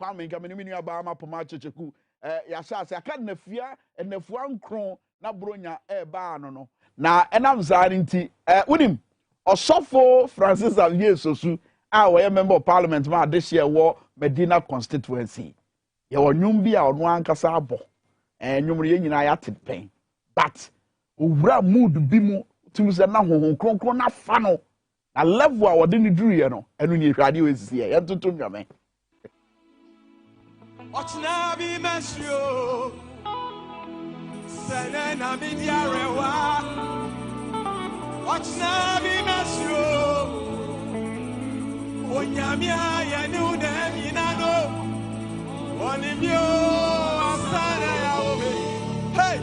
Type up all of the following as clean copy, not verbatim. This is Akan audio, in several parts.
kwame nka me ni aba ma poma checheku ya sha ase aka nafia nafua nkron na bronya ba no na enam zari nti unim Osofo Francis Xavier Sosu a member of parliament ma this year wo Medina constituency ye wo nwum bi a ono ankasa abo nwum ye nyina ya pen but owura mood bi mu tumi se na honhon kronkron na fa no na level a wode ni duru ye no enu ni hwade we sisi ye ntonto nwame Ochna bi mesio sene na mi diarewa Ochna bi mesio onyamia ya nu dem inano onimio asana ya obe hey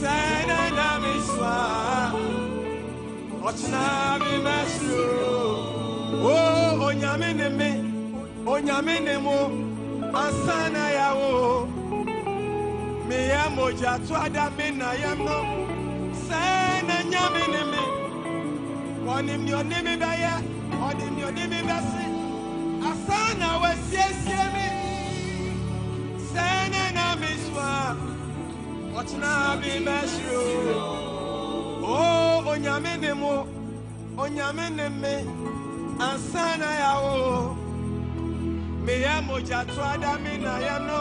sene na mi swa Ochna bi mesio oh onyame ne mo asana yawo me ya moja to adame na yamno sana nyame ne me woni mi onimi ba ya woni mi onimi ba se asana wasiesie me sana na miswa watna bi mesho oh onyame ne me asana yawo me ya moja to adame na yamno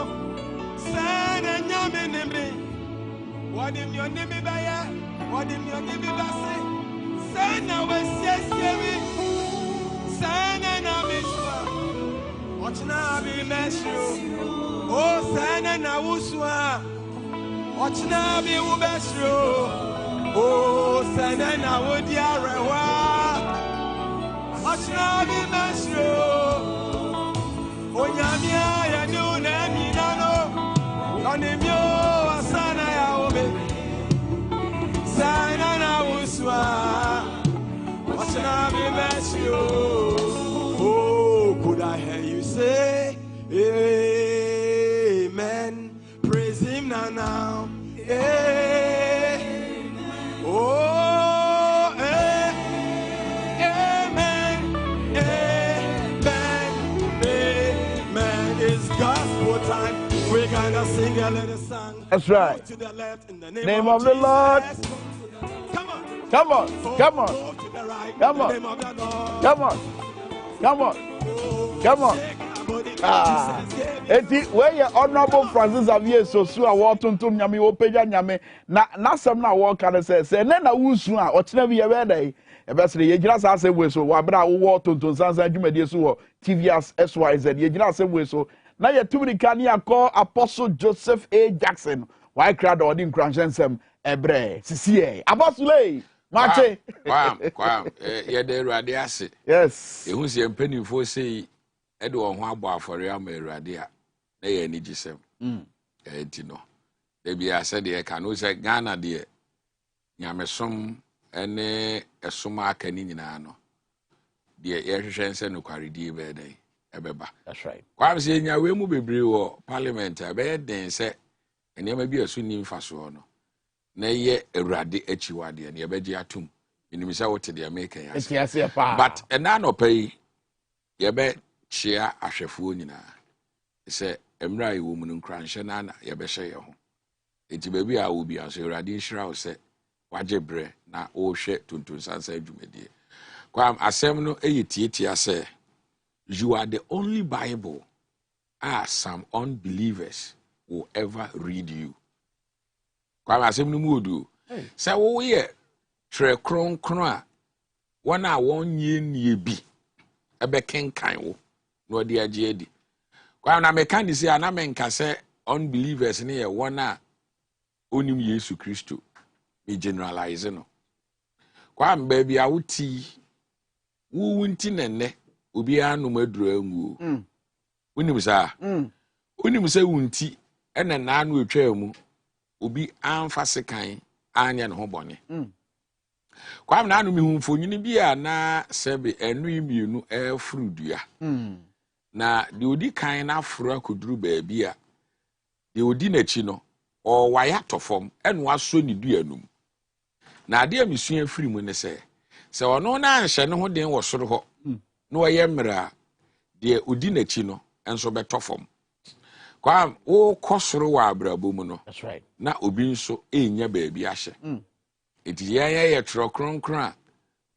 sana nyame ne me wodi mi onimi ba ya wodi mi onimi ba se sana wasiesie me sana na miswa watna bi mesho oh sana na uswa watna bi ubesho oh sana na wodi arewa watna bi mesho Onyamia ya nu na minano Onimio asana ya obe Sana na uswa Wasana bi mesio Oh, could I hear you say Amen Praise him now Amen Oh we're gonna sing a little song. That's right. To the left in the name of the Lord. Come on. Come on. Come on. To the right. Come on. In the name of the Lord. Come on. Come on. Come on. Eti where your honorable Francis Xavier Sosu a wotuntum nyame wo pagya nyame na nasem na wo kan say na wusu a otena bi ye be dai e be sere ye gira sa se we so wa bra wo tontun sansan dwumade so wo Tvxyz ye gira se we so na ye tumri kan ya call Apostle Joseph A. Jackson why crowd odi nkransensem ebre sisie Apostle mache kwam ye de Awurade ase yes ehu se mpanimfo sei ede wo ho abo afore am Awurade a na ye ni gisem enti no de bia se de ka no se Ghana de nyamesom ene esoma aka ni nyina no de ye hwehwense no kwaredi be dai ebeba that's right kwam se nya we mu bebre wo parliament be den se enema bi asu ni mfaso no na ye Awurade achiwade ne ye beji atum inimisa wote de make ya but ena no pay ye be chia ahwefuo nyina se emra iwo mu nkranhye na ye be hye ye ho enti baby a wo bia so Awurade nhira wo se wajebre na o hwe tuntun sansa adwumadie kwam asem no eyitietia se you are the only Bible some unbelievers will ever read you. Kwam asem no mudu se wo ye tre kronkron a wona wonye nie bi ebe kenkan wo no de age edi kwam na mekani se ana menka se unbelievers ne ye wona onim Yesu Kristo me generalize no kwam ba bia wuti wuwunti nenne obi anu maduru anguo unim sa unim se wunti ena na anu etwa mu obi amfa sekan anya ne ho bone kwam na anu mihunfonyini bi a na sebe enu imienu efrudua na de odi kan na afro akoduru ba bia de odi na chi no o waya tofom enu aso ni dua num na ade amisua afiri mu ne se ono na anhye ne ho den wo soro ho no ye mra de odi na chi no enso beto fam kwa wo kosoro wa abrabo mu no that's right na obi nso enya baabi ahye enti ye tro kronkron a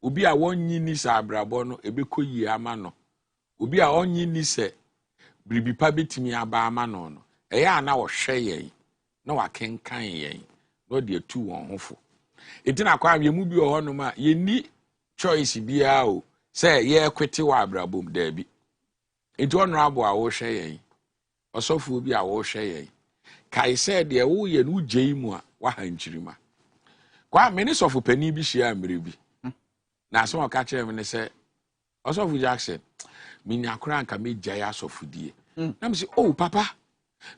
obi a wonyi ni sa abrabo no ebekoyi ama no obi a onyi ni se bribipa betimi aba ama no no eya na wo hwe yen na wakenkan yen no de atu won hofo enti na kwa mu bi ho no ma ye ni choice bia o say ye kwete wa abrabo mu da bi enti honorable a wo hwe yen osofu bi a wo hwe yen kai said de wo ye no gye mu a wa hanchirima kwa minister pani bi hia amere bi na so ka kire me ne se osofu Jackson minya kura nka megya ya asofudie na me say oh papa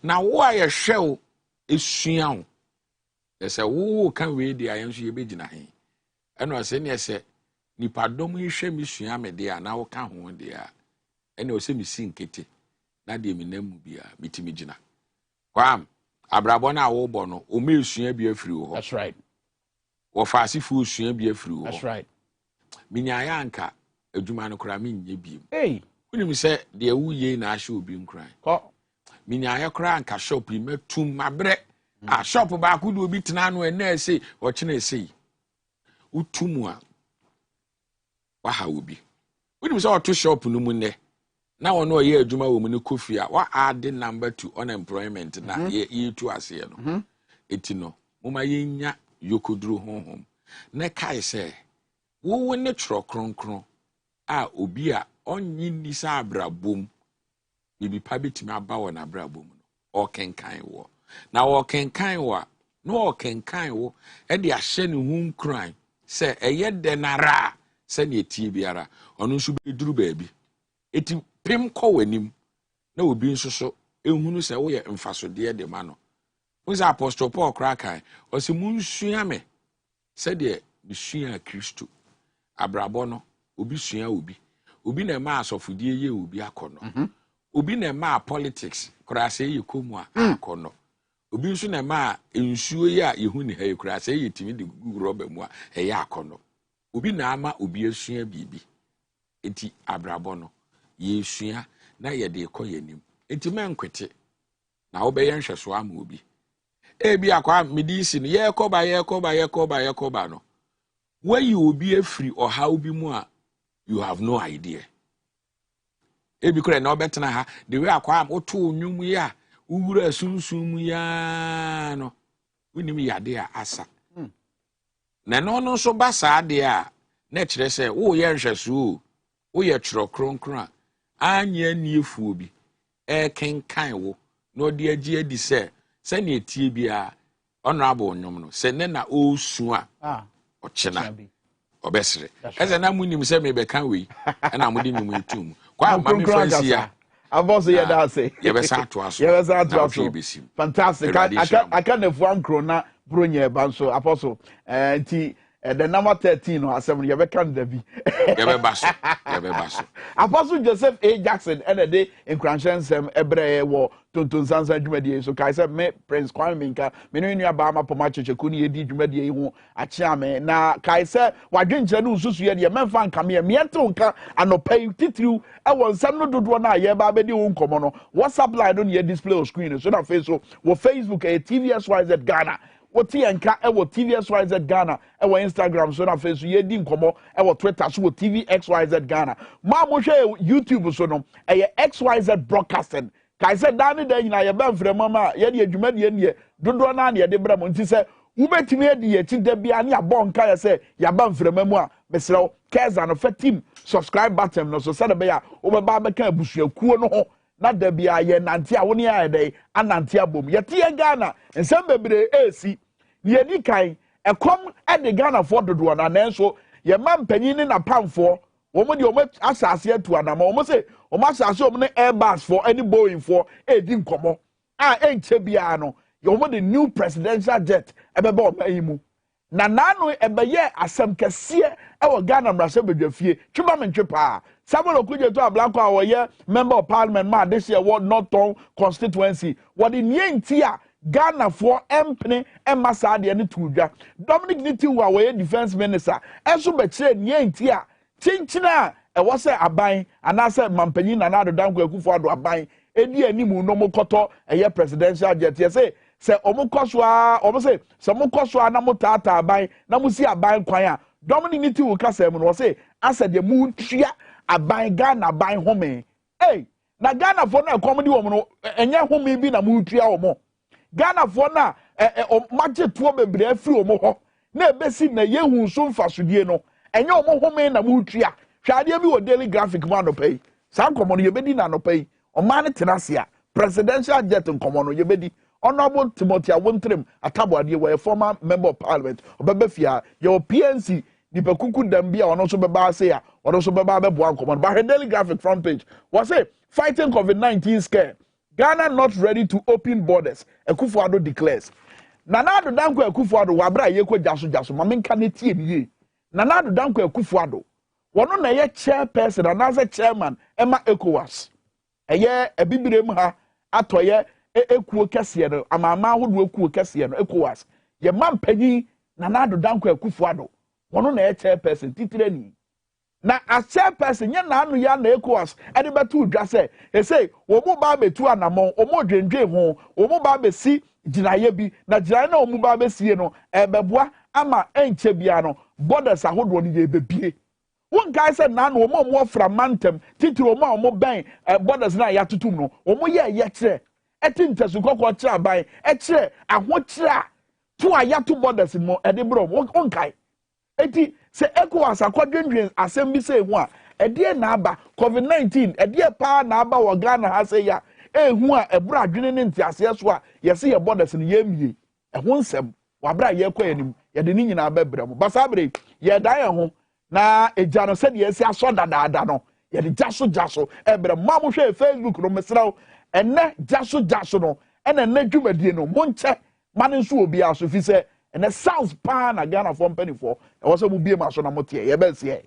na wo a ye hwe o esua wo ese wo kan we di ayen so ye begina hen eno se ne se nipadom hwe me sua me de a na wo ka ho de a ene o se me si nkete na de me namu bia mitimi gina kwam abrabo na wo bo no o me sua bia afiri wo. That's right. Wo faasi fu sua bia afiri wo. That's right. Minya ya nka adwuma no kra menye biem. Hey, unim se de wuye na ahye obi nkran ko minya ya kra nka shop yi matum mabre a shop ba ku do obi tena no ena ese o kene ese utumu a wa ha obi unim se o to shop no mu ne na wono ye adwuma wo mu ne kofi a wa add number to unemployment na ye tu ase no etino moma yenya yokoduro honhom na kai se wo ne tro kronkron a obi a onyi nisa abrabom bibi pa betimi aba wo na abrabom no o kenkan wo na wo kenkan wo no o kenkan wo e de ahye ne hu nkran se eye denara se ne etie biara ono nso beduru baabi eti pem kɔ wanim na obi nso so ehunu se wo ye mfasode de ma no wo apostle Paul krakan o se munsua me se de bisua Kristo abrabo no obi sua obi na ma asofudie ye obi akono obi na ma politics kura se ye komu a akono obi nso na ma ensuo ye a yehu ne ha kura se ye timi de gugu roba mu a ye akono obi na ama obi asua bibi enti abrabo no ye sua na ye de kɔ yanim enti menkwete na wo be ye nhweso ama obi ebi akwa medisi no ye kɔba no when you obi afiri ɔha obi mu a you have no idea ebi kure na obetena ha the way akwa am oto onwum ya uwura sunsun ya no unim yade a asa na no so basa de a na kire se wo ye nhweso wo ye tro kronkron anya niefu obi kenkan wo no de agi adi se na etie bia honorable onwum no se ne na osu a ochena obesere eze na munim se me beka we na mudi nim etum kwa ma me fancy ya aboso ye da say ye be sa to aso fantastic I can have one krona bronya ba so apostle nti the number 13 no asem ye be kan da bi ye be baso apostle Joseph A Jackson and a day in Cranshansem ebre wo tonton sansan dwumadie so kai say me Prince Kwame Nka me no nua ba ma poma chechekuni ye di dwumadie ho achia me na kai say wadwenche no susu ye de memfa nka me to nka anopai titiriu e won nsam no dodo na ye ba be di wo nkomo no WhatsApp line no ye display on screen so na Facebook wo Facebook TVXYZ Ghana woti enka e wo TVXYZ Ghana e wo Instagram so na Facebook ye di nkomo e wo Twitter so wo TVXYZ Ghana ma mo hwe YouTube so no e XYZ broadcasting kai se dani da nyina ye ba mfrɛ mama ye de adwumadie ne dodo na na ye de bra mo nti se wubetimi edi ye ti da bia ne abon ka ye se ya ba mfrɛ mamu a mesrɛ keza no fa team subscribe button no so se de be ya wo ba ba ka abusuakuo no ho na da bia ye nante a wo ne ya de anante abom ye tie Ghana nsem bebre esi ye di kai ekom e de Ghana for dodo na nanso ye mampanyin ne na pamfo wo mo de wo asase atu anama wo mo se o ma sase o ne Airbus for any Boeing for edi nkomo enche bia no yo mo the new presidential jet ebebe o mayimu na nanu ebeye asem kese e wo Ghana mrase bedwafie twuma mentwe pa Samuel Okudje to Ablanko a wo ye member of parliament ma this year what Northern constituency what the nyenti a Ghana for empne emasa de ne tudwa Dominic Nitiwu a wo ye defense minister enso be kire nyenti a chinchina e wo se aban anase mampanyin na nado danko akufo ado aban edi animu no mo koto eye presidential jet ye say omo koswa omo say se mo koswa na mo tata aban na mo si aban kwan a dominity will kasa mu no say asa de mu tua aban Ghana aban home na Ghana for na comedy wo no enye home bi na mu tua wo mo Ghana for na magye to bebre afiri wo mo ho na ebesi na yehu so mfasodie no enye wo mo home na mu tua hwade bi wo daily graphic man no pay san komo no yebedi na no pay o man tenase a presidential jet komo no yebedi Honorable Timothy Awontrem Atabwade were a former member of parliament obebefia your PNC the Pekuku Dambia or also Baba say or also Baba Bebuan command. But her daily graphic front page was a fighting COVID-19 scare. Ghana not ready to open borders. Akufo-Addo declares. Nana-Addo Dankwa Akufo-Addo wabra yeko jaso mamin kaneti ye. Nana-Addo Dankwa Akufo-Addo. Wano na ye chairperson another chairman Emma ECOWAS. Eye ebibirem ha atoye ekuo kese no amama hodo ekuo kese no ECOWAS. Ye man panyi Nana-Addo Dankwa Akufo-Addo. Wano na ye chairperson titire ni. Na as chairperson ye na anu ya na ECOWAS ede betu dwa say omo ba betu anamon omo dwendwe ho omo ba be si ginaye bi na ginaye na omo ba be sie no ebeboa ama enche bia no borders ahodo no ye bebie won guy say na no omo fra mantem titiro omo ben borders na ya tutum no omo ye kire eti ntesu kokko kire aban kire aho kire to ayato borders mo ede bro won kai eti se ECOWAS akwadwendwen asem bi say hu a ede na aba COVID-19 ede pa na aba wo Ghana ha say ya ehu a ebra adwene ne ntiase so a yesi ye borders ne yemie eho nsem wabra ye kwa yanim ye de ni nyina bebrem basabre ye dan ye ho na eja no se de yesi aso dadaada no ye de jaso ebre ma mo hwe Facebook no mesraw enne jaso no ene na dwumadie no monche mane nso obi aso fi se ene South pa na Ghana for penny4 e wo se mu bie ma so na motie ye be se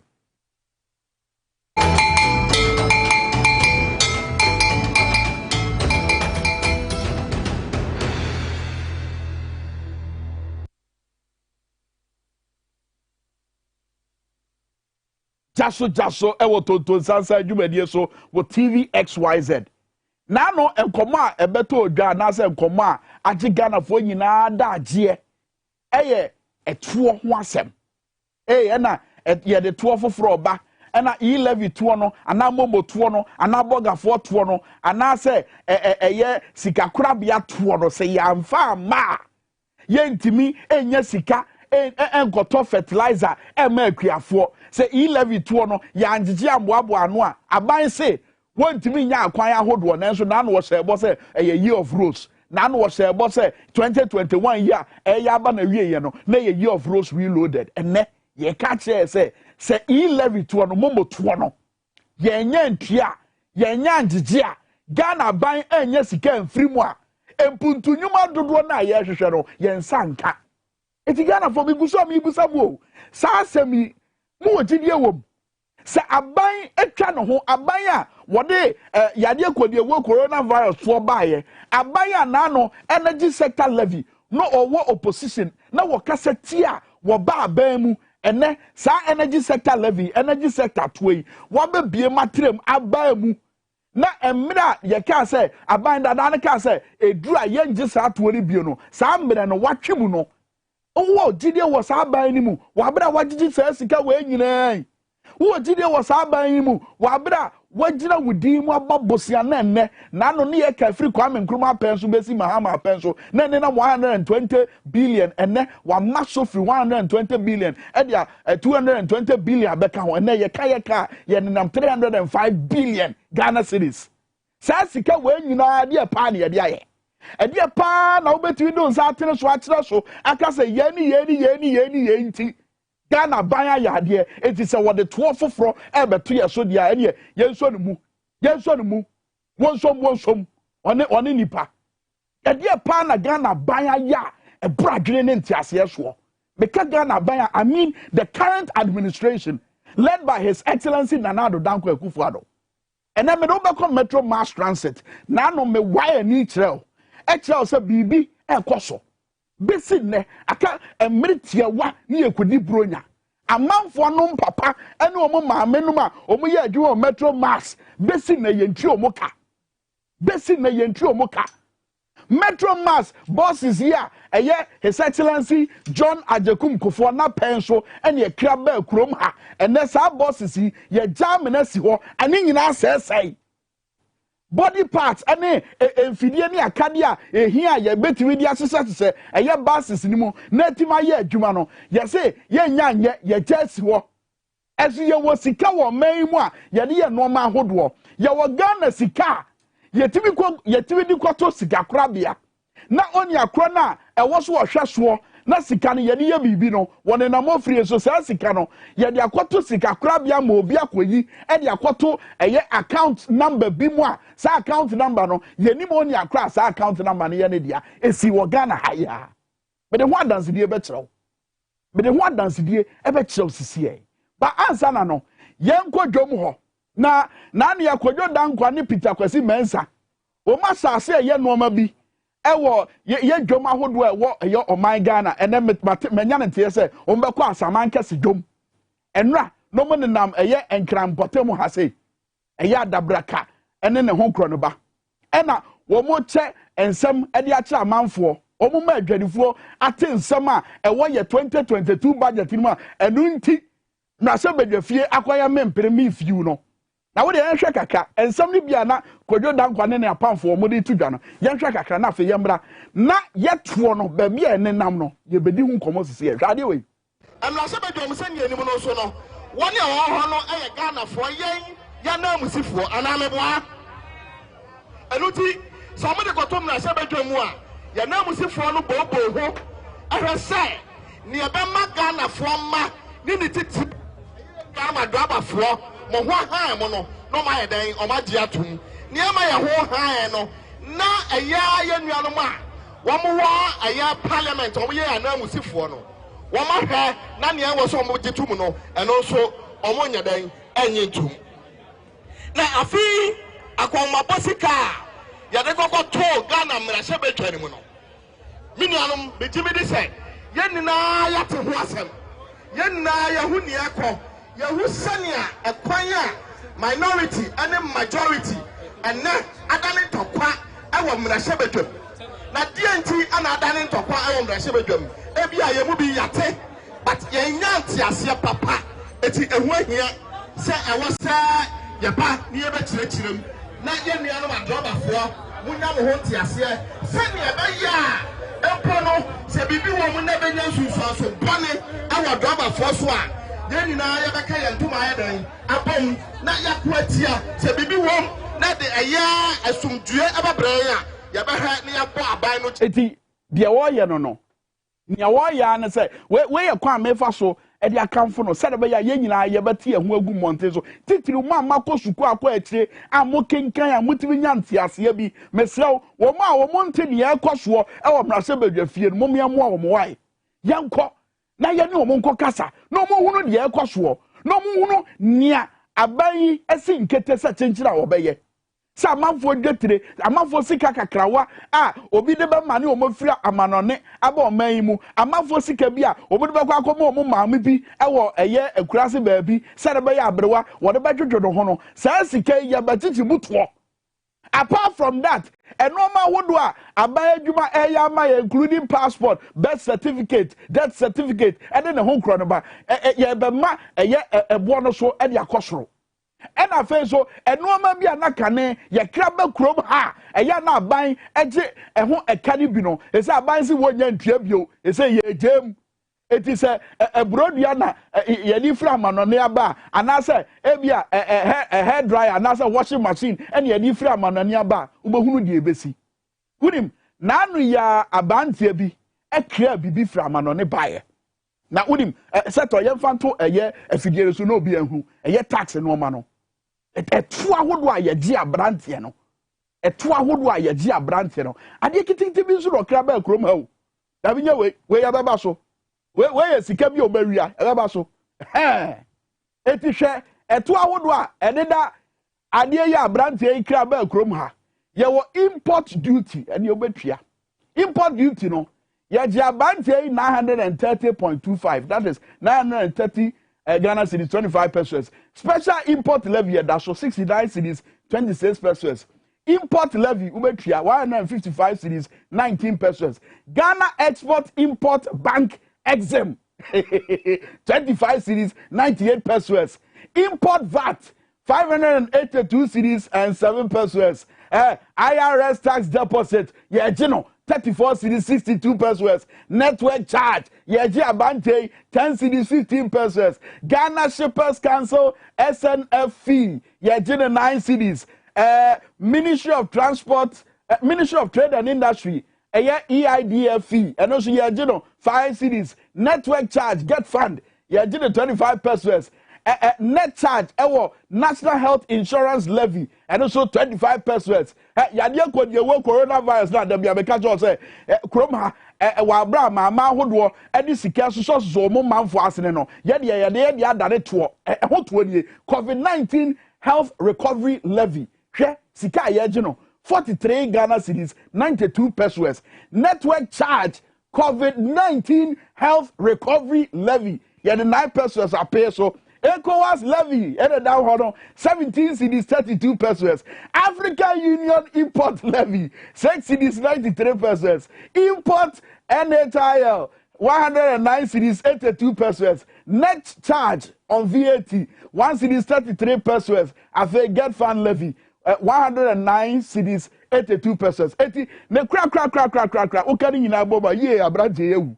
jaso ewo tonton sansa dwumadie so wo Tvxyz na no enkomo a ebeto odwa na se enkomo a age Ghana fo nyina da age eye etuo ho asem na ye de tuo foforo ba na levy tuo no ana momo tuo no ana bogafo tuo no ana se eye sikakura bia tuo no se yamfa ma ye ntimi enya sika enkoto fertilizer ema akuafo se levy tuo no ya angige amboabo ano a aban se wontimi nya akwan ahodo na nso na no wo se bo se eye year of rose na no wo se bo se 2021 year aba na wie ye no na ye year of rose reloaded enne ye ka che se levy tuo no momo tuo no ye nya ntua ye nya angige a Ghana ban enya sika mfirimu a empuntu nyuma dodo na ye hwehwe no ye nsanka eti Ghana for biguso mi busabo sa asemi mu wotidie wom sa aban etwa no ho aban a wode yade kodie wo coronavirus for baaye aban a na no energy sector levy no owo opposition na wo kaseti a wo ba aban mu ene sa energy sector levy energy sector toyi wo be bie matrem aban mu na emra ye ka say aban da na ka say edura ye ngi sa toori bie no sa mra no watwemu no owo gidie wo sa aban ni mu wabra wagigi sa sika we nyina wo gidie wo sa aban ni mu wabra wagina wudi mu ababosia na enne na no ne ye ka free Kwame Nkrumah penso besi Mahama penso na ne na 120 billion enne wa maso free 120 billion edia 220 billion beka ho enne ye ka ye nenam 305 billion Ghana cedis sa sika we nyina de pa ne ye de aye ede pa na obetui do nsa atene so akere so aka se ye nti Ghana banya yade eti se wo de to foforo ebeto ye so dia ene ye nso ne mu wonsom one nipa ede pa na Ghana banya ya ebradwene ne ntiase so meka Ghana banya I mean the current administration led by His Excellency Nana-Addo Dankwa Akufo-Addo ene me do be come metro mass transit na no me wire ni kirel ekirel se bibi ekoso besi ne aka emritia wa ne yakudi bronya amanfo no papa ene omo maame no ma omo ye adwo metro mass besi ne yentwi omo ka besi na yentri omoka Metro Mass bosses here His Excellency John Ajekum Kofo na penso ene ekra ba kurom ha ene sa bosses yi ye jam na si ho ane nyina sesai body parts ane emfidie ne akade a ehia ye betimi di asese se bosses ni mu na tima ye adwuma no ye se ye nya nye ye jesi ho esu ye wo sika wo man mu a ye de ye no ma ahodo ye wo Ghana sika yetimi di kwato sika krabia na oni akro na ewo so ohweso na sika no ye de ye bibi no woni na mofrie so sa sika no ye de akwato sika krabia ma obi akoyi e de akwato account number bi mu a sa account number no ye ni mo oni akra sa account number no ye ne dia esi wo Ghana haya be de ho adanse die be kyerɛw be de ho adanse die e be kyerɛw sisi ba ansa na no ye nkodwom ho na ne yakodwo dankwa ne Peter Kwasi Mensa o ma sase ye noma bi ewo ye dwom ahodo ewo ye oman Ghana ene menya ne tie se o mbekọ asaman kese dwom enra no mo nenam enkran botem ha sei adabraka ene ne ho kro no ba ena wo mo che ensem ede a kira manfo o mo ma adwanifuo ate ensem a ewo ye 2022 budget ni ma enu nti na se bedwafie akwaya mempere mi fiu no na wo de yenhwe kaka ensam ni bia na kodwo dankwa ne apamfo mo de tudwa no yenhwe kaka na afa yemra na yeto no ba bia ne nam no ye bedi hu komo sese ye hwade we amra se bedwom se ne anim no so no woni a wo ho no Ghana fo yen ya na musifo ana meboa enuti so mo de kotom na se bedwom mu a ya na musifo no bobo ho ahwe se ne be ma Ghana fo ma ni titi Ghana draba fo mo ho han mo no ma yeden o ma dia tum ne ma ye ho han no na ye nuanom a wo mo wa parliament o mo ye anamusifo no wo ma hwe na ne wo so mo gitum no eno so o mo nyaden enye tum na afi akwoma bosika ya de kokko to Ghana mra se betwani mu no mi nuanom be jimi de se ye nina ya te ho asem ye nina ya hu ne akọ Yahu sania ekwanya minority and majority and na adane tokwa ewo mrahye bedwam na DNT ana adane tokwa ewo mrahye bedwam ebia ye mu bi yate but ye nyanti ase papa eti ehu ahia se ewo se ye ba ni ye bekyerechirem na ye nua no madroba fo munya mo ho nti ase se ne eba ya empo no se bibi wo mu na benya sunsu so bone ewo droba fo so a yeni na ya beka ye ntuma ya dan abom na yakwatia se bibi wom na de asumdue ababran a ya beha na ya bo aban no eti de wo ye no nya wo ya na se we ye kwa mefa so e de akamfo no se de be ya ye nyina ye beti ehu agu monte so titiri ma makosuku akwa atire amokenkan amutimi nyante ase bi mesrew wo ma wo monte ne ye koso e wo mrase badwafie no momia mo a wo mo wai yanko na ye ne omo nko kasa no mo hunu de ekoso no mo hunu nia aban esi nkete sa chenchira wo beye sa amanfo dwetire amanfo sika kakrawa a obi de be mane omo fira amanone aba oman mu amanfo sika bi a obi de be kwa akomo omo maame bi ewo akurase baabi sa de be ya abrewa wo de be dwodwo ho no sa sika ya bachichi buto. Apart from that, a normal woodwa, a bayajuma ayama, including passport, birth certificate, death certificate, and then a home chronoba, a bonus so and ya costro. And I feel so, a normal be a nakane, ya crabber chrome ha, a yana buying a home a canibino, it's a buying 1 year tribute, it's a ye gem. It is a broadiana, a flaman on nearby, and I say, Ebia, a hair dryer, and as a washing machine, and a flaman on nearby, Ubahunu de Bessie. With him, Nanu ya a bantiabi, a clear bibi flaman on a buyer. Now, with him, set or young fanto a year, a figure to no be a who, a year tax and no mano. A 2 hour why a dear brantiano. A 2 hour why a dear brantiano. I did think to be so or crab a chrome hoe. Having your way, where you have a basso. Where is Sikabi Oberia? Elabaso. Eti hwe eto awodo a ene da ade ya brante e kra ba krom ha. Ye wo import duty ene obetwia. Import duty no ye je abante 930.25. That is 930 Ghana cedis 25 pesos. Special import levy that so 69 cedis 26 pesos. import levy ubetia 155 cedis 19 pesos. Ghana export import bank exempt 25 cedis 98 pesos. Import VAT 582 cedis and 7 pesos. IRS tax deposit, yeah, 34 cedis 62 pesos. Network charge, yeah, abante 10 cedis 15 pesos. Ghana Shippers Council SNF fee, yeah, 9 cedis. Ministry of Transport, Ministry of Trade and Industry, EIDF fee, and also yeah, 5 cedis. Network charge, get fund, yeah, 25 pesos. Net charge, National Health Insurance Levy, and also 25 pesos. Yadia could you work coronavirus now, the Biabeca say, Chroma, Wabra, Mamma Hoodwa, and this Sikasu Zomo man for Arsenal. Yadia, done it to a hot COVID-19 Health Recovery Levy. Sika Yajino, 43 Ghana cedis, 92 pesos. Network charge, COVID-19 Health Recovery Levy. Yeah, the 9 pesos are paid so. ECOWAS levy, down hold on, 17 cedis 32 pesos. African Union import levy, 6 cedis 93 pesos. Import NHIL, 109 cedis 82 pesos. Net charge on VAT, 1 cedis 33 pesos. After get fund levy, 109 cedis 82 pesos. 80, ne crack. Ukani in Aboba, ye abraje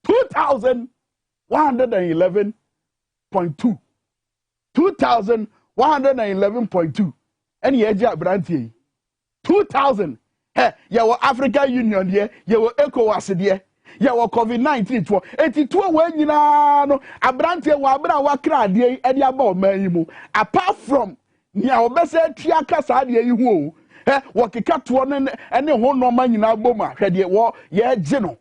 2,111.2. 2,111.2. And ye brandy 2,000. Yawa African Union, yawa ECOWAS, yawa COVID-19 to 82 when you know a brandy wabra wakra de ediabo mayimu. Apart from nya obese triaka sadia you wakika to one and one no man in Aboma, ready war ye geno.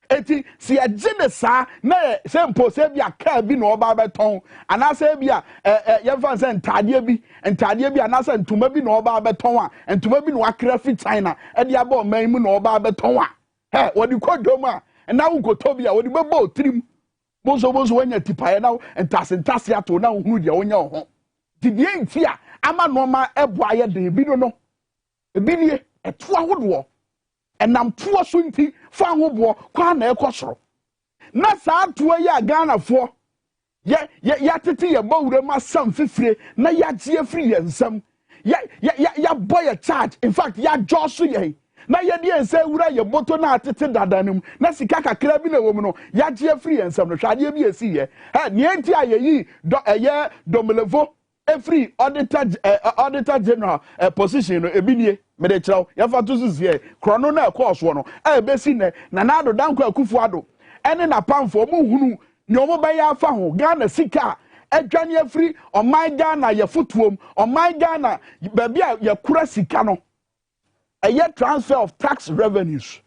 Eti si agene sa na sempo se bia ka bi no oba beton anase bia ye fan se ntade bi anase ntuma bi no oba beton a ntuma bi no akra fi China e dia ba man mu no oba beton a wodi kodom a na wo gotobia wodi bebo trim bozo wanya tipaye na entase ato na hunu dia wonya ho didie nti a ama no ma ebo aye de bi no ebi nie eto ahodo enam tuo so nti fa ho bo kwa na ekosoro na saa tuo ya Ghana fo ya tete ya bawure ma sam fifire na ya gie free yensam ya boy a charge in fact ya joso ye na ye de ense wura ye boto na atete dadanum na sika kakra bi na wo mu no ya gie free yensam no hwade bi esi ye ne enti ayeyi eye domelevo every auditor general position no ebinie mede chiraw ya fa to sisi krono na course no besi ne na ado danko akufu ado ene na pamfo mu hunu ne omo ba ya fa ho Ghana sika adwane afri oman Ghana ye fotuom oman Ghana ba bia ye kura sika no transfer of tax revenues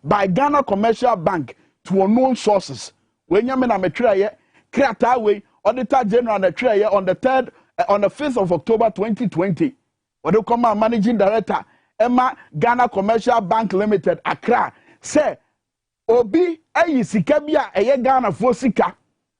by Ghana Commercial Bank to unknown sources when you na metwa ye kreata we auditor general na twa ye on the 5th of October 2020 what come managing director Emma Ghana Commercial Bank Limited Accra say obi ayi sika bia Ghana fo sika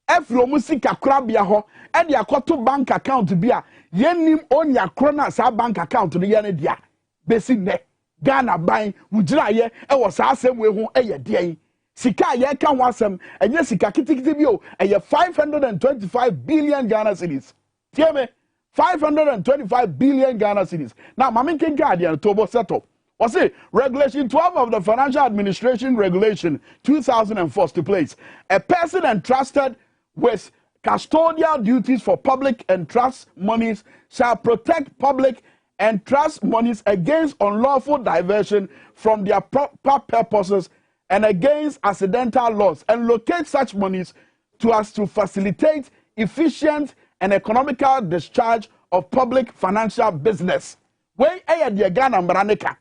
efro mu sika kra bia ho e de akoto bank account bia yenim onya krona sa bank account no ye ne dia besi ne Ghana ban wugira ye e wo sa asem we ho e ye de sika ye ka ho asem enye sika kitikiti bi o e ye 525 billion Ghana cedis tie me 525 billion Ghana cedis. Now, Mamin Kinkadi Tobo setup. Was it Regulation 12 of the Financial Administration Regulation 2004 stipulates a person entrusted with custodial duties for public and trust monies shall protect public and trust monies against unlawful diversion from their proper purposes and against accidental loss and locate such monies to facilitate efficient and economical discharge of public financial business. When the Ghana Mbraneka,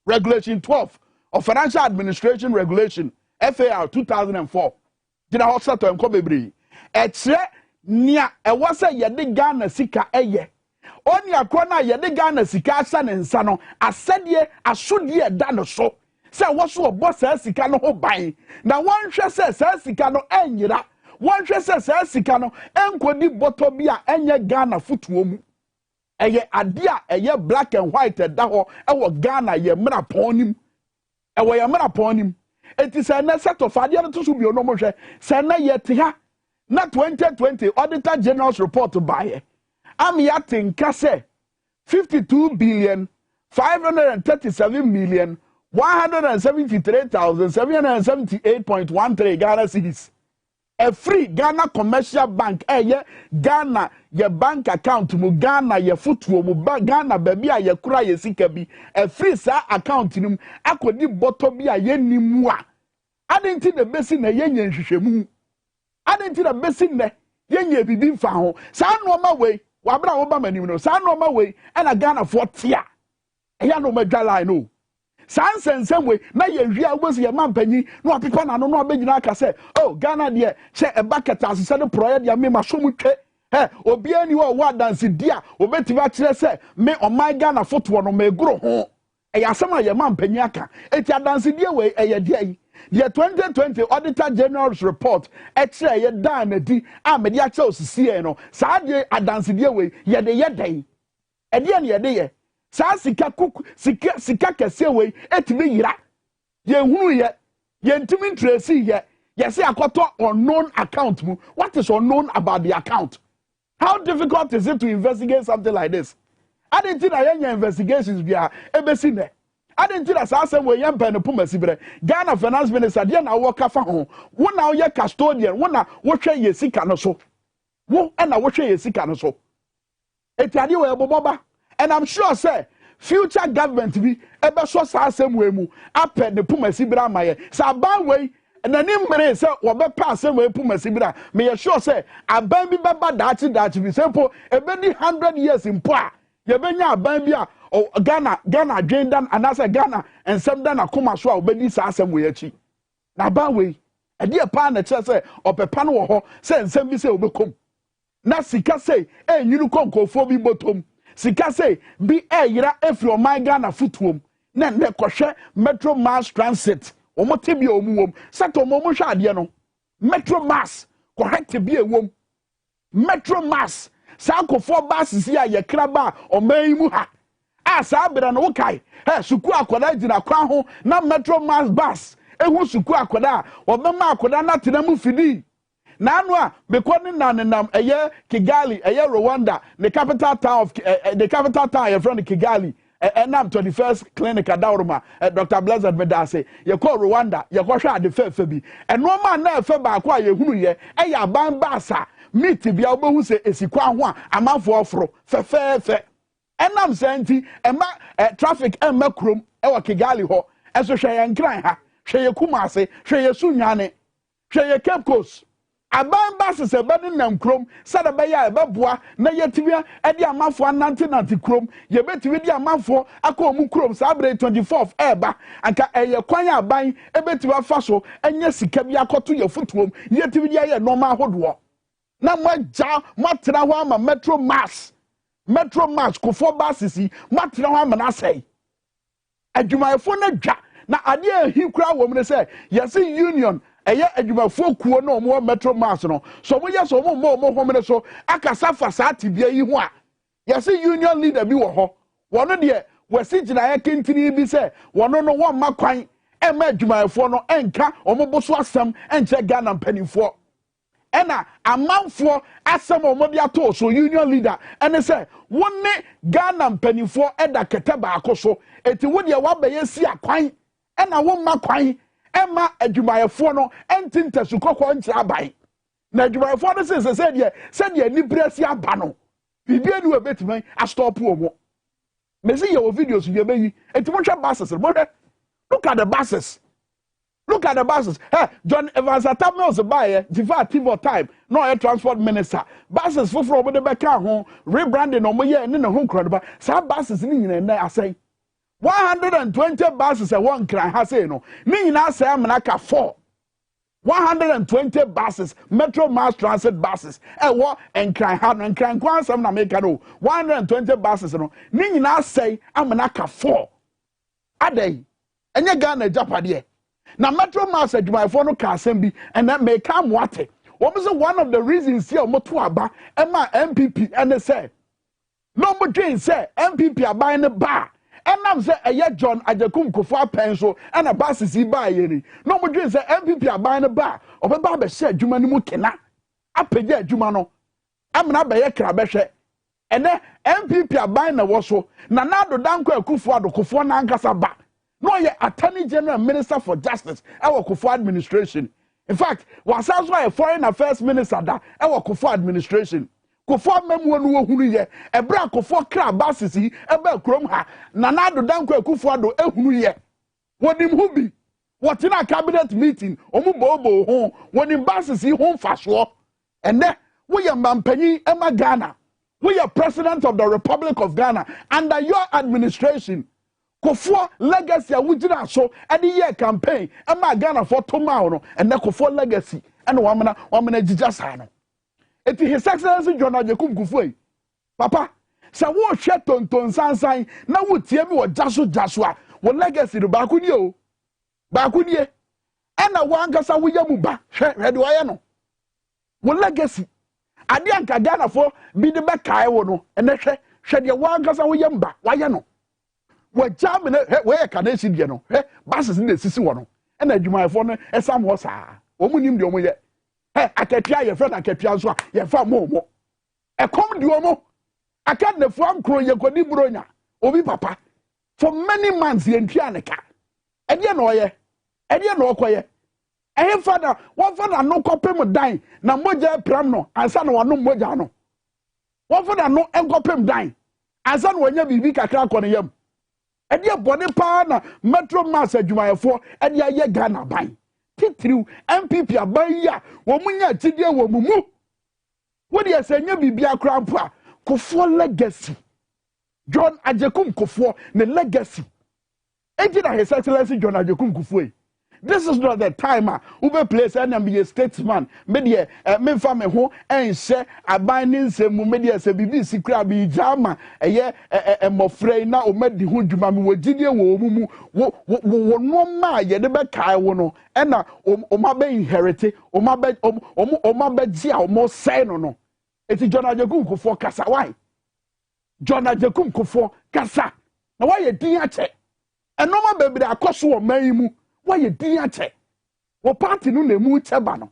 Regulation 12 of Financial Administration Regulation, FAR 2004, did a hot set on Kobebri. Etre nia ewasa yede Ghana sika eye. Oni akona yede Ghana sika asa ne nsa no asede asodie da no so. Se woso obo sa sika no ho ban. Na wonhwe se sa sika no enyira. One say sika no enkodi boto bia enye Ghana futuo mu eye adia eye black and white da ho ewo Ghana ye mra ponim ewo ye mra ponim enti say na set of adia to so bi ono mo hwe say na ye te ha na 2020 auditor general's report by am ya tinka say 52 billion 537 million 173,778.13 Ghana cedis. A free Ghana commercial bank, Ghana ye bank account mu Ghana ye footwo mu Ghana baby a ye kura ye sika bi a free sa account num akodi boto bi a ye nimu a adenti the besi na ye nhwehwemu adenti the besi na ye nye bibi mfa ho sa no ma we wabra wo ba manim no sa no ma we e na Ghana for tia eya no madwala no sansen we na ye hwia wo se ye mampanyi no apepa na no abegyina aka se oh Ghana de che e bucket asese de project ya me maso mutwe obi ani wo adanse dia obeti ba kire se me oman Ghana foto no meguro ho e asema ye mampanyi aka eti adanse dia we e ye dia yi the 2020 auditor general's report e kire ye dan na di a me dia kire osisi e no saa de adanse dia we ye de ye den e de ne ye de ye sa sika kese we etimi yira ye hunu ye ntimi trace ye say akoto unknown account mu. What is unknown about the account? How difficult is it to investigate something like this? I didn't think that any investigations be ebesi ne. I didn't think that some we yam pen puma sibre Ghana finance minister dey na work afa ho wo na wo ye custodian wo na wo hwe ye sika no so wo na wo hwe ye sika no so etiade we boboba. And I'm sure, say, future government be ebe so sa asem we mu apɛ ne pumasi bra maye sa ban we na ni mmere se wo be pa asem we pumasi bra me ye sure say aban bi beba dachi bi simple ebe ni 100 years in poa ye benya aban bi a Ghana dwendan anase Ghana ensem dan akoma so a obedi sa asem we achi na ban we e de pa na kire say opepa no wo ho say ensem bi say obekom na sika say enyinu konkofo bi botom sika say bi yira efri oman Ghana footwom na ne kohwe metro mass transit omote bi omuwom set omo hwe ade no metro mass correct bi ewom metro mass sa akofo buses ya ye kraba oman mu ha a sa bere no kai suku akoda gina kwa ho na metro mass bus ehu suku akoda obema akoda na tenamu fidi Nanu a bekoni nanenam eye Kigali eye Rwanda the capital town of the capital town ye from Kigali enam 21st clinic adawroma Dr. Blessed Medase ye call Rwanda ye ko hwa de fefe bi eno ma na efe ba kwa ye hunu ye eye aban basa meet bia obehu se esikwa ho a amanfo ofro fefe enam senti ema traffic ema krom e wa Kigali ho eso hwe ye nkran ha hwe ye Kumase hwe ye Sunyane hwe ye Cape Coast aban basis ebenu nam krom sada be ya ebeboa na yetibia e di amafo ananti krom ye betiwi di amafo aka mu krom sabre 24th eba anka eye kwan aban ebetiwa faso enye sika bi akoto ye futuom yetiwi di ye normal hodo na maja matena ho ama metro mass kofo basis matena ho ama na sei adwumayefo na dwa na ade ehi kura wo mne se yesi union eye adwumafo kuo no mo metro mass no so mo yes mo homene so akasa fa sa tibia yi ho a yesi union leader bi wo ho wono de wasi gina ya kentini bi se wono no wo makwan e ma adwumafo no enka omoboso asem enche Ghana mpanifo ena amanfo asem omodi ato so union leader ene se wonne Ghana mpanifo eda kete ba akoso eti wo de wa bayesi akwan ena wo makwan Emma adwumayefo no entinta sukokọ nkyira abai na adwumayefo no se de ni bresi aba no bibia ni webetiman a stop omo mezi ye videos ye bayi etimo hwa buses look at the buses hey John Evans Atamils buy diva Tivo time no air transport minister buses foforo obo de beka ho rebranding omo ye ne ho nkro ba sa buses ni nyina na asai 120 buses and one cry has no. Nina say Manaka 4. 120 buses, metro mass transit buses, and what and cry hard and cry one some make no 120 buses no. Nina say Amanaka 4. Ade and you Ghana Japadi. Now metro mass at my phone car assembly and that may come what. What was one of the reasons here Motuaba and my MPP and they say no mo dwen say MPP aban ne ba enam say eye John Ajakum Kofo apenso and a basis ba yeri no mo dwen say MPP aban ne ba obeba be hye adwuma ni mu kena apagya adwuma no amna be ye kra be hwe ene MPP aban na wo so na nado danko akufo adokofo na ankasa ba no ye Attorney General Minister for Justice ewo Kofo administration. In fact, was also a foreign affairs minister da ewo Kofo administration. Kofo memwo no hunu ye ebra Kofo kra basisi ebe krom ha na nado danko akufo ado ehunu ye wonim hu bi wotina cabinet meeting omu bobo ho wonim basisi ho mfaso ene wo ye mampanyi ema Ghana we are president of the Republic of Ghana under your administration. Kofo legacy awujina so any year campaign ema Ghana for tomorrow and the Kofo legacy and wamana jijasa no. Eti His Excellency John Ajakum Kufo papa sa wo hwe tonton sansan na wo tie mi wo jaso a wo legacy do ba kuni o ba kuni e na wo ankasa wo yamu ba hwe de waye no wo legacy ade anka Ghana for bi de be kai wo no ene hwe de wo ankasa wo yam ba waye no wo jam ne we e kanesi de no bases ne sisi wo no na adwumayefo no esam ho saa wo munim de wo ye akatua ye friend akatua so a ye fa mo e kom de wo mo akad ne fo ankro ye kodi buronya obi papa for many months ye ntua ne ka ede na oye ede na okoye eh father one father no kopem dan na moja pram no ansa na wano moja no one father no enkopem dan ansa na wanya bibi kakra kɔ ne yam ede bone pa na metro mass adwumayefo ede aye Ghana ban titiriw MPP aban ya wo munya tidie wo mumu wo de asanya bibi akra mpo a Kofo legacy John Ajakum Kofo ne legacy ejina His Excellency John Ajakum Kofo. This is not the time ube place and be a statesman media me fa me ho enhye aban nsemu media se bibi sikra bi jama eye mofrey na o madi ho dwuma me wogidie wo mumu wo no ma ye de be kai wo no e na o ma be inherit o ma be gi a o mo say no eti John Ajakum Kofo kasa why John Ajakum Kofo kasa na why ye din ache eno ma bebre akoso wo man mu why ye din ache wo party no na emu cheba no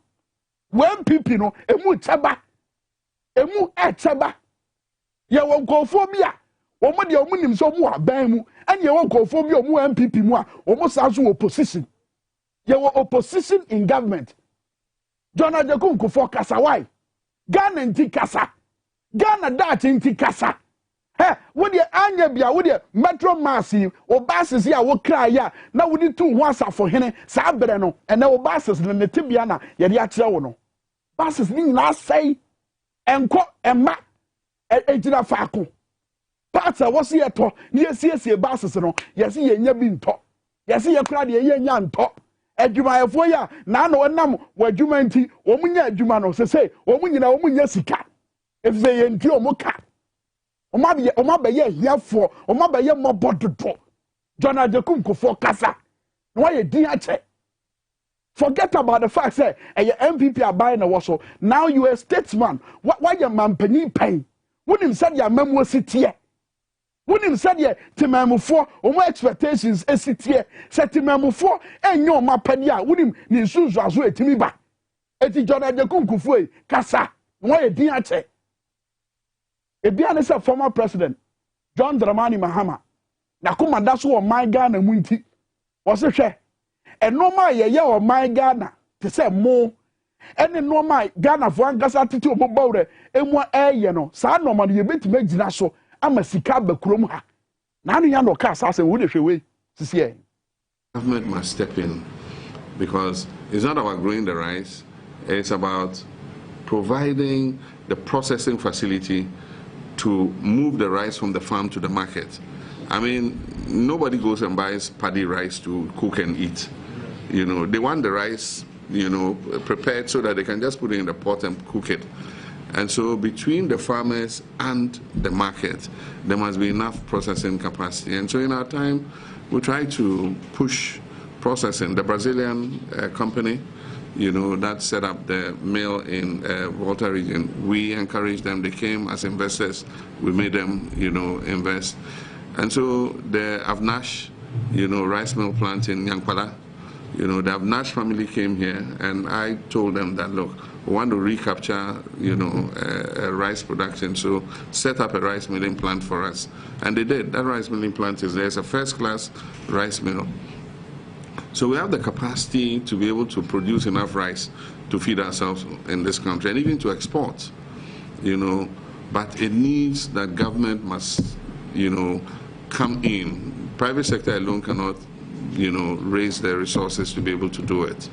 wo MPP no emu cheba ye wo nkofo bi a wo mo de wo nim so mo aban mu ene ye wo nkofo bi o mo MPP mu a wo mo sa so opposition ye wo opposition in government. John Ajakum Kofo kasa why Ghana nti kasa Ghana dat nti kasa wo de anya bia wo de metro mass o bases ya wo kra ya na wo di tu ho asafo hene sa bere no ene wo bases ne tibia na ye de akire wo no bases ni na sai enko emma ejira faako parts wo se yeto ni esiesie bases no ye se ye nya bi nto ye se ye kra de ye nya nto adwumayefo ya na na wonam wadwuma nti wo munya adwuma no se wo munyina wo munya sika efize ye nti o muka Oma be ye hiafo oma be ye mobododo John Ajakum Kofo kasa no ye din ache. Forget about the fact say MPP abai na woso now you a statesman why your mampani pen wonim said ya memwo sitie wonim said ye timamufo omo expectations esitie say timamufo enyo mapani a wonim ni nsunzu aso etimi ba eti John Ajakum Kofo kasa no ye din ache. Ebiane se former president John Dramani Mahama na kuma daso o my Ghana mu nti wo se hwe enoma ye o my Ghana te se mo ene noma Ghana fo ankasa tete o bobawre emu eye no sa noma no ye betime gina so ama sika bakrom ha na anu ya no ka asase wo de hwe we sisi government must step in because it's not about growing the rice, it's about providing the processing facility to move the rice from the farm to the market. I mean, nobody goes and buys paddy rice to cook and eat. You know, they want the rice, you know, prepared so that they can just put it in the pot and cook it. And so between the farmers and the market, there must be enough processing capacity. And so in our time, we try to push processing. The Brazilian company that set up the mill in Volta region. We encouraged them. They came as investors. We made them, invest. And so the Avnash, rice mill plant in Nyankwala, the Avnash family came here, and I told them that, look, we want to recapture, rice production, so set up a rice milling plant for us. And they did. That rice milling plant is there. It's a first-class rice mill. So we have the capacity to be able to produce enough rice to feed ourselves in this country and even to export, but it needs that government must, come in. Private sector alone cannot, raise their resources to be able to do it.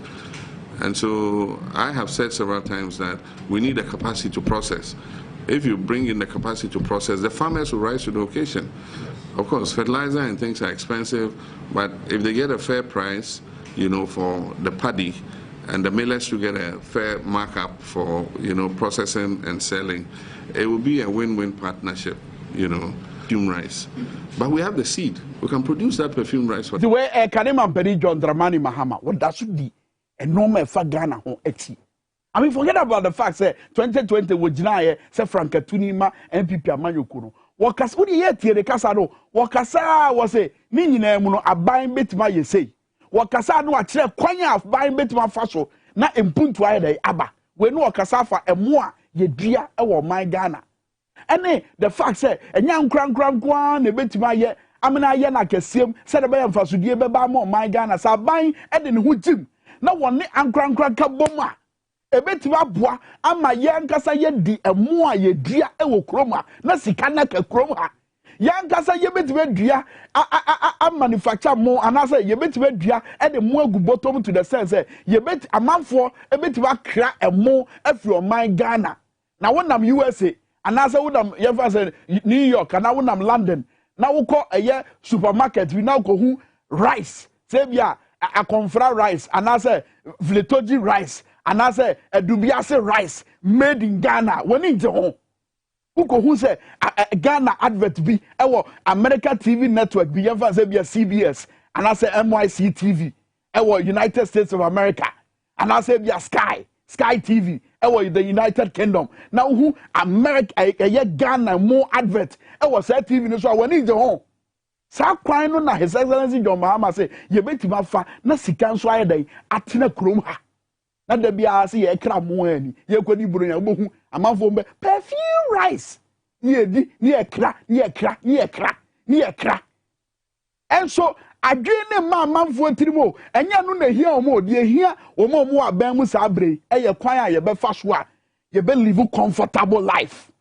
And so I have said several times that we need a capacity to process. If you bring in the capacity to process, the farmers will rise to the occasion. Of course, fertilizer and things are expensive, but if they get a fair price, for the paddy, and the millers will get a fair markup for, processing and selling, it will be a win-win partnership, perfume rice. But we have the seed. We can produce that perfume rice. For the way Kanema Peri John Dramani Mahama, what does it be? A normal Fagana on Etsy. I mean, forget about the fact that 2020 was Jinaye, say Franka Tunima, MPP Amanyukuno. Wakas udi yeti de kasado wakasa wase ni nyina mu no aban betima yesei wakasa no akire kwanya aban betima faso na empuntu ayede aba we no wakasa fa emo a yedua e wo man Ghana ene the fact say enya nkran na betima ye amena ye na kesiem se de be mfasodie beba ma man Ghana sa ban e de ne ho jim na woni ankran ka bom a ebetiba boa ama yankasa ye di emu a ye dua e wo kroma na sika na ka kroma yankasa ye betiba dua a manufacture mo anasa ye betiba dua e de mo agu bottom to the sense ye bet amanfo ebetiba kra emu afi o man Ghana na wonam USA anasa wonam ye fa say New York na wonam London na wokọ eye supermarket we now go hu rice say bia a confra rice anasa vletoji rice and I say a dubiase rice made in Ghana. When in the home, who say a Ghana advert be American TV network be CBS and I say NYC TV, United States of America and I say be Sky TV, the United Kingdom. Now who America a Ghana more advert say TV so when in the home. Sa kwan no na His Excellency John Mahama say ye betima fa na sika nso ayedai atena krom ha. Na da bia se ye kra mo ani ye kwani buronya bohu amanfo mbe perfume rice ni edi ni ekra enso adwene ma amanfo tirimo enya no na hia omo de hia omo aban mu sa bre eye kwan a ye be fa so a ye be live comfortable life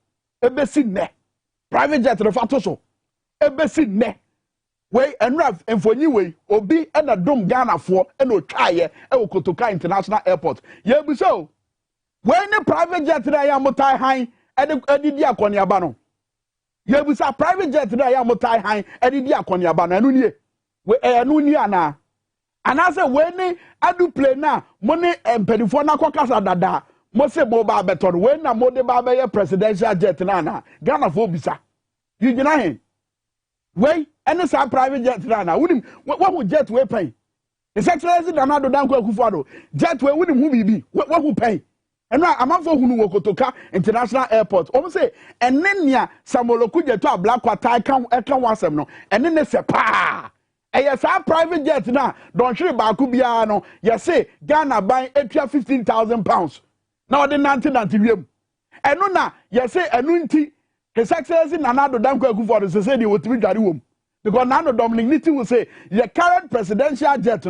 ebe si ne private jet no fa to so ebe si ne we enraf enfonyi we obi na dom Ghana fo na otwaye e Kotoka International Airport ye bu so we ne private jet na ya motai han e di akoni aba no ye bu sa private jet na ya motai han e di akoni aba no anu nie we anu nie ana say we ne adu plane na mo ne empedifo na kokasa dada mo se mo ba beton we na mo de ba be presidential jet na Ghana fo bisa you gina hen we any sa private jet na wunim what who jet we pay His Excellency Danado Danko Akufo-Addo jet we wunim who bibi what who pay and now amanfo hunu wo Kotoka International Airport o say enenia samoloku jet to black kwata kan wasem no ene ne se pa sa private jet na don hwere ba ku bia no ye say Ghana ban etua 15,000 pounds na ode 90 wiem eno na ye say enu nti His Excellency Danado Danko Akufo-Addo say dey wotimi dware wom. Because now Dominic Niti will say the current presidential jet,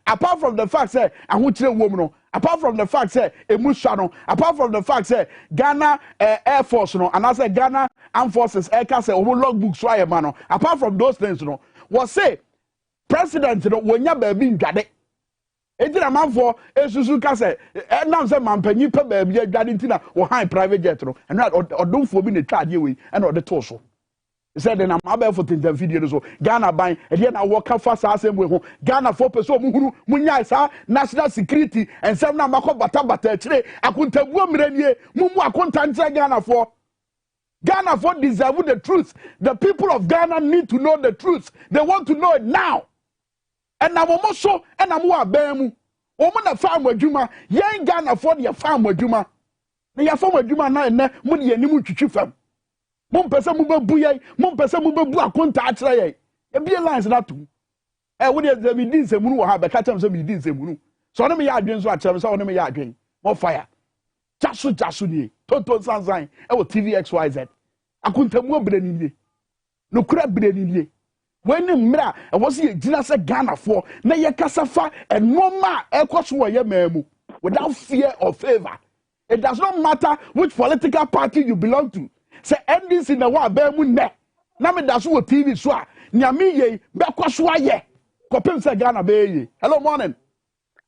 apart from the fact that apart from the fact that apart from the fact that Ghana Air Force, and I say Ghana Armed Forces Air Force, logbook apart from those things, was say president when you baby in Gade. It's a man for a Suzuka say, and now say man penny per baby Gadintina or high private jet, and not or don't for me the card you and or the torso. He said, then I'm about for the video. So Ghana buying, and then I walk out fast as we home. Ghana for person Munya, national security, and some Namako Bata today. I couldn't tell women, Mumu, I couldn't Ghana for. Ghana for deserve the truth. The people of Ghana need to know the truth. They want to know it now. And I'm also, and I'm more Bemu. Omo na farm adwuma, yen Ghana for the farm adwuma. Na ya farm adwuma na ene mo de anim twitwi fam. Mo mpese mo bebu ye, mo mpese mo bebu akonta akere ye. E bi lines na to. Wo de me din semunu wo ha be ka chem so me din semunu. So no me ya adwen so akere so no me ya adwen. Mo fire. Jasu ni. Tonton sansan e wo Tvxyz. Akontamu obre ni nie. No kura bre ni nie. When mra e wo se gina se Ghana for na ye kasafa e normal e kwaso wo ye mamu without fear or favor. It does not matter which political party you belong to. Say NDC na wa ba mu ne. Na me da so wo TV so a nyame ye be kwaso aye. Kopem se Ghana be ye. Hello morning.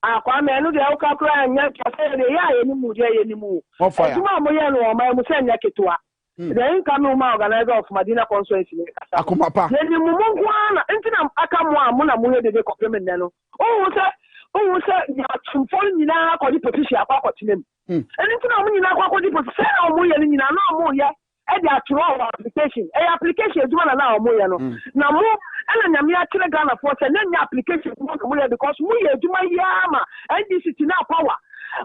Kwa me no de o ka kura nya kase de ya ye ni mu de ye ni mu. Tuma mo ye no o ma mu se nya ketua. The income organizer of Madina constituency. Akumapa. Ye mu mo na ntina aka mo a mo na mo ye de kopem ne no. O se ya tumfo nyina akọ di petition akọ tinem. Ntina mo nyina akọ di petition na mo ye nyina na mo ye e de atro application. Application eduma na mo ye no. Na mo ena nyame akire Ghana for say na nya application mo ye because mo ye eduma ya ma NDC na power.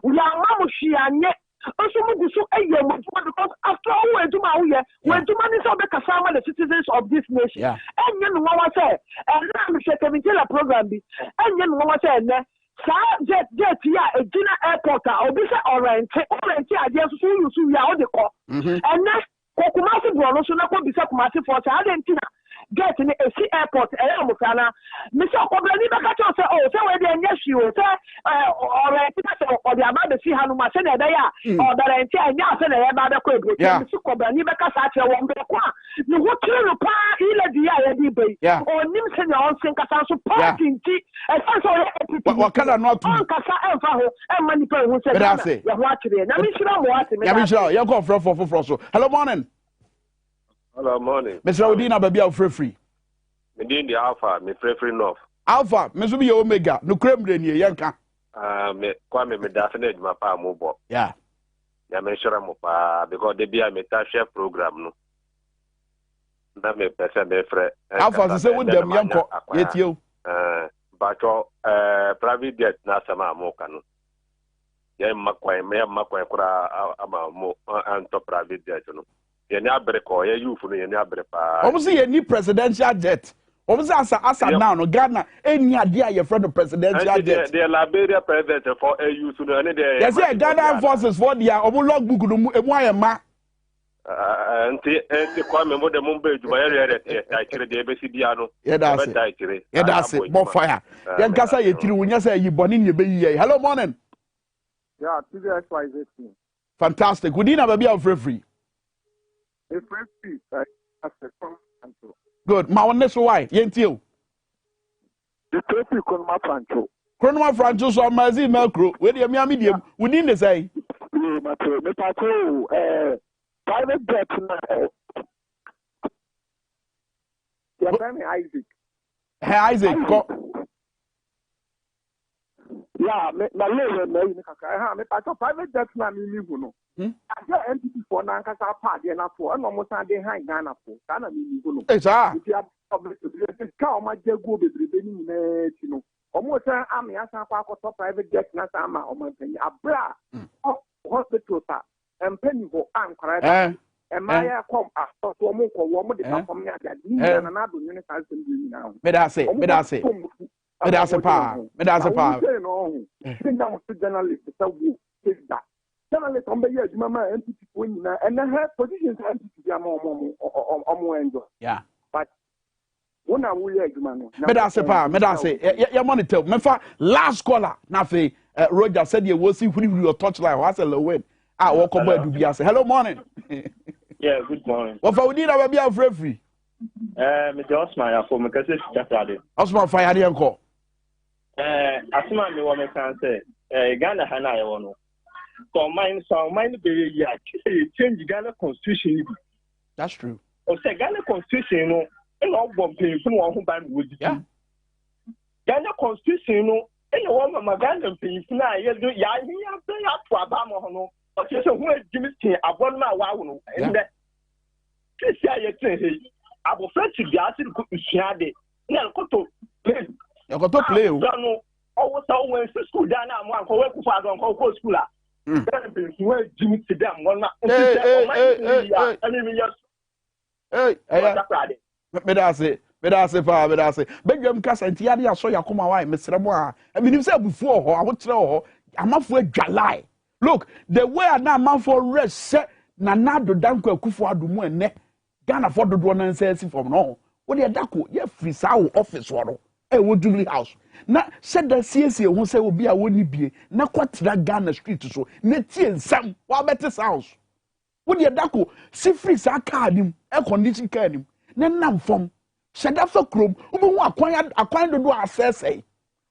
We are ma mo hwia nye. Also, because after all, we're the citizens of this nation. And then one say, and I'm saying, a program be, and then one say, jet, a dinner airport, or be oriented, ideas, so you are the call. And next, Kokumasi Brono, so not be Sakumasi for Argentina. Get in a sea airport, Mr. Koblani Bakato say, oh, so where the yes, you say, or the amount of sea Hanuma Sena, or the entire Yasan and Yamada Quib, Mr. Koblani Bakasa, one Bekwa. You would kill a pa, the debate, or Nimson on Sinkasa, supporting tea, and also what can I not do? And many people who said, I say, you're watching it. Now, you're going for hello, morning. Hello, morning. Mr. Odina, baby, I'm free. Me doing the Alpha, me free north. Alpha, me be Omega, no creme de ni yanka. Me kwame me definitely my pa mo. Yeah. Ya me sure mo pa because they be a meta share program no. Na me pese me frɛ. Alpha say with them yanko yetio. But private jet na sama mo kanu. Ya makwan kura ama mo anto private jet no. Yeni abreko ye youth no yeni abrepa. Almost ye presidential jet. Almost asa now no Ghana any idea your friend the presidential jet. The Liberia president for a youth no any there. Yes, Ghana forces for the logbook no ema. Enti kwame mo de mo be djuma ye kire de be si bia no. Yeah that's it. More fire. Yen kasa ye tiri wonya say yi boni ne be yi. Hello morning. Yeah, Tvxyz. Fantastic. Good evening baby I'm free. Good. My one next why? Yentio. The traffic Kronoma Franco. Kronoma Franco so mazi melcro. Where the medium? We need to say. Private jet now. Your friend Isaac. Hey Isaac. Yeah, my lawyer, me private jet now me live no. I got entity for Nankasa party and for an almost a day high Ghana for Ghana me no. It's ah. If you have public to cow my jago be beginning you know. Almost I'm asking for private jet na sama or my penny a bra hospital and penny for correct. And my come after to a monk or woman from me that and another unit has been doing now. That's it. That's a power. That's a power. Now, journalists, so we take that. Journalists on the years, Mamma, and and I have positions and more enjoy. Yeah. But when I will, man. That's a power. That's it. Your money tell me for last caller. Nothing. Roger said you will see who your touchline. What's a low win? I walk over to be asked. Hello, morning. Yeah, good morning. What for we need our be free? Mr. Osman, for me, because it's just ready. Osman, fire the uncle. Asuma me woman can say, Ghana Hana, I want to. So mine be change Ghana constitution. That's true. Or say Ghana constitution, no, and all one paying from one who ban would. Yeah. Ghana constitution, no, and you want my Ghana paying for now, you do, yeah, you have to Abama, no, but you say, who is Jimmy King? I want my wow, and that. This year, I will fetch you the answer to share it. No, you got to play. always went to school down now one go work for don't go school ah then be where Jimmy to them one na me da say bedwam kasa nti ade aso yakoma wai mesremo a menim say bufu ho a wo kire ho amafo adwalai look the way na amafo rest na nado danko akufo adomu ene Ghana for dodo na nsensi from no wo de dako ye free sa wo office woro wo Jubilee House na said that CSA who say obi a woni bie na kwatra Ghana street so na tie nsam wa better house wo de dako si free sa car nim e condition car nim na nam fom shada fa krom ubo hu akwan dodo asese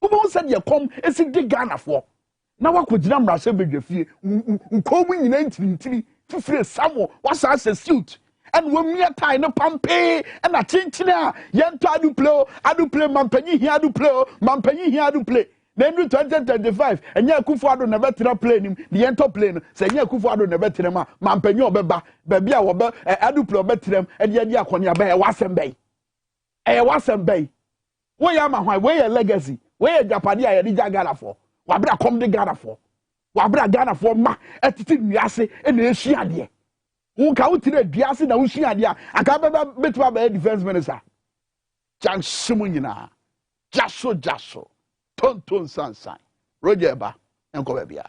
ubo hu said ye kom esi di Ghana for na wakogina mrase bedwafie nkomu nyina ntintiri fifire samo wasa ase suit and when me tie no pampe and a chinchina yento adu play mampanyi hi adu play then 2025 and ya kufu adu never tira play nim the yento play no say ya kufu adu never tira ma mampanyi obeba baby a wobe adu play obetirem and ya dia akoni aba e wasem bay wo ya ma hwan wo ya legacy wo ya japade a ya di Ghana for wabra kom de Ghana for wabra Ghana for ma etiti nuase e na ehia de who ka utire duase na uhia de aka beba betwa ba defense minister chan simu nyina jaso tonton sansan Roger ba enko ba bia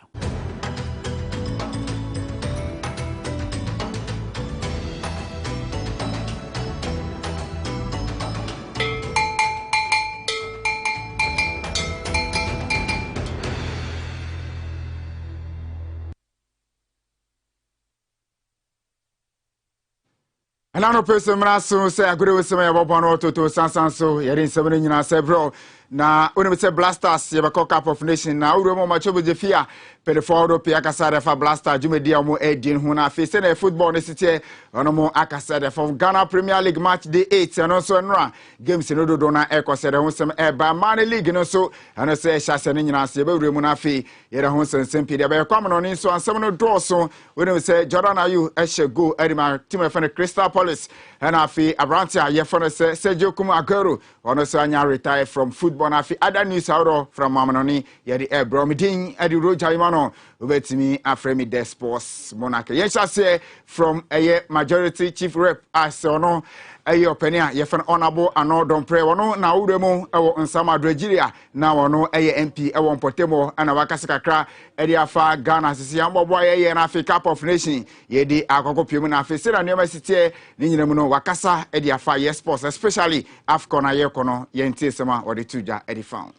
Anano person mraso say agure we say yabo no to sansan so yeri nsem nyina several na oni me say blasters ye bako cup of nation na uru mo macho be fia peleforo pe akasa refa blaster jumedi amu edin hu na fe say na football ne sitie ono mo akasa refa Ghana Premier League match day 8 and also nra games no do na ekose de hu sem e ba man league no so ano say hyase ne nyina se be uru mu na fe yere hu sensem pe de be kwam no ni so ansem no do so oni say Jordan Ayew ehye go edima team e fe Crystal Palace and afi Abrantia ye for say Sergio Aguero ono so anya retire from football na afi other news out from Mamanoni ye the Bromidin edi Roger Imano ubetimi afremi the sports monarch ye shall say from a majority chief rep as ono ayo penia ye for honorable Anodon pre wono na uremu ewo nsama Nigeria na wono MP ewo Potemo ana wakase kakra edi afa Ghana sisi ambobo ye na Africa Cup of Nation ye di akokopiem na afi sira nema sitie ni nyina mu no wakasa edi afa ye sports especially AFCON na ye kono ye ntiesema odi tuja edi found.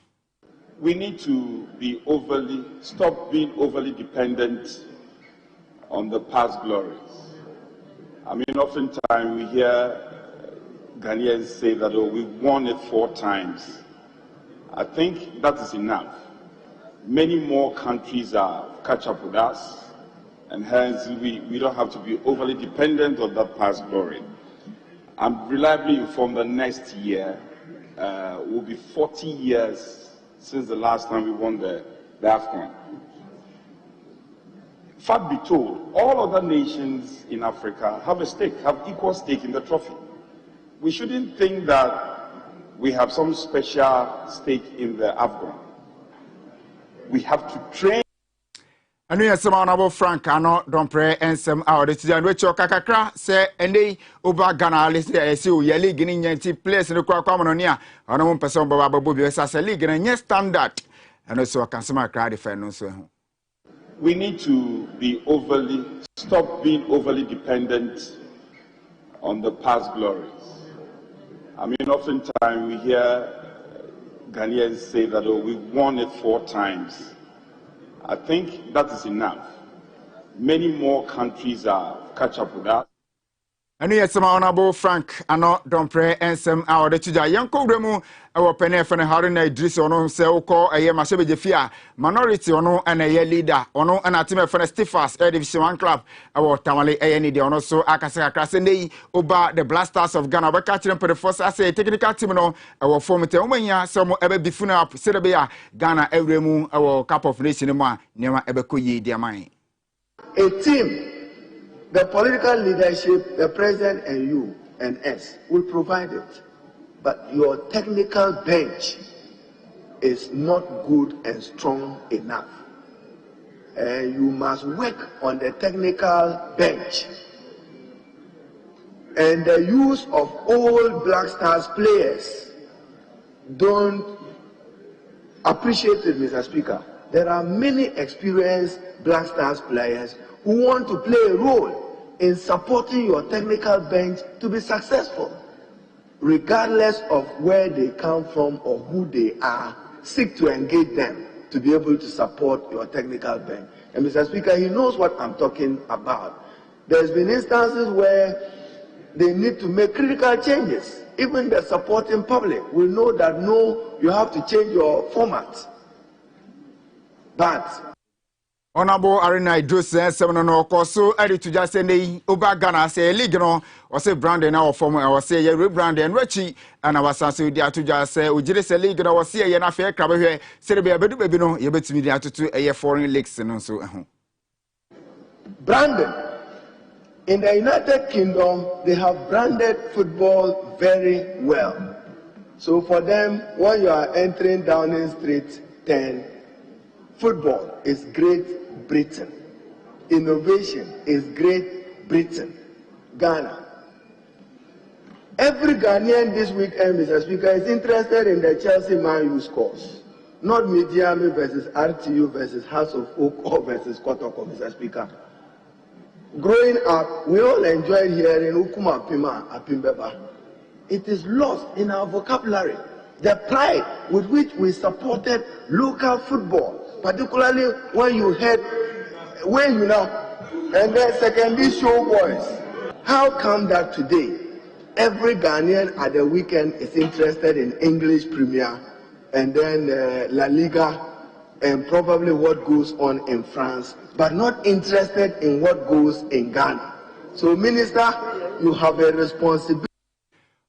We need to stop being overly dependent on the past glories. I mean, oftentimes we hear Ghanaians say that, oh, we won it 4 times. I think that is enough. Many more countries catch up with us, and hence we don't have to be overly dependent on that past glory. I'm reliably informed that next year will be 40 years since the last time we won the AFCON. Fact be told, all other nations in Africa have equal stake in the trophy. We shouldn't think that we have some special stake in the AFCON. We have to train. Anu yesema Honorable Frank ano don't pray ensem awde tijan wecho kakakra se ende oba Ghana list ese o ye league ni nyanti place ne kwa kwa mononi a ono mo pese on baba bobi we say league na nye standard and so kan sema kra defend no so ho. We need to stop being overly dependent on the past glories. I mean, oftentimes we hear Ghanaians say that, oh, we won it 4 times. I think that is enough. Many more countries catch up with us. Anu yesema Honorable Frank ano don't pray ensem awde tuja yanko wremu ewo pene fene Haruna Idris ono se ukọ eye masebe jefia minority ono ana ye leader ono ana team fene Stephens Division 1 club ewo Tamale eye ni de ono so akase akrase nei oba the Blasters of Ghana be catch them for the first as a technical team no ewo form te omanya se mo ebe bifuna up serebe ya Ghana ewremu ewo Cup of Nation mu a nema ebe koyi de man a team. The political leadership, the president and you and us will provide it. But your technical bench is not good and strong enough. You must work on the technical bench. And the use of old Black Stars players don't appreciate it, Mr. Speaker. There are many experienced Black Stars players who want to play a role in supporting your technical bench to be successful. Regardless of where they come from or who they are, seek to engage them to be able to support your technical bench. And Mr. Speaker, he knows what I'm talking about. There's been instances where they need to make critical changes. Even the supporting public will know that no, you have to change your format. But Honorable Arena Idris seven no koso edi to just say oba Ghana say league no or say branding now form or say ye rebrand and rechi and our sanse dia to just say ujire say league no was say ye na fe kraba hwe say be abedu baby no ye betimi dia to a foreign leagues no so branding in the United Kingdom, they have branded football very well. So for them, when you are entering Downing Street 10, football is Great Britain. Innovation is Great Britain. Ghana. Every Ghanaian this weekend, Mr. Speaker, is interested in the Chelsea Man U scores. Not Midiami versus RTU versus House of Oak or versus Kotoko, Mr. Speaker. Growing up, we all enjoyed hearing Ukuma Pima Apimbeba. It is lost in our vocabulary. The pride with which we supported local football, particularly when you heard, and then secondary show boys. How come that today, every Ghanaian at the weekend is interested in English Premier and then La Liga and probably what goes on in France, but not interested in what goes in Ghana? So, Minister, you have a responsibility.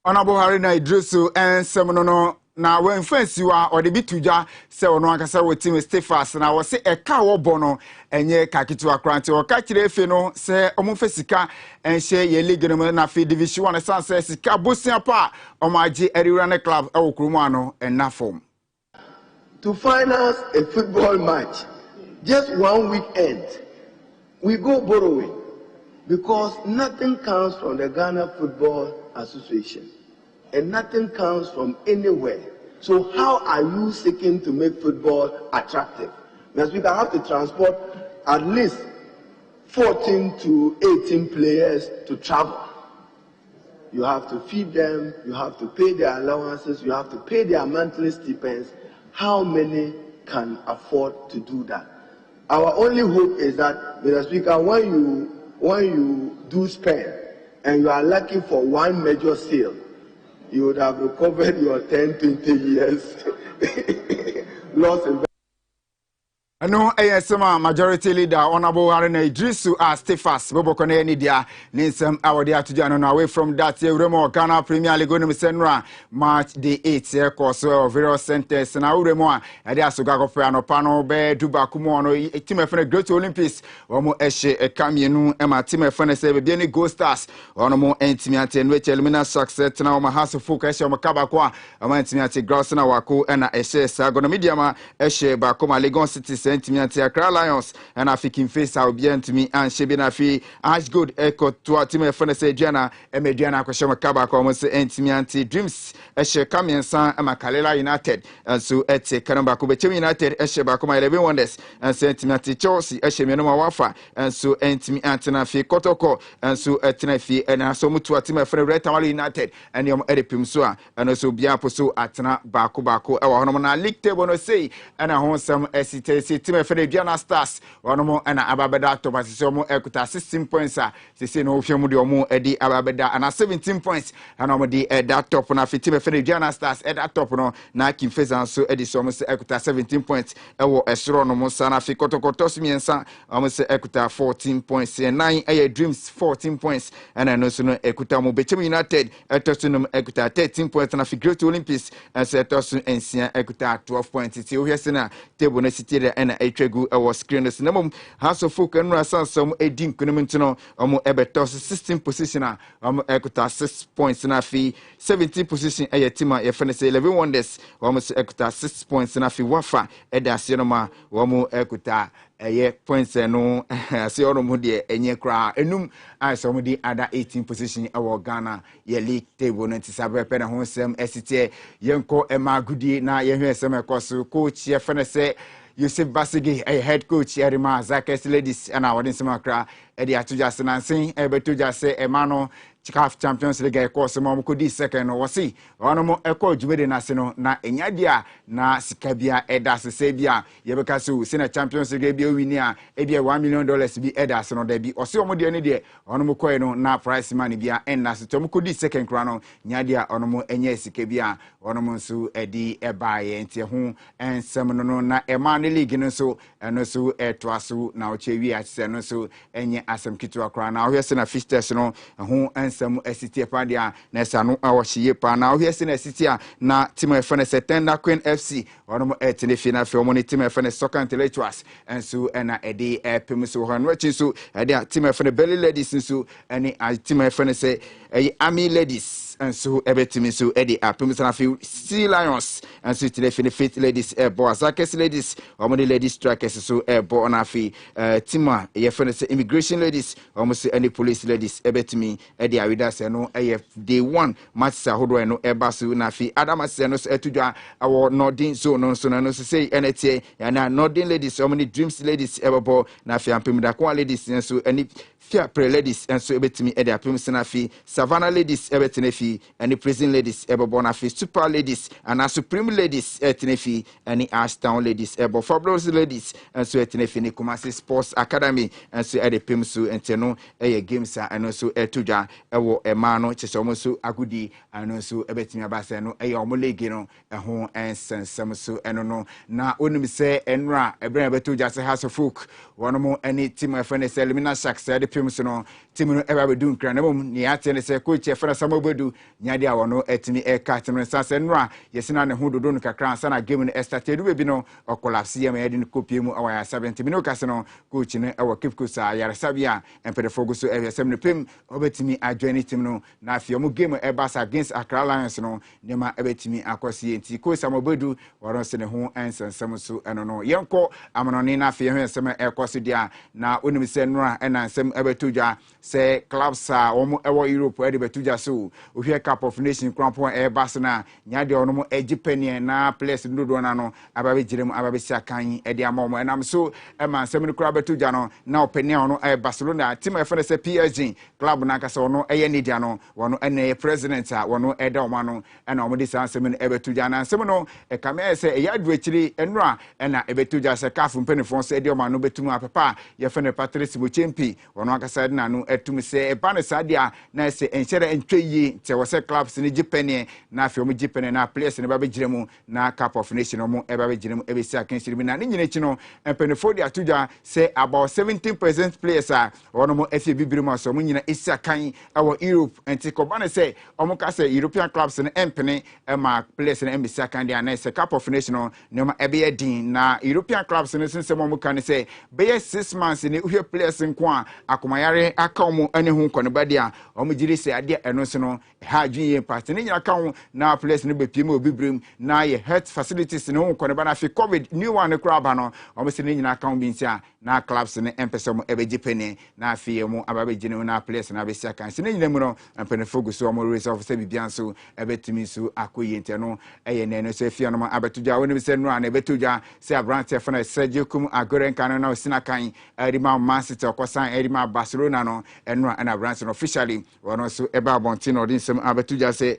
Honorable Harina Idrisu and Semono. Now, when friends you are or the bituja, say on one can say with Tim Stephens, and I was say a cow bono and ye kakitu akranti or kakire feno, say omufesika and share ye legal na fi division one san says kabusia pa or my G Erirane club El Krumano and Nafom. To finance a football match, just one weekend, we go borrowing because nothing comes from the Ghana Football Association and nothing comes from anywhere. So how are you seeking to make football attractive? Because we can have to transport at least 14 to 18 players to travel. You have to feed them, you have to pay their allowances, you have to pay their monthly stipends. How many can afford to do that? Our only hope is that, Mr. Speaker, when you do spend and you are lucky for one major sale, you would have recovered your 10, 20 years loss in. No, ASM majority leader, Honorable Harina Idrisu Stephens, Bobokone Nidia, Ninsem, our dear to Janon, away from that, Remo, Ghana Premier League, Senra, March the 8th, course of various centers, and Auremo, and Asugago Piano, Pano, Bear, Dubakumono, a team of Great Olympics, or more Eshe, a Camino, Emma, team of Fenese, Benny Go Stars, or no more intimate and which elimina success, now my house of focus, or Macabaqua, a man intimate, Grassana Wako, and Eshe, Sagona Mediama, Eshe, Bakoma, Legon City. Intimate Accra Lions and African face I'll be to me and Shebina Fi as good echo to our team of Jana and Mediana Kwashama Kabak almost intimate dreams Eshe Kamian San and Makalela United and so at Kanambaku United Eshe Bakoma 11 wonders and Sentimate Chelsea Eshe Menoma Wafa and so intimate Antona Fi Kotoko and so at Tenefi and Asomu to a team of Red United and Yom Edipimsua and also Biaposo Atana Baku our Honoma League table no say and a home SCTC team of Diana Stars, one more and Ababeda to Pasisomo Equita 16 points. They say no Fiamudio Eddie Ababeda and 17 points. And Omodi at that top on a team of Diana Stars at that top no Nike Fezan so Eddie Somos Equita 17 points. Ewo Esrono Sana Ficoto Tosmi and San almost Equita 14 points and 9 A Dreams 14 points and I know soon Equita Mobetemi United at Tosunum Equita 13 points and a figure to Olympics and set Tosun and Sia Equita 12 points. It's here table city and ena etwegu ewo screen no sinamum House of Folk and Rasansom Edim Kunimintino omo ebetos 16 position omo ekuta 6 points na fi 17 position eyetima yefene say 11 wonders omo ekuta 6 points na fi wafa eda sienoma omo ekuta points no ase onomu de enye kra enum asom di ada 18 position ewo Ghana ye league table no ntisabe pe na ho sem esite yenko emagudi na yehwe sem ekoso coach yefene say Yusuf Basigi, a head coach, Erima, Zakes ladies, and our Insamakra, Eddie Atujas and Ansing, Ebetuja say, Emano, CAF Champions League course mom could be second or see onomo eko jubede national na enyadia na sikabia edas sebia yebekasu sena Champions League bi winia ebia $1 million bi edas no da bi ose omo de ne de onomo koe no na price money bia enna so tom could be second kra no nyadia onomo enye sikabia onomo nso edi ebaye ntie ho ensem no na emane league no so eno so etoaso na ochewi atse no so enye asem kitwa kra na ohye sena fixtures no ho some SCT Padia, Nesano, our Shiepa. Now here's in SCT na Team FNS Tender Queen FC, or no final film on Team FNS Soccer Intellectuals, and so and a day Pimiso and Watching so a Team FNS Belly Ladies and so any Team FNS Army Ladies. And so everything so Eddie Pimisan Sea Lions and so to the Fit Ladies Boazakes Ladies or many ladies strikers so born afi Tima FNS Immigration Ladies almost any police ladies ebetimi Eddie Awidas no day one match sahodo no ebasu na fi Adamas no etudwa our Northern zone no so no say NTA and Northern ladies or many dreams ladies ebo na fi ampimda kwa ladies and so any Fia pre ladies and so ebetimi Eddie Pimisan afi Savannah ladies ebetini any prison ladies ebo bonafi super ladies and a supreme ladies etnefi any Ashtown ladies ebo Fabulous ladies and so etnefi ni Kumasi Sports Academy and so ede pimsu enteno games and also etuja ewo emano chesomo so agudi and also ebetimi abase no omolege no ho ensensem so eno no na onim se enra ebren betuja se House of Folk wonomo any team FNS Elimina Sharks ede pimsu no team no eba bedu nkran na mom ni atene se coach FNS Samobedu nyade a wono etimi eka no sanse nra yesina ne ho dodo no kakra ansa na game no started we bi no collapse yam yede no kopie mu awaya 70 minutes kase no coach ne ewo kipkusa yaresabia empedefo go so evsem ne pem obetimi adjoin team no na afia mu game ebas against Accra Lions no nema ebetimi akosie enti coach Samobedu wono se ne ho ensensem so eno no yenko amonone na afia ho ensem ekoso dia na onim se nra ena ensem ebetudwa se clubs a omo ewo Europe ede betudwa so ohwe Cup of Nation Crampon Basna, Nyadi Onomo Ejipenia, na place Nudona no, Ababi Jirem, Ababi Sakan, Ediamomo, and I'm so a man, Semin Crabbe to Jano, now Peniano, Barcelona, Team FNS PSG, Club Nakasono, Nidiano, one NA President, one Edomano, and Omodis Semin Ebetujana, Semino, a Camere say a yard richly, and Ra, and Ebetuja, a calf from Penifons, Ediomano, Betuma Papa, Yafene Patrice Muchimpi, one Naka Nanu, Etumi say, a Panasadia, Nase, and Share and Tree, Tewase clubs in Japan, na fi omo Japan na place na ba be jiremu na Cup of Nation omo e ba be jiremu e be si akansi bi na ni nyina no empenefo dia tuja say about 17% players are omo FA bibirimu so omo nyina esi akan awo Europe enti kobane say omo ka say European clubs na empene e ma players na emesi akan dia na say Cup of Nation no ma e be din na European clubs na sinse omo kan say be 6 months ni uhwe players nko a akomayare aka omo ane hu nkoneba dia omo jiri say ade eno so no ha dwuye part ni nyina kan na place no be piem obibrim na ye health facilities no nkoneba na fi COVID new one kra ba no omo se ni nyina kan bi ntia na clubs ne empese omo ebeji pene na fi emu ababeji ne na place na be sia kan se ni nyina mu no empene focus omo race of se bibian so ebetimi so akoye ntia no eye ne no se fi no abetudwa woni se no na ebetudwa se abrante fana Sergio Kum agoren kan na osina kan erima Man City okosan erima Barcelona no eno na abrante no officially wono so eba bontin odin sem abetudwa se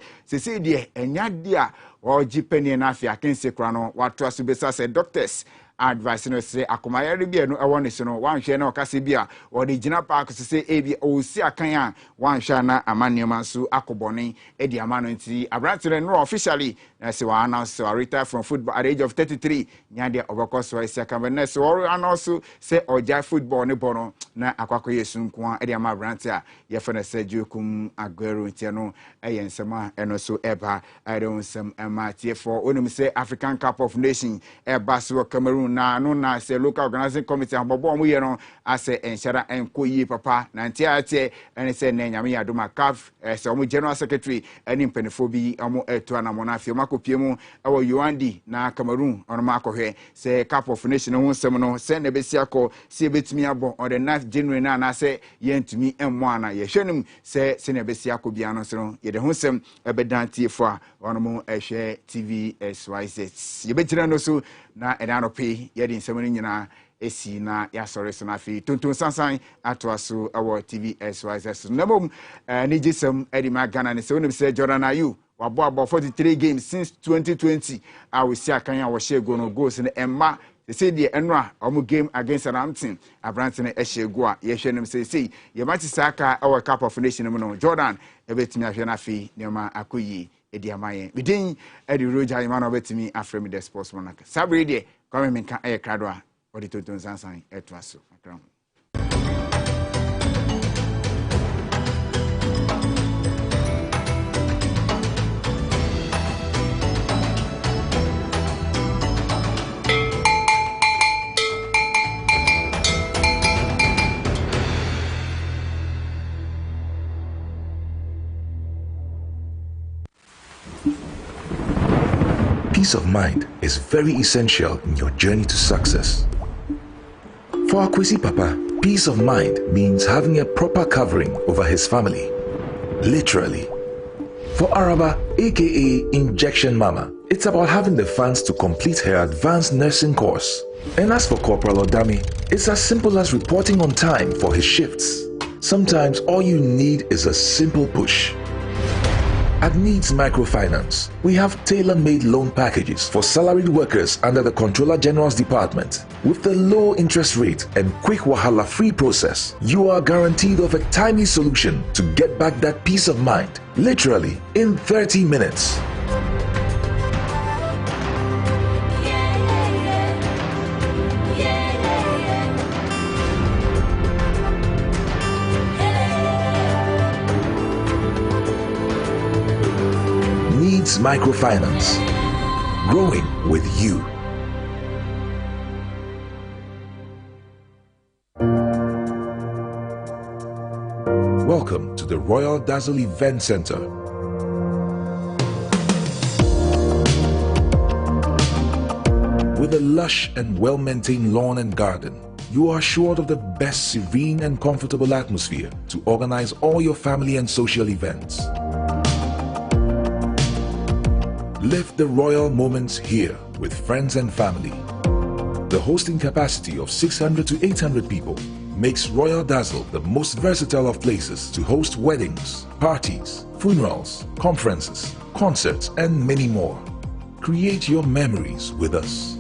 die enyade a ojipeni na afia kense kra no wato asubesa se doctors advice no say akomayare bia no ewo ne so no wanhwe na okase bia odi gina park so say ebi osi akan a wanhwe na amanioma so akobone edi amano nti abrantire no officially na say wa announce retire from football at the age of 33 nyade obako so isi akan na so or announce say oja football ne bono na akwako yesu nko edi ama abrantire a ye fe na Sergio Kum Aguero nti no eyensema eno so eba I don't some amatie for onim say African Cup of Nation eba so Cameroon na no na se local organizing committee abobo mo ye no ase enhyara enkoyi papa na ntiate ene se na nyame yadoma caf se omo general secretary eni mpenefo bi omo etu anamo na afie makopie mu ewo Yuandi na Cameroon ono makohwe se Cup of Nation ho nsem no se na besi akọ se betimi abo on the 9th January na se yentumi emmo ana ye hwenim se na besi akọ bia no so ye de ho nsem ebedantiefo a ono mo ehwe Tvxyz ye begira no so na enanope ye de nsem no nyina esi na ya sori so na fi tuntun sansan ato aso awo Tvxyz na mom ni gisem edi ma Ghana ne se wonim se Jordan Ayew wabo about 43 games since 2020 we see akan a wo share go no goals ne emma they say the enra omo game against Southampton Abrante ne ehye go a ye hwe nim say ye match saka our Cup of Nation no Jordan ebetimi ahwe na fi ne ma akoyi edi amaye bidin edi roja imana obetimi afrem the sportsman sabre de come me kan krado a odi tontun sansan eto aso akram. Peace of mind is very essential in your journey to success. For Akwesi Papa, peace of mind means having a proper covering over his family. Literally. For Araba, aka Injection Mama, it's about having the funds to complete her advanced nursing course. And as for Corporal Odami, it's as simple as reporting on time for his shifts. Sometimes all you need is a simple push. At Needs Microfinance, we have tailor-made loan packages for salaried workers under the Controller General's Department. With the low interest rate and quick wahala-free process, you are guaranteed of a timely solution to get back that peace of mind, literally in 30 minutes. Microfinance, growing with you. Welcome to the Royal Dazzle Event Center. With a lush and well-maintained lawn and garden, you are assured of the best serene and comfortable atmosphere to organize all your family and social events. Live the royal moments here with friends and family. The hosting capacity of 600 to 800 people makes Royal Dazzle the most versatile of places to host weddings, parties, funerals, conferences, concerts, and many more. Create your memories with us.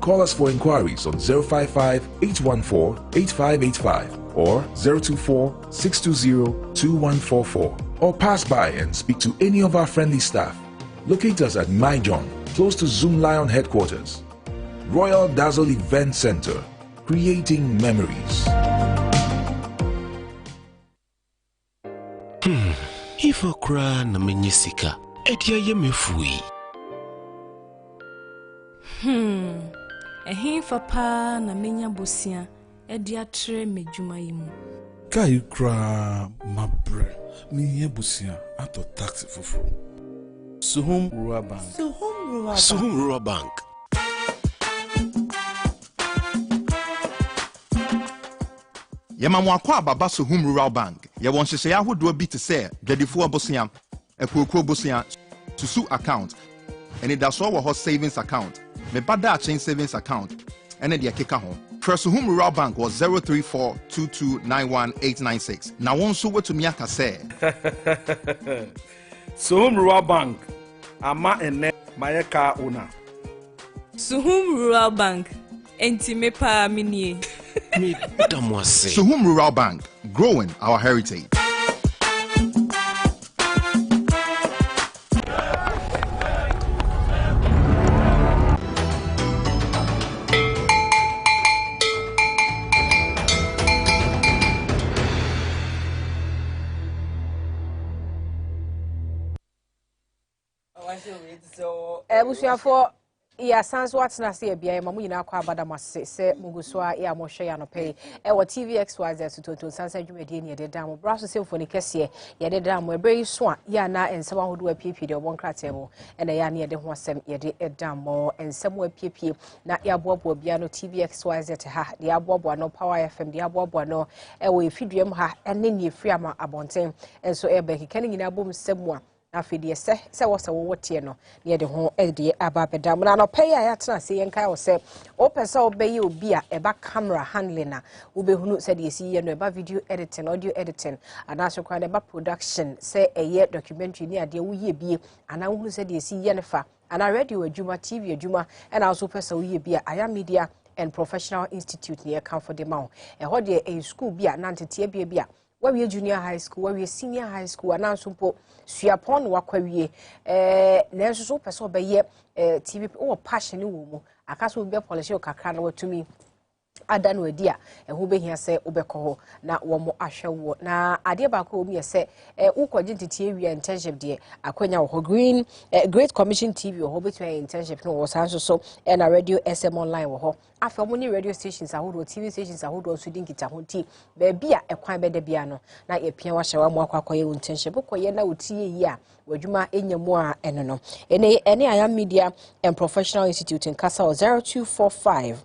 Call us for inquiries on 055-814-8585 or 024-620-2144 or pass by and speak to any of our friendly staff. Locate us at Myjohn, close to Zoom Lion headquarters. Royal Dazzle Event Center, creating memories. If I cry na menyisika, etia ye mefui. Ehin fa na menya bosia, edia tre medjuma yimu. Kai cry mabre, mi ye bosia ato taxi fufu. Suhum Rural Bank. Suhum Rural Bank. Yema mwakwa baba Suhum Rural Bank. Ya wonhyehyɛ ahodoɔ bi te sɛ dwadifo abosia, akuokuo bosia, susu account, ɛne daso wɔ hɔ savings account, mebada chain savings account, ɛne deɛ keka ho. Suhum Rural Bank was 034229186. Na wɔn nso wetumi aka sɛ Suhum Rural Bank, ama ene mayeka una. Suhum Rural Bank, enti me pa minie. Suhum Rural Bank, growing our heritage. Busuafo ya sans what's na say bia ma mu nyina kwa abada se muguswa ya mo hwe ya no pay e wo Tvxyz to sansa dwumade ne de dam braso symphony kese ye de dam ebe so a ya na ensem ahodo apiepie de obon kratebo e na ya ne de ho asem ye de dam mo ensem apiepie na ya boabo bia no Tvxyz ha de aboabo no Power FM de aboabo no e wo efiduem ha ene ne efri ama abonten enso e be keke nyina bom semu a afidi se wo wotie no ne de ho de aba bedam na no pay ya tena se yen kai wo se o pesa obeyi obi a eba camera handling na wo behunu se de si ye no eba video editing audio editing ana so kwa eba production se eye documentary ni ade wo ye bie ana wo se de si ye ne fa ana radio adwuma TV adwuma and also pesa wo ye bie aya media and professional institute near for the mount e ho de a school bia na ntetie bia we junior high school we senior high school ananso mpo suapon wakwawie na nso so pese obeye TV o passion wo mu akaso be policy o kakra na watumi ada no adi a ho behia se obekọ na wo mo ahwe wo na ade ba ko omi se ukọje ntiti ewia internship de akwanya wo green great commission TV wo betwe internship no wo sanso so na radio SM online wo afa mo ni radio stations ahodo TV stations ahodo so di nkita ho ti ba bia ekwan be da bia no na ye pia wa hyewa mo akwakoye internship koye na otie yi a wadwuma enyamu a eno no ene I am media and professional institute in Kasa 0245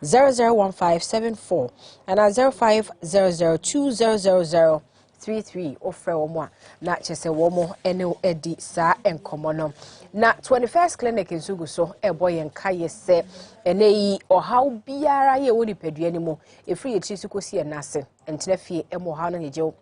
001574 and 0500200033 offer omo na chese womo ene edi sa enkomo no na 21st clinic in Suguso boy en kaye se ene yi ohaw biara ye woni padua ni mo efri ye trisikosi enase entena fie emo ha no yeje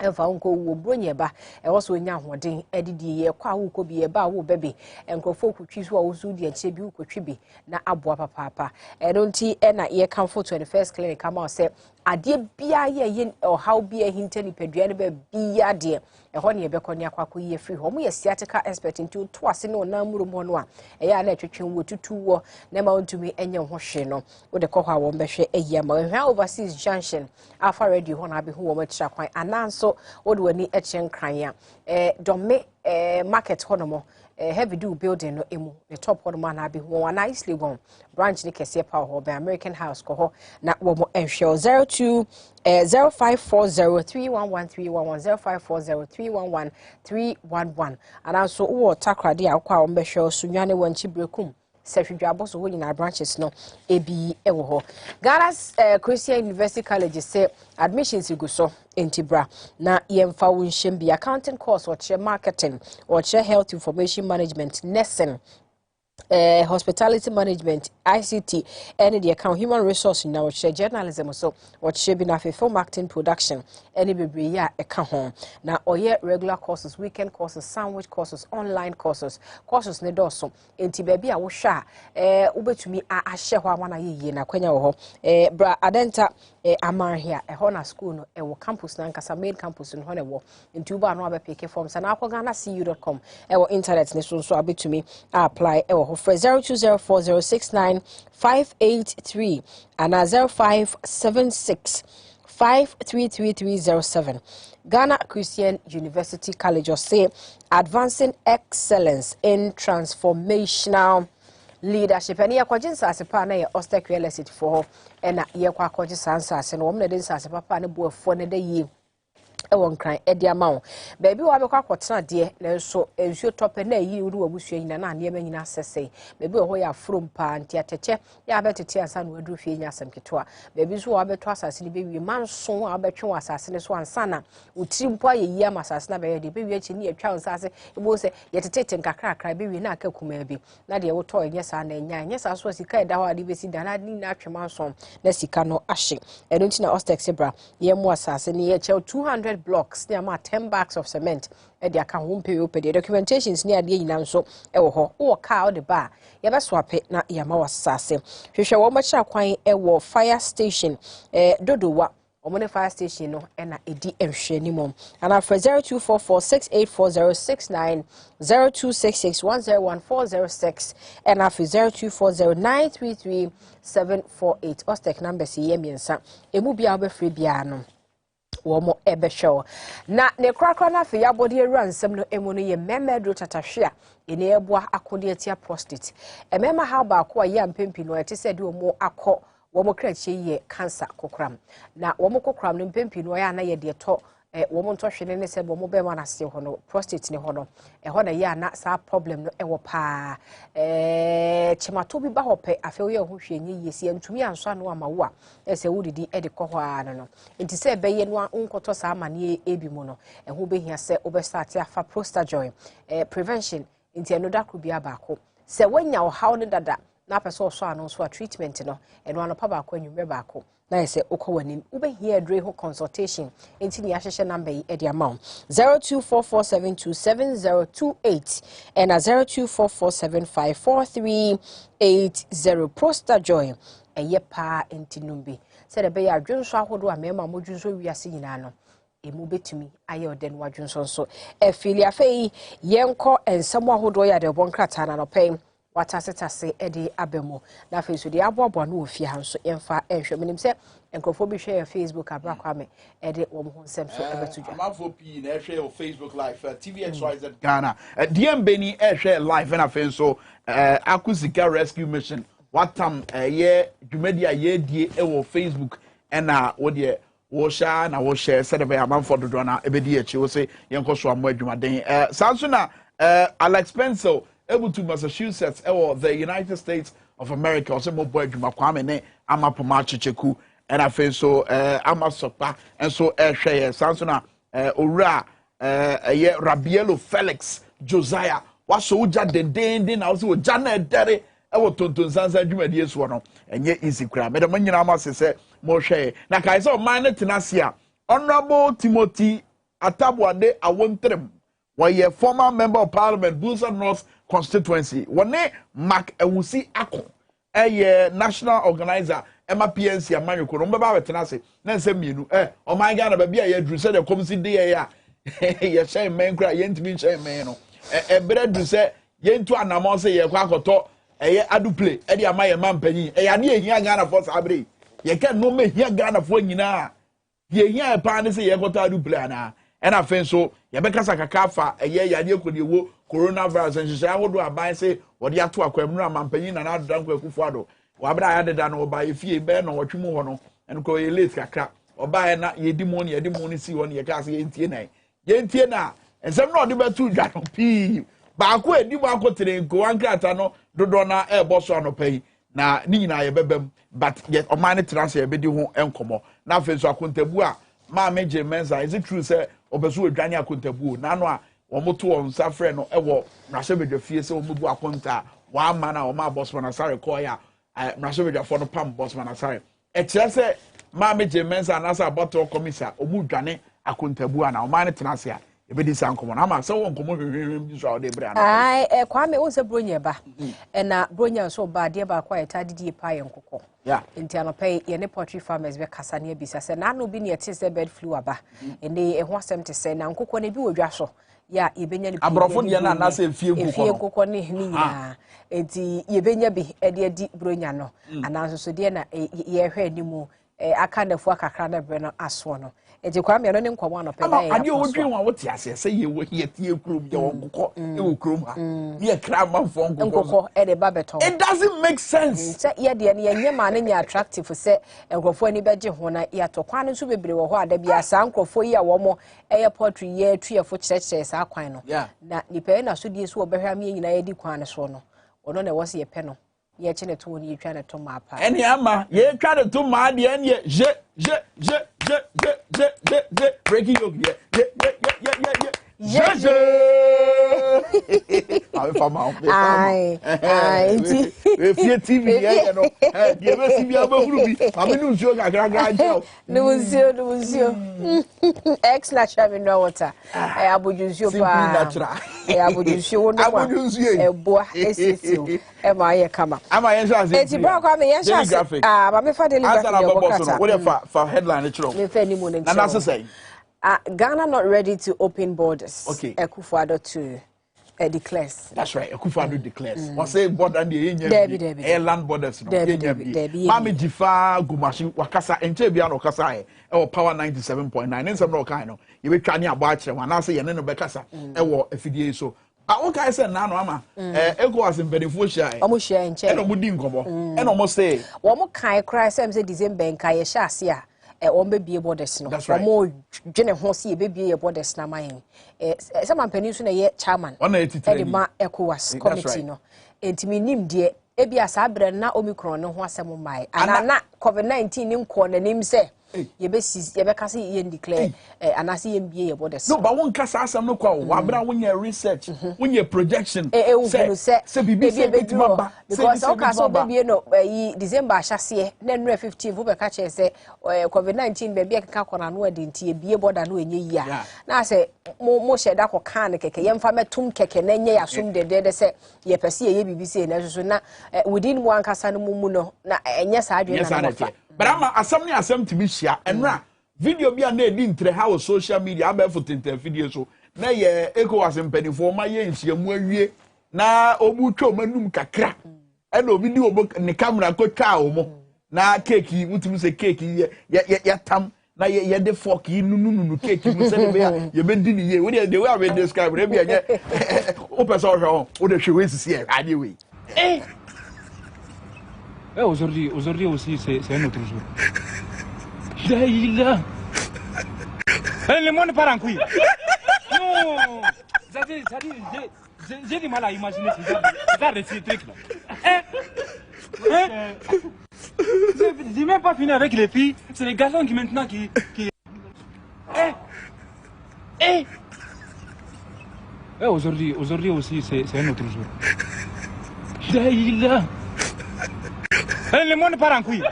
Eva unko wo bronye ba so nya hoden edidi ye kwa wo ko bi ye ba wo bebe enkrofo kutwi so wo su di ache bi ukotwi bi na aboa papa nti na ye kamfo 21st clinic ama se ade bia ye how bia hintani padua ne ba bia de ho ne ye be koni akwako ye free ho mo ye sciatica expert nti to ase ne ona muro mo no a ya na twetwen wo tutu wo na ma ontumi enye ho hwe no wo de ko ha wo mbehwe eyi ama hwa overseas junction afa radio ho na be ho wo matira kwan ananso would wani echen kranya dome market honomo heavy do building no emu the top honomo na be one nicely gone branch ni kese pa ho be American House ko ho na wo mo ehwe 02 0540311311 0540311311 ananso wo takrade akwa wo mbehwe so nwane wanchi brekum Secretary Aboso in our branches no ebi ewo ho Ghana's Christian University College say admissions go so entibra na yemfa wonhyem bi accounting course or marketing or health information management nursing hospitality management ICT and the account human resource now or journalism so or be na film acting production any baby ya eka ho na oye regular courses weekend courses sandwich courses online courses ne doso enti baby a wo hwa ubetumi ahye ho ama na yeye na kwanya wo ho bra adenta amarhia ho na school no wo campus na nkasa main campus no ho ne wo enti uba no abepeke forms na akoganacu.com wo internet ne so abetumi apply ho for 0204069583 and 0576533307 Ghana Christian University College say advancing excellence in transformational leadership and yakwaji nsase pa na ye obstacle real estate for na ye kwa kwaji sansase no wom na de nsase papa ne boafo ne da yi ewon kran edi amawo baby wa be kwa kwotena de na so ensuo tope na yi ru abusua nyina na ne nyina sese baby ho ya from pa nti ateche ya betete ansa no adu fie nya asem ketwa baby so wa beto asase ne bewie manso wa betwe asase ne so ansa na utiri mpo ayi ama asase na be de bewie achi ne atwa asase ebo se yetete nkakra bewie na aka kuma bi na de wo to enye sa na enya sa so sika eda ho ade besi da na ni na atwe manso na sika no ahye eno nti na ostex bra ye mu asase ne ye che 200 blocks near 10 bags of cement e dia ka ho mpe open the documentations near the nyina nso e wo ho wo ka the bar ye be swape na ya ma wasase hwehwe wo ma kira kwan e wo fire station dodowa omone fire station no e na edi enhwe ni mom ana for 0244684069 0266101406 and after 0240933748 ostek number si ye miensa emu bia obefre bia no womo ebe show na ne krakra na fe yabode ransam no emu no ye memedro tatahwe ene eboa akode atia prostate emema ha ba ko ya mpempi no ete se de omo akọ womo krachi ye cancer kokram na womo kokram no mpempi no ya na ye de to womo ntohwe ne se womo be ma na se ho no prostate ne ho no ho na ya na sa problem no ewo pa chimato bi ba hope afi ye ho hwe nyi yesi antumi anso anu amawo a ese wudidi e de kọ ho ano no nti se be ye no nkoto sa amane ebi mu no ho be hia se obe start afa prostajoy prevention nti eno da kru bia ba ko se wanya o haw ne dada na pese so anu so treatment no eno anopa ba ko anwumre ba ko na se ukọwanim ube here dre ho consultation enti ni ahyehyɛ number yi edi amount 0244727028 and 0244754380 prostajoy eye pa enti numbi se de be ya adwonso ahodo a mema modwonso wiase nyina no emu betumi aye oden wadwonso so efilia fei yenko ensamo ahodo ya de bonkrata na no pay watasitase edi abemo na fesu de aboabo na ofie hanso emfa ehwe menim se enkrofo bi hwe Facebook abrakwame edi wo ho nsem so ebetudwa amafo pi na ehwe o Facebook live Tvxyz Ghana DMBni ehwe live na fe so akusika rescue mission watam ye dwumadia ye die e Facebook na wo de wo sha na wo share said be amafo dodo na ebedi echi wo se yenkoso amo adwumaden sanso na Alex Pencil able to Massachusetts or the United States of America or some boy Juma Kwame ne ama poma chicheku and I feel so ama sopa and so share Sansona ora Rabielo Felix Josiah was so uja den na so jana dere e wo tonton sansa Juma die so no enye easy kra me de manyina ama se mo hwe na kai so man ne tenasia Honorable Timothy Atabuade Awontrem were former member of parliament Busa North constituency wone Mark Ewusi Ako national organizer Emma PNC amanyoko no mbaba wetena se na nsem mienu o man Ghana ba bia ye dru se de komsi de ye ye shey men kra ye ntimi shey men no ebere dru se ye ntu anamon se ye kwa akoto aduple e de amaye mampanyi ye ade ehia Ghana for sabre ye ke no me hia Ghana for nyina ye hia pa ne se ye koto aduple ana ena fen so ye be kasa kakafa yade ekodiwo coronavirus nhihya ahodo aban se wode ato akwamnu amampanyi na adodan kwakufu ado wabra ya deda no oba efie be no wotwemu ho no enko ye late kakra oba na yedi money si ho no ye ka se yentie na ensem na ode betu dwa no pi ba ko edi mo akotere nko ankrata no dodo na eboso anopai na ni nyina ye bebem but yet omane transfer be di ho enkomo na fe so akontabu a ma meje menza is it true say obeso odwane akontabu na no a womoto on safre no ewo mrasebedwa fie se womubu akonta wa ama na oma bossman asare ko ya mrasebedwa fo no pam bossman asare e kire se ma meje menza na sa bottle commissioner omudwane akontabu ana oma ne tenase a ebedi sankomo na ma se won komo hwehwehwem bi so ade bra na kwame won se bronya ba na bronya so ba de ba kwa eta didi pa yenkoko yeah enti anopai ye ne poultry farmers be kasa ne bisa se na no bi ne ete se bird flu aba ene e ho asem te se na nkoko ne bi wodwa so ya yebenya ni abrofo de na na se fie nkoko ne nyina enti yebenya bi ede di bronya no ananso so de na ye hwe animu aka nafu akakra na bre no aso no enti kwa me no ne nkomo no pe na ya ade wodwen wa wote ase se ye wo hie tie krom ye nkoko e wo krom ha ye kra manfo nkoko e de babeton it doesn't make sense se ye de ne yenye ma ne nya attractive se nkofo ani beje ho na ya to kwan nso bebre wo ho ada bia sa nkofo yi a wo mo eye poultry ye tuefo kyerɛkyerɛ sa kwan no na nipa na so die so obehwa me nyina ye di kwan so no ono na wo se ye pɛ no ye chene to woni ye twa ne to ma pa eni ama ye twa ne to ma de eni je breaking yoke ye I'm from ai if TV ye no ye be si bia ba huru bi am nu nsuo gagragra je no nsuo ex natural no water abojunsuo pa abojunsuo no wa eboa esesio e ma ye kama ama ye sha se eti bra kwa me ye sha se ba me fa deliver for headline e chiro me fa ni mo ne na say Ghana not ready to open borders. Okay. Ekufuado to declares. That's right. Akufo-Addo declares. Was say border the land borders. Mami Jifa Gumashi Wakasa enche bia no kasa e power 97.9 nsem no kan no. Ye betwa ne abo a kire wana say ye ne no bekasa e wo afidie so. What can I say now, Mama? Ego was in Benefusha. Almost share and check. And Omudin Gobo. And almost say, one more kind cry, Sam said December and Kaya Shasia. One baby about the snow. That's right. More general horsey, baby about the snamain. Some peninsula yet, chairman. 180 ma ECOWAS committee. No. And to me, nim dear, Ebia Sabre na Omicron, no one some of my. And not COVID-19 in corner name say. Yebekasi yen declare and I see MBA about the no, but one kasa asam no kwa wabra when you research when you projection say BBC because all kaso baby no December shase then 15 wo be ka che say COVID-19 baby aka kona no ade ntie bie border no enye ya na say mo sheda ko kan keke yemfa metum keke na enye yasom de say ye pese ye BBC na so na within one kasa no mu no na enye sa adwe na fa. But I'm asam to be share and video be na edi ntre how social media abefo tente video so na ye ECOWAS mpanifo ma ye nhia mu awie na obu twa manum kakra e na obi di obo ne camera ko twa o mo na cake mutumi se cake ye tam na ye de fork nunu cake mu se be ye be di ni ye we dey way we describe re bi anye o person hwe o de hwe we sisi e ade we aujourd'hui aussi c'est un autre jour. Daïla. Le monde part en couille. Non. Ça dit, j'ai du mal à imaginer ces trucs là. J'ai même pas fini avec les filles, c'est les garçons qui maintenant qui... Aujourd'hui aussi c'est un autre jour. Daïla. Le monde part en couille.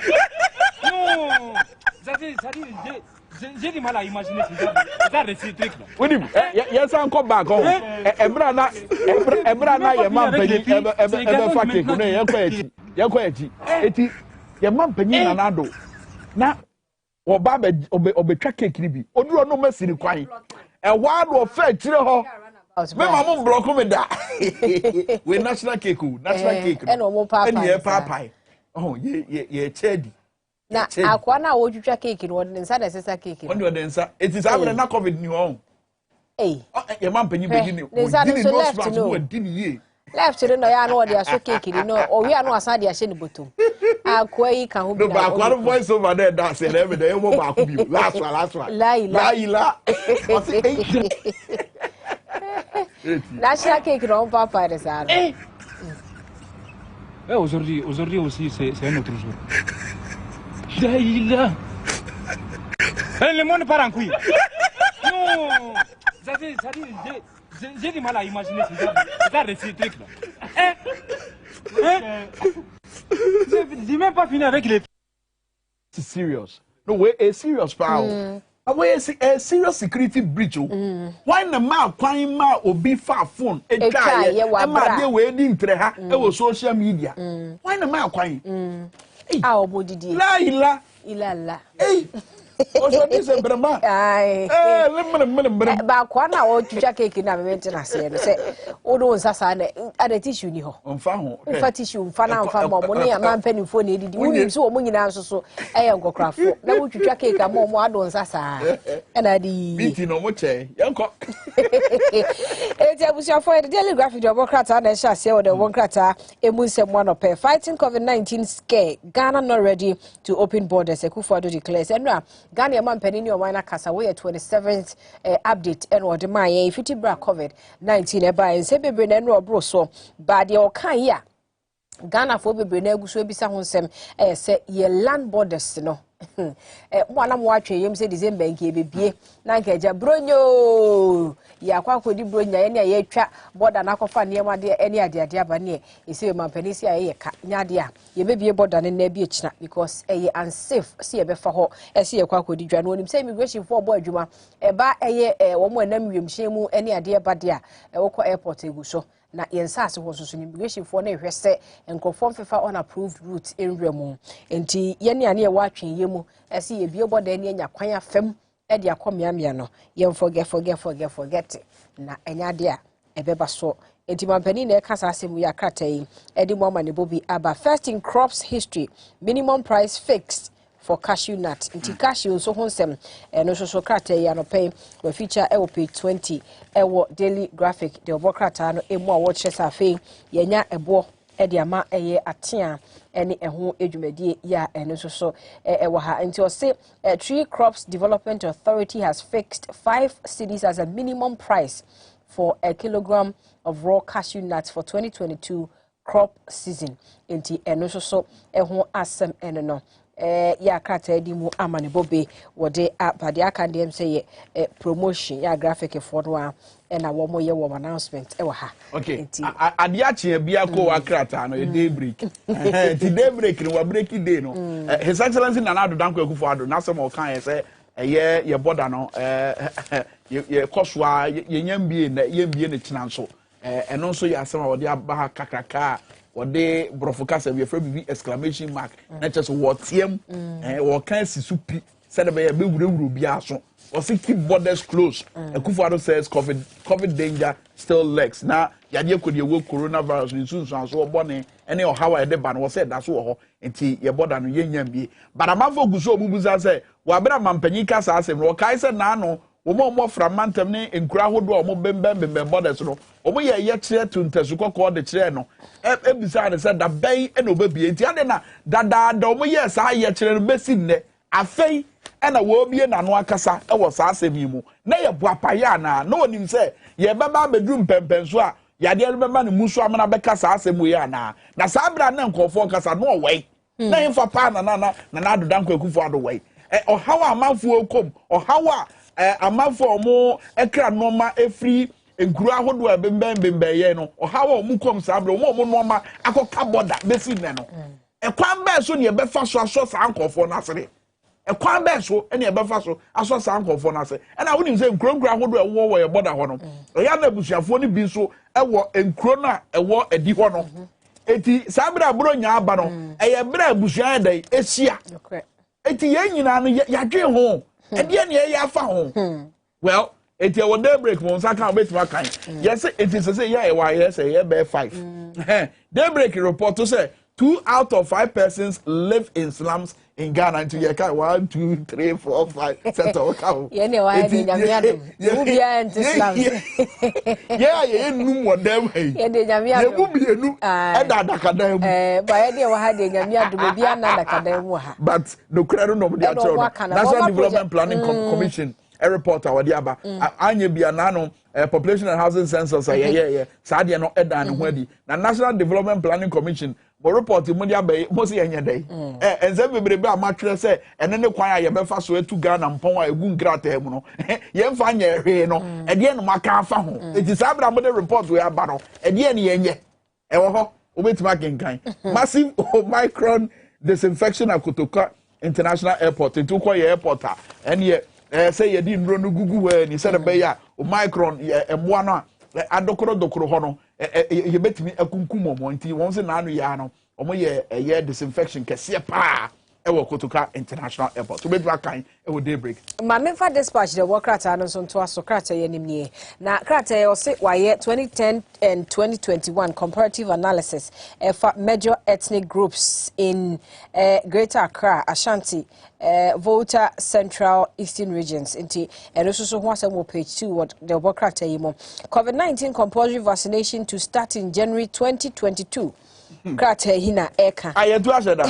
Non. Ça dit, j'ai du mal à imaginer ces trucs là. Oui, yes, encore back home. Ebrana, ye man penny, ever fucking, you're quiet. Eti, ye man penny nanado. Na, or Baba obetwa cake nibi. Odu no mercy ni kwai. E ward of fair chire me mama block me da. We national cake, national cake. And no papa. And ye papa. Oh, ye chedi. Na akwa na wotwitwa cake no nsa da sesa cake. When you the nsa, it is having na COVID ni on. Eh. Your man penny begin. Left to no ya no dey so cake ni no o wi anu asa dey ahye ni bottom. Akwa yi kan ho bi. No ba akwa no voice over there that say every day mo ba akwa bi. Last one. La. National cake no papa de ça. Aujourd'hui aussi c'est un autre jour. Daïla. Le monde part en couille. Non. Ça dit, j'ai du mal à imaginer ces trucs là. J'ai même pas fini avec les... C'est serious. No way, a serious power. A serious security breach. Why the man crying ma obi far phone? A guy, a man they waiting to her. It was social media. Why the man crying? Ah, body di. La. Hey. Oso bi se brema. Ai. Ba kwa na o twitwa cake na maintenance no se o do nsasa na ada tissue ni ho. Mfa ho. Mfa tissue mfa na mfa mo ne ya man panifo na edidi. Woni so o mo nyina nsoso eye nkokrafo. Na wo twitwa cake am o mo ado nsasa. E na di. Biti no mo che. Yanko. Eti abusia for the daily graphic the Democrats na sha se o the Democrats emunsem one of fighting COVID-19 scare. Ghana not ready to open borders. Akufo-Addo declares. Enra Ghana man penini o wana kasa we 27th update and or the man if it bra COVID-19 e ba ense bebre na no bro so ba de o kan ya Ghana for bebre na aguso ebisa ho nsem se ye land borders no mo na mo atwe yem se December nke bebie na nke ja bronyo ya kwa kodi bronya ye ne ye twa border na kofa ne ma de ene ade aba ne ese man penisi aye ka nyade a ye bebie border ne na bi echina because ye unsafe se ye be fa ho ese ye kwa kodi dwa no onim se immigration for bo adwuma e ba eye wo mo enam wiemhye mu ene ade ba de a wo ko airport eguso na yensase ho so immigration for na ehwese enkofo mfefa unapproved route enwemu enti ye ne ane ye wa atwen ye mu ese ye bie border ne anya kwan afem e de akomiamia no ye forget na enyade a ebeba so enti mampani na kasa asem ya kratai edi mo ma ne bobi aba first in crops history minimum price fixed for cashew nut nti cashew so honsem no so kratai ya no pay we feature e page 20 e daily graphic de obokrata no emu a wo kyesa afi yenya ebo edi ama eye atea ene eho edwumadie ya eno so ewo ha nti o say Tree Crops Development Authority has fixed 5 cedis as a minimum price for a kilogram of raw cashew nuts for 2022 crop season nti eno so eho asem eno no ya krata di mu amane bobe wode abade aka dem say promotion ya graphic for no na wo mo ye wo announcement e wa ha okay ade ache bia ko wa krata no day break ti day break no wa break day no his excellency Nana Addo Dankwa Akufo-Addo na some o kan say ye border no ye koswa ye nyambie na ye mbie ne kina nso eno nso ya asem a wode aba kakraka wode brofokasa we afra bibi exclamation mark na just wotiam wo kan sisupi said be wuro bia so or keep borders closed. Akufo-Addo says COVID danger still lurks. Now, yadi could you coronavirus in soon so bonny any or how I did ban was said that's what until your border no yen. But I'm for Guso Bubuza say, Wabra Mampenika says, or Kaiser Nano, or more from Mantamne in Krahodo or Mobembe borders. Or we are yet to Tesuko called the Cheno. Ebisade said that bay and obebi. Tiana that domo yes, I yet besine. Afei ena wo bie na no akasa e wo sa asemi mu na ye boapaya na no onim se ye beba bedrum pempenso a yade e beba ne musu amana beka sa asemu ya na sa bra na nkofo kasa no we na yemfa pa na Addo Dankwa Akufo-Addo we o hawa amanfo okom o hawa amanfo omo ekra noma efri enkuru ahodo a bembe ye no o hawa omu kom sa bra omo noma akoka border besi ne no ekwan be so ne ye befa so aso sa nkofo na sere ekwan be so ene ebefa so aso sa nkofo na se ena wonim se nkronkro ahodo ewo wo ye border ho no ya na busuafo ni bi so ewo enkro na ewo edi ho no eti sabra bro nya aba no eye bra busua dai esia eti ye nyina no yadwe ho ede ne ye afa ho well eti e day break mo nsa kan betima kan yes eti say yeah why yes yeah be 5 day break report to say 2 out of 5 persons live in slums in Ghana until you can 1, 2, 3, 4, 5 settle count. Yeah, no, I didn't have slums. Yeah, you knew what them. Yeah, they will be a new academy. But I didn't have the academy. But no credit no National Development Planning Commission. A reporter wa diaba anye bia nano population and housing census yeah sadia no edan ho adi na National Development Planning Commission bo report mu dia be mo se yenye dai enze bebrebe amatwere se ene ne kwan aye befa so etu Ghana mpon a egu ngrata mu no yemfa anye hwe no ede no maka afa ho eti sabra mo de report we aba no ede ne yenye ewo ho obetima kenkan massive Omicron disinfection at Kotoka International Airport into kwa airport and ye say you didn't run gugu when you said a beya Omicron emwa no adokoro ho no ye betimi akunkum omo nti won se na anu ya no omo ye disinfection kese pa ewo Kotoka International Airport to betwa kan ewo daybreak ma memfa dispatch the workrata no so to aso krata ye nimnie na krata ye o se waye 2010 and 2021 comparative analysis for major ethnic groups in Greater Accra, Ashanti, Volta, Central, Eastern regions. Inti and also ho asem page 2 what the workrata ye mo COVID-19 compulsory vaccination to start in January 2022. Krata hina eka ayetu aseda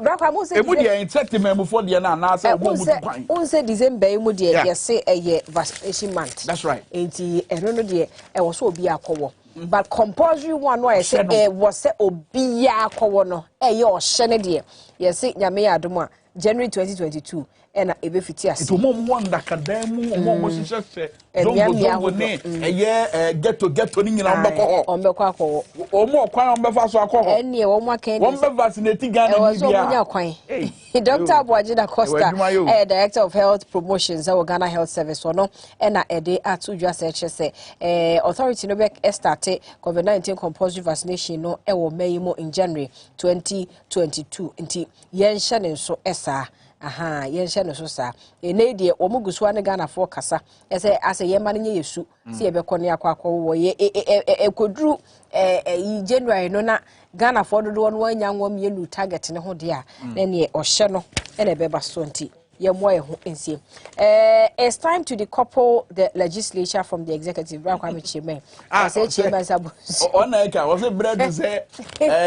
Brapa mo se emu de insectiment mu for de na na say obo mu kwan unse December emu de ye say eye vaccination month. That's right. Enti eno no de e wo so obi akowo but compulsory one no say e wo say obi akowo no eye o hye ne de ye say nyame adom a January 2022 ena ebe fiti ase to mom wonder kadamu mom sise zongo ne eye ghetto ni nyina ombeko akọ omo kwan ombefa so akọ ene wo mo kan won be vaccinate Ghana ni bia Dr. Abuajida Costa Director of Health Promotions at Ghana Health Service no ena ede atudwa se authority no be start COVID-19 compulsory vaccination no e wo mayimo in January 2022 nti yen hye ne so esa aha yen hye no so sa ene de omugusu ane Ghana for kasa ese ase ye ma ne yesu si ye bekọ ne akwa wo ye ekoduru January no na Ghana for do no anya nwom ye nu target ne ho de a na ne ohye no ene beba so nti ye mo ye ho ensie it's time to decouple the legislature from the executive bra kwa me chairman say chairman sabu ona eka wo say bread say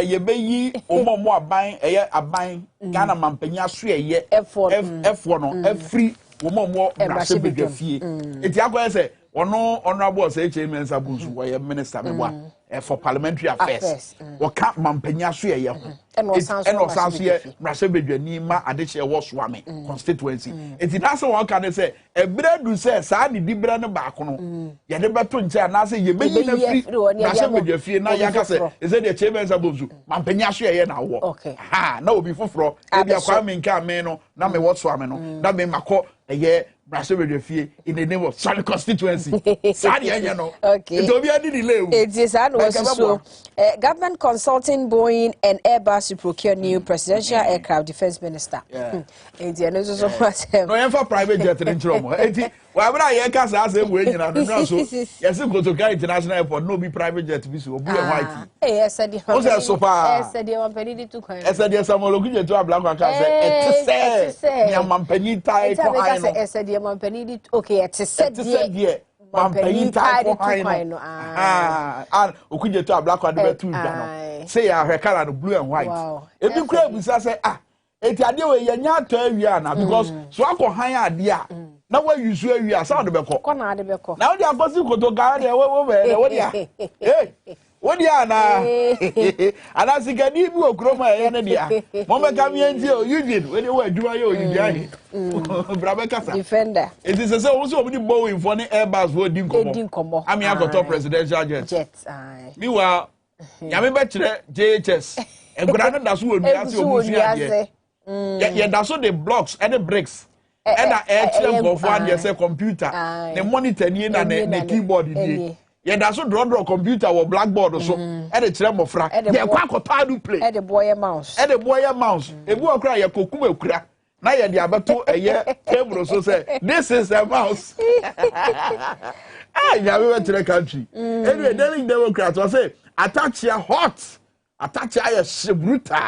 ye beyi omomo aban eye aban Ghana mampanya so eye F4 no every omomo brase bedwafie eti akwa say ono honorable say chairman sabu so wo ye minister meboa for parliamentary affairs waka mampanya so eye ho eno sanso ye brase bedwani ma adeche wo so ame constituency eti na say won kan say ebredu say sa ni dibra ne ba ko no ye de beto nche na say ye beyi na free brase bedwafie na yaka say say the chairman sabu so mampanya so eye na wo ha na obi foforo e bia kwa me nka me no na me wo so ame no na me makọ eye brase bedwafie in the name of Sani constituency Sani anya no okay it obi adi delay it is an so government consulting Boeing and Airbus to procure new presidential aircraft defense minister and the no so no for private jet in Chromo enti wa bra ye ka sa say we nyina no so yes go to international airport no be private jet bi so obu e white yes said o say so pa yes said one penny di to kwan yes said Samuel Ogunje to abla kwa ka say say ni mampani tai ko ai no yes said one penny di okay it said mampani tai ko ai no Ogunje to abla kwa de betu da no say ya hwekala no blue and white e bi kura busa say eti ade we ye nya to awia na because so akohan ade a na wa yusu awia sa de beko ko na ade beko na odi akosi koto ga de wo be wo dia wo dia na ana sikadi bi okroma ye na dia mo be kam ye nti o Eugene we de wo adwuma ye o yidi ahe brabe kasa defender it is say wo so obi Boeing for the Airbus wo di nkomo ami akoto presidential jet mi wa ya me be kire JHS egura no da so wo nua se o mu fi ade yeah, that's all the blocks and the bricks. And the airtime of one, yes, a computer. The monitor, the keyboard. Yeah, that's all draw computer or blackboard or so. And the tram of frack. And the quack of padu play. And the boy a mouse. And the boy a mouse. A boy cry a cocoa crack. Now you're the abato a year table so say, this is a mouse. Ah, you went to the country. Anyway, Daily Democrats will say, attach your hot, attach your brutal.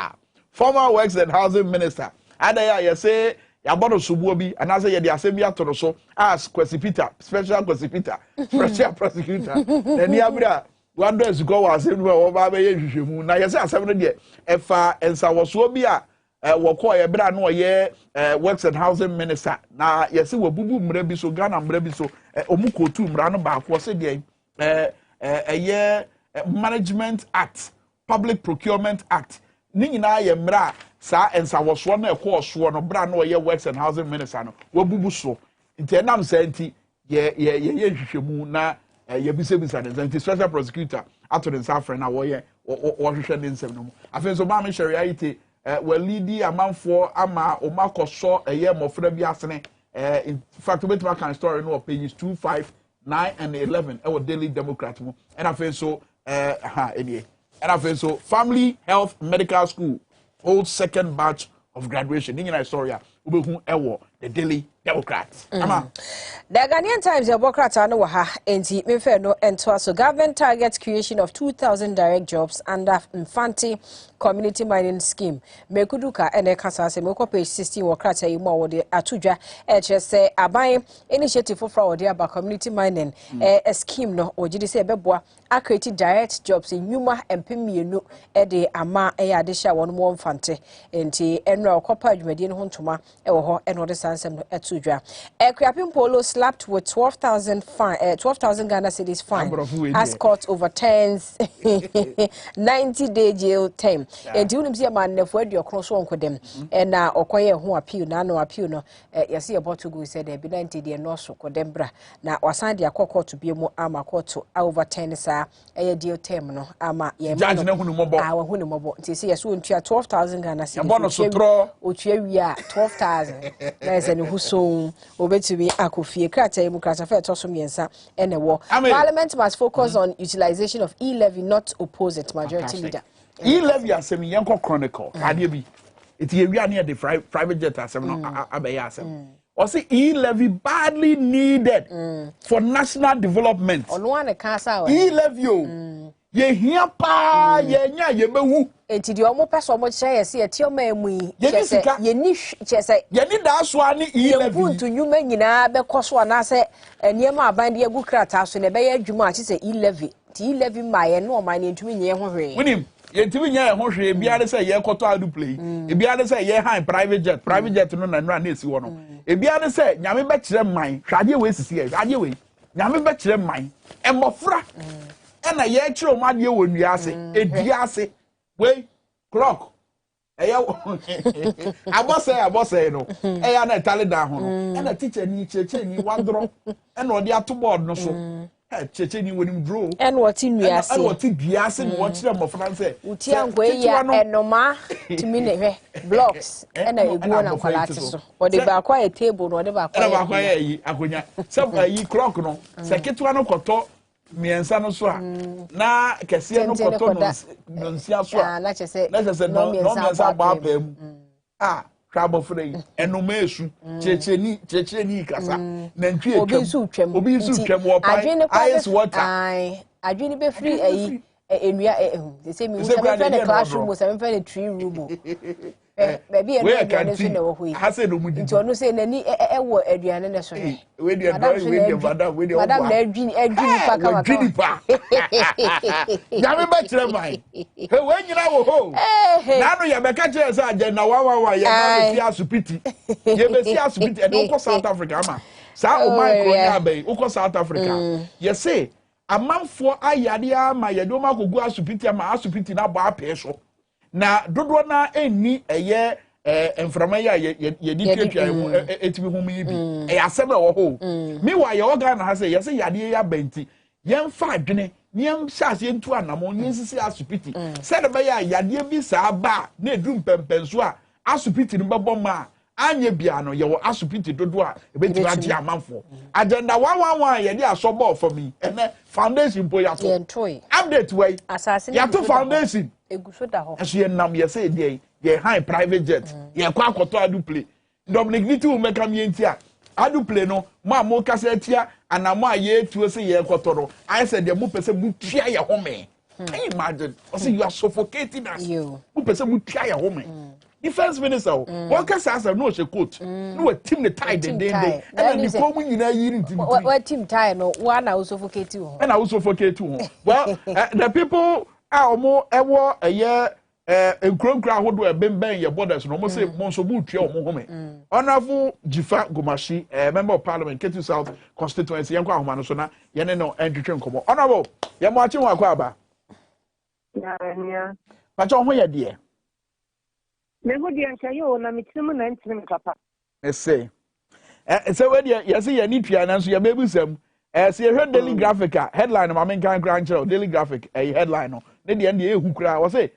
Former Works and Housing Minister. Adaya you say ya bodo subuobi and say ye the assembly atoro so as Kasiebo special Kasiebo special prosecutor. Then abira one days go was assembly over be hwehwemu na ye say assembly de efa ensawoso bi a wo ko ye bra no ye Works and Housing Minister na ye say wabubu mra bi so Ghana mra bi so omukotu mra no ba ko say de Management Act, Public Procurement Act. Ni nyina ye mra sa ensawoso na ekwoso no bra na ye Works and Housing Minister no wabubu so nti enam sa nti ye hwehwemu na ye bisebisa ne nti special prosecutor ato den safre na wo hwehwe ne nsem no afen so ba me share reality we leadi amanfo ama o makoso ye mofra bi asene in fact we to can story no pages 2, 5, 9 and 11 e wo Daily Democrat mo and afen so anyway. And I so Family Health Medical School holds second batch of graduation. In Nigeria, the Daily Democrats. The Ghanaian Times, the Democrats are no ha, and me fair no enter. So government targets creation of 2,000 direct jobs under Infante community mining scheme. Mekuduka and Ekasa se meko page 16 wokrata imo wode atudwa say aban initiative for fraud about community mining a scheme no ojidi se beboa create direct jobs in Yuma and Pimienu de ama ade sha won mo Infante enti enra okopa adwumadi no hontoma ewo ho eno de sansem no atudwa Equiapim Polo slapped with 12,000 fine 12,000 Ghana cedis fine as court overturns 90-day jail term. Enti unim se man nefo adu okroso onkodem na okoye ho appeal na no appeal no yesi about go said there be 90 day no so kodem bra na wasan de akoko to biemu ama court overturn sa jail term no ama ye judge na hunu mobo hunu mobo nti se yeso ntua 12,000 Ghana cedis bono so tro otua wia 12,000 na ese ne huso obetumi akofie krata mu krata fa to so miensa ene wo Parliament must focus on utilization of e-levy, not oppose it. Majority leader. E-levy asemi yenko chronicle. Ade bi. It's a we are near the private jet as no or say e-levy badly needed for national development. E-levy ye here pa ye nya ye bewu. Enti di omo person omo kire ye se ye ti oma emu yi ye ni chese ye ni da so ani e-levy puntu nyuma nyina be koso na se eniema aban de egu krata so ne be ye adwuma achi se e-levy ti e-levy ma ye no ma ne ntumi nye ho hwe winim ye ntumi nye ho hwe bia de se ye koto adu play e bia de se ye han private jet no na nra na esi wo no e bia de se nyame be kire man hwade we sisi ye hwade we nyame be kire man emofra na ye kire o made wo nwiase ediase we clock eya abose no eya na tale da ho no na teacher ni cheche ni wadro na odi ato board no so cheche ni wonim draw en wati nwiase en wati biase no kire mo France uti angwe ya enoma timi ne hwe blocks na egu na kwalate so odi ba kwa e table no odi ba kwa yi akonya se yi clock no se ketwa no koto miensa no so a na kese no koto no nsia so a na chese no miensa ba pa mu kwabo frei enoma esu cheche ni kasa na ntwe etwam obi su twam wo pa ice water adwini be free ayi enua they say me we say classroom so me fe tree room baby and so na wo hui hase no mudi nti onu say nani wo aduane ne so ne we dey madam we dey madam na adwini pa ka adwini pa nyame ba kire mai he we nyina wo ho na no ye be ka kire say agenda wa ye na be fi asupiti ye be si asupiti e do ko South Africa ama sa o mai kronya be o ko South Africa ye say amanfo ayade ama ye do ma kogu asupiti ama asupiti na bo ape so na dodo na eni eye enframa ya ye di twetwa mu etimi hu mi bi e asebe wo ho mi wa ye oga na ha se ye se yade ya benti ye mfa adwene yem shase ntu anamo ye sisi asupiti se de be ya yade bi sa ba na edum pempenso a asupiti no bebo ma anye bia no ye wo asupiti dodo a ebetimi agi amanfo agenda 111 ye di asobo for me ene foundation po ya to update way ya to foundation eguso da ho aso ye nam ye say dey ye high private jet ye kwa akoto adu play Dominic Viti u meka mi entia adu play no mo kasa etia anamo aye tuo say ye kotoro I said dey mo pese mu tua ye home can you imagine I say you are suffocating us mo pese mu tua ye home defense minister what kasa asa no she coat no team the tie den and the form nyina yiri team what team tie no one na suffocate ho and I suffocate ho well the people omo ewo eye enkronkra hodo ebemben ye borders no mo say mo so bu twa omo home honorable Jifa Gomashi member of parliament Ketu South constituency yenko ahoma no so na ye ne no entwetwe nkomo honorable ye mo achi ho akwa aba ya pacho ho ye de me ho de anka yo na mitimu na ntimi papa say we de ye say ye ni twa na so ye bebusam see a daily graphic headline ma men kan grandchild daily graphic headline no ne de e hu kura we say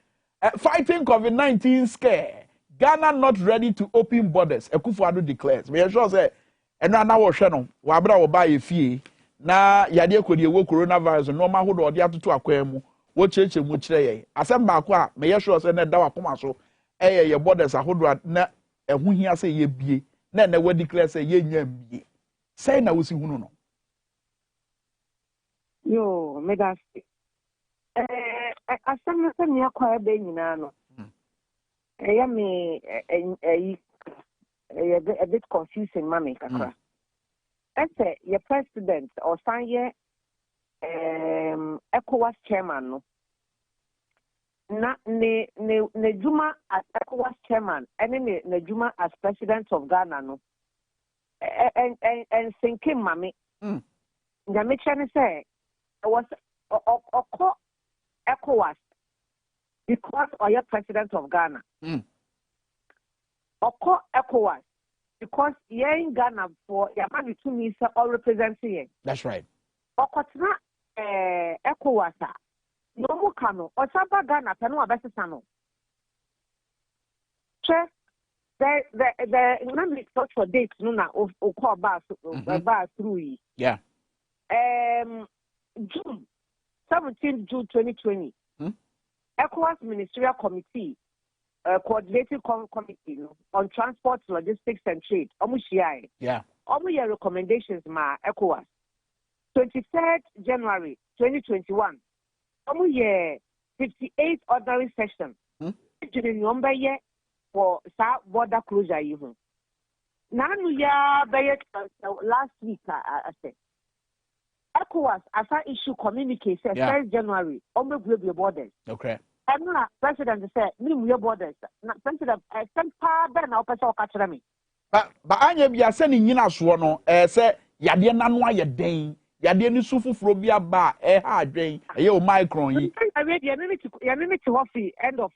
fighting COVID-19 scare Ghana not ready to open borders Akufo-Addo declares me sure say eno na wo hwe no wa bra wo ba ye fie na yade akodi ewo coronavirus no ma hodo ode atoto akwan mu wo cheche mu kire ye asem ba ko a me sure say na da wa koma so ye borders ahodo na ehu hia say ye bie na we declare say ye nya bie say na wo si hunu no yo megasi asam se me akwa be nyina no eya me a bit confusing mami kakra ese your president or sanye ECOWAS chairman no na ne Juma as ECOWAS chairman and ne Juma as president of Ghana no and thinking mami nyame chane say was ECOWAS because you're president of Ghana. Oko ECOWAS because you're in Ghana for your money to me or representing you. That's right. Okotna ECOWAS no more kano or saba Ghana penu abesano. Che the name touch for dates no na oko bas through. Yeah. June 17 June 2020. ECOWAS Ministerial Committee coordinating committee on transport, logistics, and trade. Yeah. Your recommendations ma ECOWAS. 23rd January 2021. Your 58th ordinary session. For border closure even. Now last week I said. ECOWAS as I issue communique says 1st January on the borders. Okay. And President said, "Name borders." President, send pardon now. Person catch me. But anya bia se ni nyina so no se yade nanu aye den yade ni su fufuro bia ba ha adwen eye o micron yi. I read the end of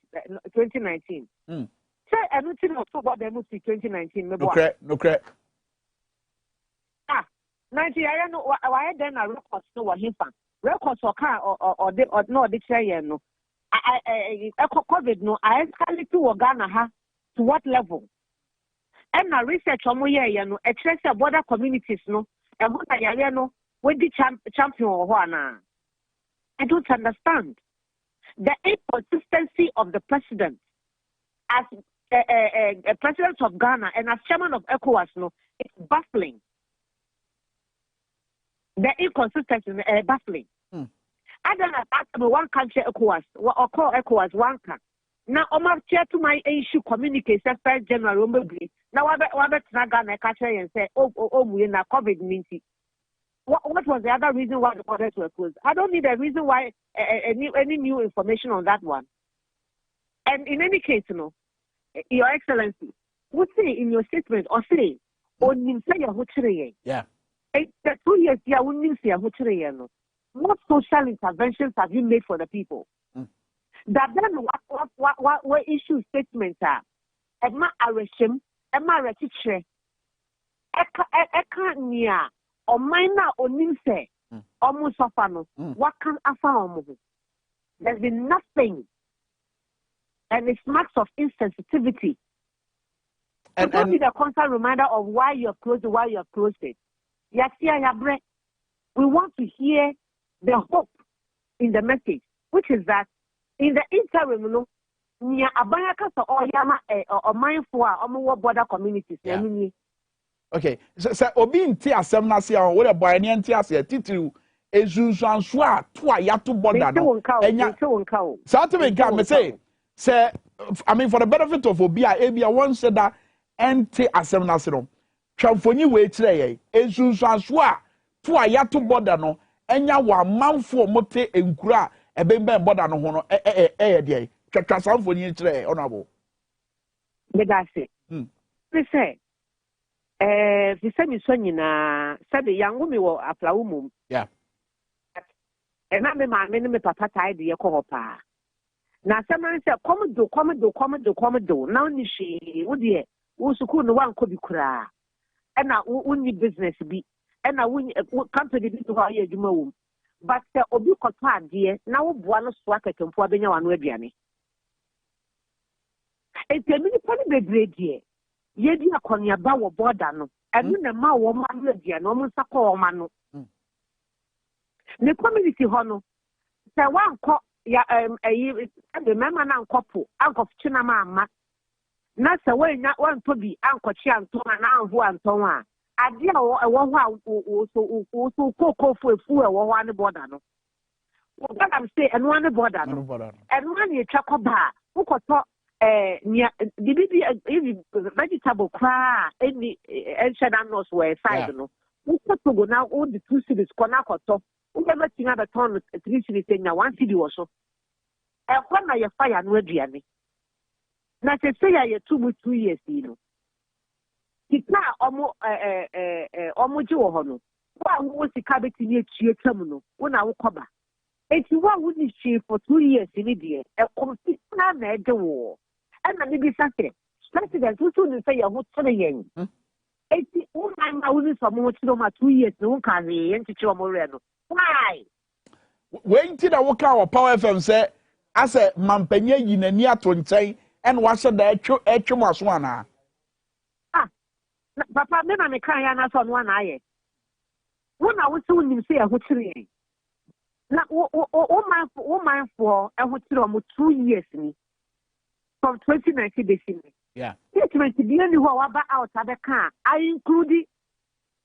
2019. Say anything October the 2019 me boy. Okay. 90 I know why then a records no what him fan. Records or car or no the chair no. I COVID no I escalate to Ghana ha to what level? And now research on you know excessive border communities no and what I no with the champion or one. I don't understand the inconsistency of the president as a president of Ghana and as chairman of ECOWAS no it's baffling. The inconsistency is baffling. I don't know one country ECOWAS or call ECOWAS one country. Now, I'm chair to my issue communicate 1st January. Now, I bet Ghana and say, we na COVID-19. What was the other reason why the borders were closed? I don't need a reason why any new information on that one. And in any case, Your Excellency, would say in your statement or say, yeah. The 2 years, what social interventions have you made for the people? That then what issue statements are? Emma Areshim, Emma Retiche, Eka Nia, or Mina or Nimse, or Musafano, what can I found? There's been nothing, and it's marks of insensitivity. And don't be the constant reminder of why you're closed, why you're closed it. We want to hear the hope in the message, which is that in the interim, near Abayaka or Yama or mindful or border communities. Okay, so Obi nti asem na se on we boy ne nti ase titiru ezunsuanso a to ayato border no enya so to me can me say I mean for the benefit of Obi a ebia one said that enti asem na se no twamfoni we kire ye ezunsuanso a to ayato border no enya wa manfo mote enkura ebembe border no ho no de twatwa samfoni kire honorable me da se me say if you so nyina sabe yangu mi wo aplawo mum yeah and na me papa tie de ko pa na saman say come do now ni shi wo de wo suku no wan ko bi kura and na wonni business bi and na wonni company bi to ha ye adwuma wo but obi koto ade na wo boa no so akatempo abenya wano aduane etemi ni poni bebre die yedi akoniaba wo border no enu na ma wo ma no dia no mo nsaka wo ma no ne community ho no se wanko ya the mema na nkopo ankof china ma ama na se wanya wanto bi ankochi anto na anhu anto a ade a wo ho a so kokofo efu e wo ho ne border no what I'm say enu ne border no enu na ye twakoba ukoto the vegetable cry any shadows were side no. We put to go now all the 2 cities Konakoto. We never seen a ton 3 cities in 1 city or so. And when I fire no diani. Now say I 2 years, you know. It's now almost Joe Hono. Why was the cabbage in your terminal when I will cover? 81 wouldn't she for 2 years in India, a consistent made the war. And I maybe something. President, who soon say you're not saying. 81 I wouldn't some 2 years, no can be into Moreno. Why? When did I walk out Power FM say, I said, Mampenye in a near 20 and what's the actual was one? Ah, Papa, never me cry on one eye. When I was soon say a what's now, oh, my for a hotel 2 years. from 2019 this year. Yeah. Statement the only who are out at the car. I include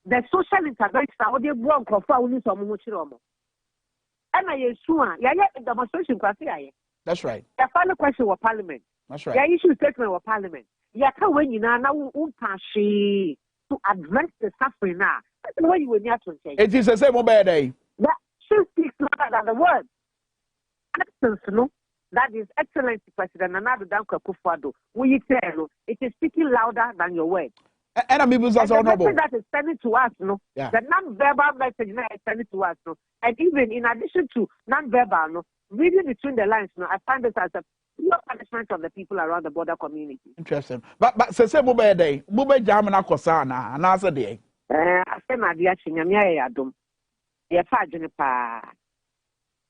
the social intervention or the block of only some muchiromo. And I assume, yeah, demonstration class. That's right. The final question was Parliament. That's right. Yeah, issue statement was Parliament. Yeah, when you now to address the suffering now. That's the way you will need to say. It is the same over day. That should speak louder than the word. Absence, no. That is excellent, President Nana Dankwa Kufuor. It is speaking louder than your words. And the message that is sending to us, no. Yeah. The non-verbal message now is sending to us, no. And even in addition to non-verbal, no, reading between the lines, no, I find this as a pure punishment of the people around the border community. Interesting. But say mobile day, mobile jamana kosana, and answer day. I say my dear Chinyamia Yadum. Ye fajunipa.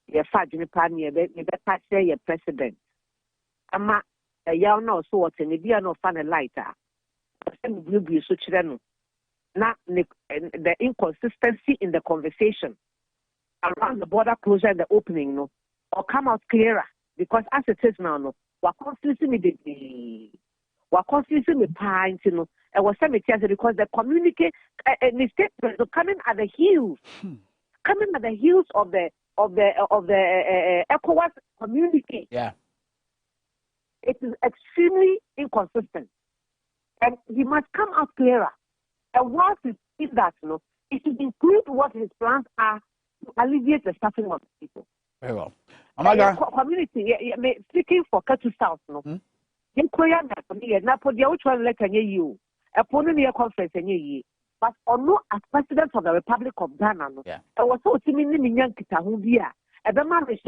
Ye fajunipa near the say your president. Ama a young no so what in the beer no fan a lighter. You be so children. Not the inconsistency in the conversation around the border closure and the opening, no, or come out clearer. Because as it is now, no, we're constantly pine, you know, and we're saying because the communicate and the statements are coming at the heels, of the ECOWAS community. Yeah, it is extremely inconsistent, and he must come out clearer. And once it's in that, no, it should include what his plans are to alleviate the suffering of the people. Very well. Community, speaking for Katu South, no. In Korea, na for the which one let you a pony conference ye. But or no, as president of the Republic of Ghana, no. I was so timid in young Kitahubia. A marriage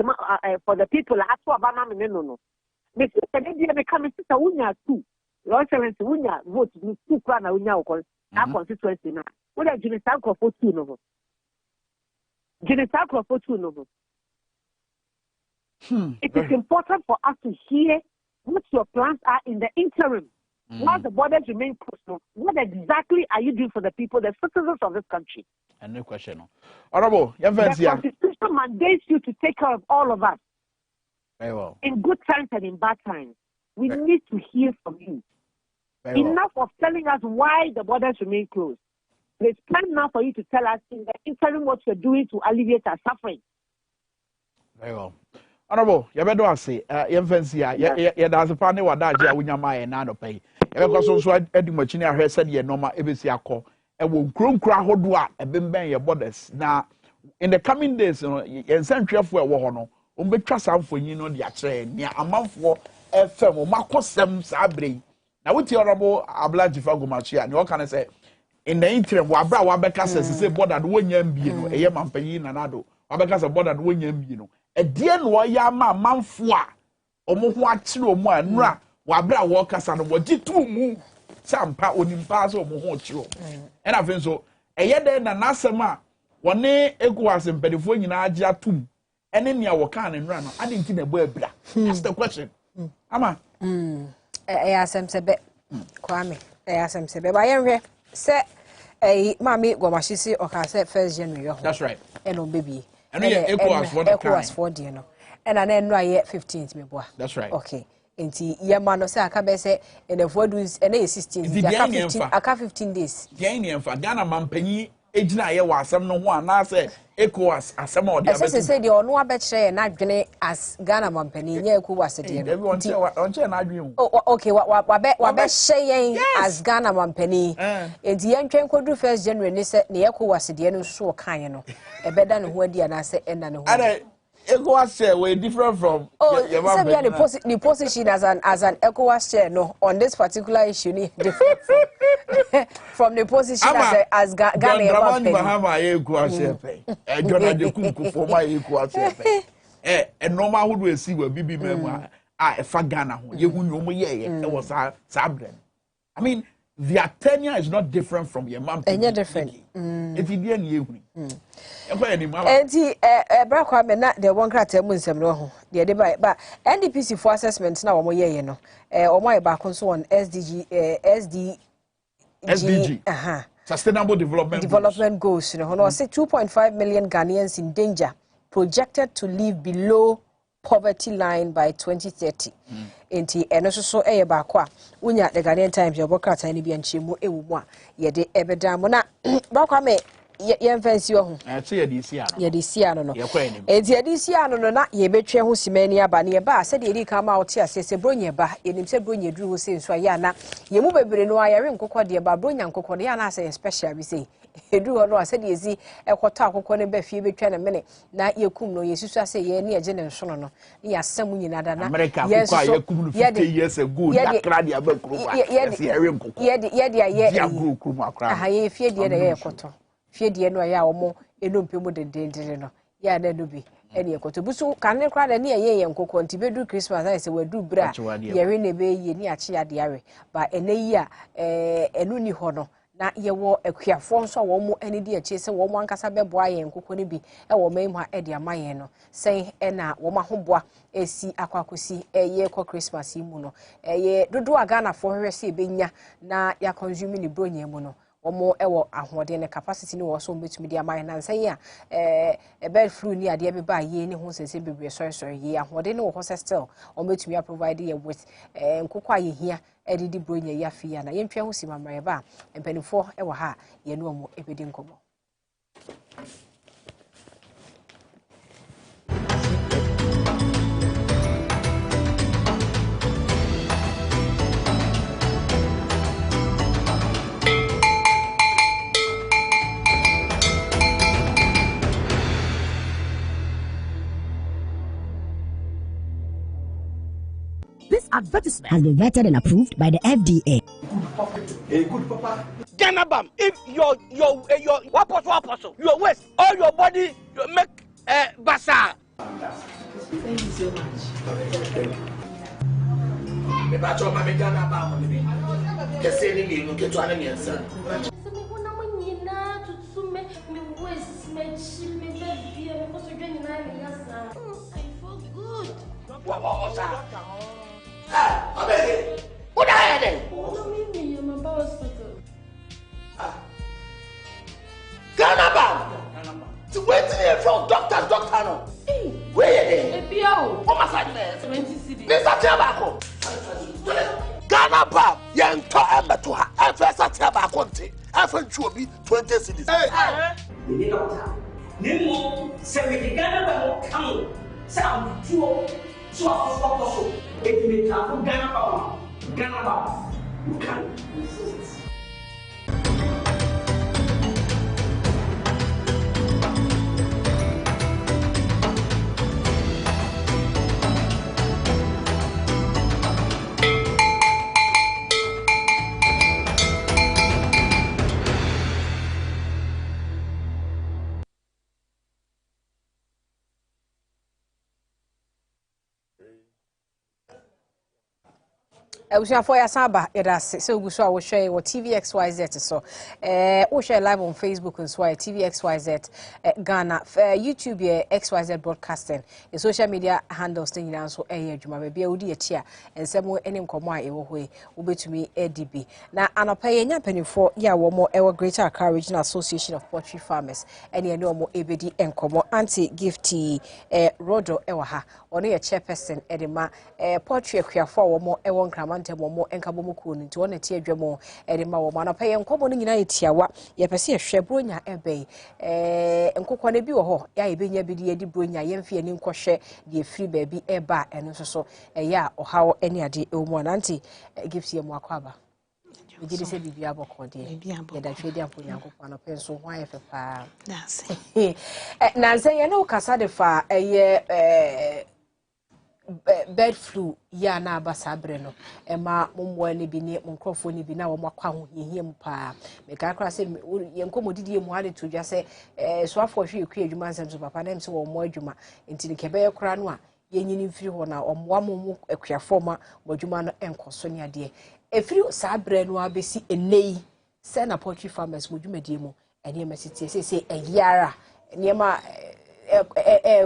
for the people at Obama no. Mr. Canadian becoming Sister Unya too. Lord Excellency Unya vote with 2 crown Unya our constituency now. What are Jimmy Sanko for 2 no? Jimmy Sanko for 2 no. It is important for us to hear what your plans are in the interim. While the borders remain closed, what exactly are you doing for the people, the citizens of this country? And no question. Honorable, the Constitution mandates you to take care of all of us. Very well. In good times and in bad times. We need to hear from you. Enough of telling us why the borders remain closed. It's time now for you to tell us in the interim what you're doing to alleviate our suffering. Very well. Honorable, you better say, fancy, there's a funny what that Yawama and Nano pay. Because so Eddie Machina has said, ye normal ABC call, and will groom cry hodua, and been bang your borders. Now, in the coming days, in century for a war, be trust out for you know the train, near a month for FM or Marcos Sam Sabri. Now, with your honorable Ablaji Fagomachia, and you can say, in the interim, Wabra Wabeka says, say, border when you be, a yaman payin and ado, Wabeka a border when you know. A dear lawyer, man, four, or more watching or more, nra, Wabra walkers and what did 2 move, some part on him pass or more. And I think so. A year then, an asama, one day, equals in Pedifone in Aja tomb, and then your wakan and run. I didn't think a word. That's the question. Ama. I asked him, Kwame, I asked him, but I am here. Say, a mammy, Gomashisi, or can say 1st January. That's right. And on baby. And ECOWAS for dinner. And an end right 15th, me boy. That's right. Okay. Inti Yamano say I can say in the 4 days and 16. I 15 days. Ghana for Ghana Mampany, Ejna, you was some no one. I say ECOWAS as some of the others say the no bet share and I as Ghana Mampany, yeah, who was it? Everyone say what I dream. Oh, okay, what bet share as Ghana Mampany. And the young train could do 1st January, said the ECOWAS the end so kind. A better than who the and say and ECOWAS share way different from the position as an ECOWAS share no on this particular issue different from the position as Ghana ECOWAS share Jonah de Kunku for my ECOWAS share and normal who will see where BB member fa Ghana you who it was Sabren. I mean their tenure is not different from your mom. And you're different. If you didn't hear me. And the one crater Muslim no, the other but NDPC for assessments now, you know, or my back on so on SDG, Sustainable Development Goals. You know, say 2.5 million Ghanaians in danger, projected to live below poverty line by 2030. enti eno so eye ba kwa unya the Ghanaian Times your bokrata ni bi anchemu ewu mu a ye de ebeda mo na ba kwa me ye fancy ho ye de isi ano ye de isi ano no enti ye de isi ano no na ye betwe ho simani aba ne ye ba se de eri ka ma ote asese bronya ba enim se bronya duru ho se nso ya na ye mu bebre no ayare nkokọ de ba bronya nkokọ de ya na se special bi se edu ho no ase de ezi ekọta akokọ ne ba fie betwa ne mene na ye kum no yesusu ase ye ne eje ne nso no no ne ya sam nyina da na yes ye kum no 50 years ago na kra de abakuru ba yes ye re nkokọ ye de ye agro mu akra aha ye fie de ye ekọtọ fie de no ya omo enumpemu de no ya na no bi ene ekoto buso kan kra da ne ye nkokọ nti bedu Christmas ai se wadu bra ye re ne be ye ni achi ya de are ba ene yi a enu ni ho no na ye wo akuafo nso wo mo ene di achi se wo mo ankasa beboa ye nkokọ ne bi e wo mai mu e de amaye no sen e na wo ma hoboa esi akwakosi ye ko Christmas mu no ye dodo aga na fo hwe se benya na ya consume ni bronya mu no omo ewo ahode ne capacity ni wo so betumi dia man na nsan ya bed flu ni ade be ba ye ni ho sese bebre sorry ye ahode ne wo ho still o betumi a provide ye with nkokwa ye hia edidi bronya ya fia na yentwe ho simamre ba empanifo ewo ha ye no omo ebedi nkomo. Advertisement has been vetted and approved by the FDA. Hey, good papa. Ganabam, if your what your waist, all your body, you make bazaar. Thank you so much. Thank you. Me bacho mami Ganabam, me. Keseni ni nuke tu ane miensa. I beg you. What are you doing? I'm about hospital. Ganabam. To wait here from doctor no. Where you there? What massage there? 20 cedis. This is Tiabako. Ganabam. Yento embeto ha. Efesa Tiabako nti. Efenchu obi 20 cedis. Hey. Ni doctor. Nemo se we Ganabam come. Say am tuo. So also. If you have Ghana, you can resist. Ebusuafo ya saba edase se oguso a wo hwe wo Tvxyz so wo share live on Facebook and so Tvxyz Ghana YouTube ye XYZ broadcasting the social media handles thing nyina so adwuma ba bia wodi achi a ensemo ene nkomo a ewo hoe wo betumi edibi na anopa ye nya panifo ya wo mo ewo Greater Accra Regional Association of Poultry Farmers ene ene omo ebedi enkomo anti gifty rodo ewo ha ono ye chairperson edema poultry akuafo wo mo ewo nkrama momo enkabomo ku no nti wona tie adwamo edema wo ma no pay enkobo no nyina etiawa ye pese ehwe bronya ebe enkokọ na bi wo ho ya ebenya bi de edi bronya ye mfe ani nkohwe de free baabi eba eno so ya ohawo eni ade ewmu ananti gifts ye mu akwaba ejide se bibia bokode ye da twedi apo nyankokọ no penso ho ayefe pa na nse ye no kasa de fa ye bird flu ya na abasabre no ema momwa ne bi ne monkrofo ne bi na wo makwa ho hihie mu pa me ka kra se ye nkomodidie mu ade to dwa se so afo hwe ekua adwuma nsem so papa na mse wo mo adwuma enti ne kebe ye kra no a ye nyini mfiri ho na omwa mu akuafo ma adwuma no enkoso ne ade efiri sabre no abesi enei se na poultry farmers mo dwumadie mu ene emesitie se eyara niema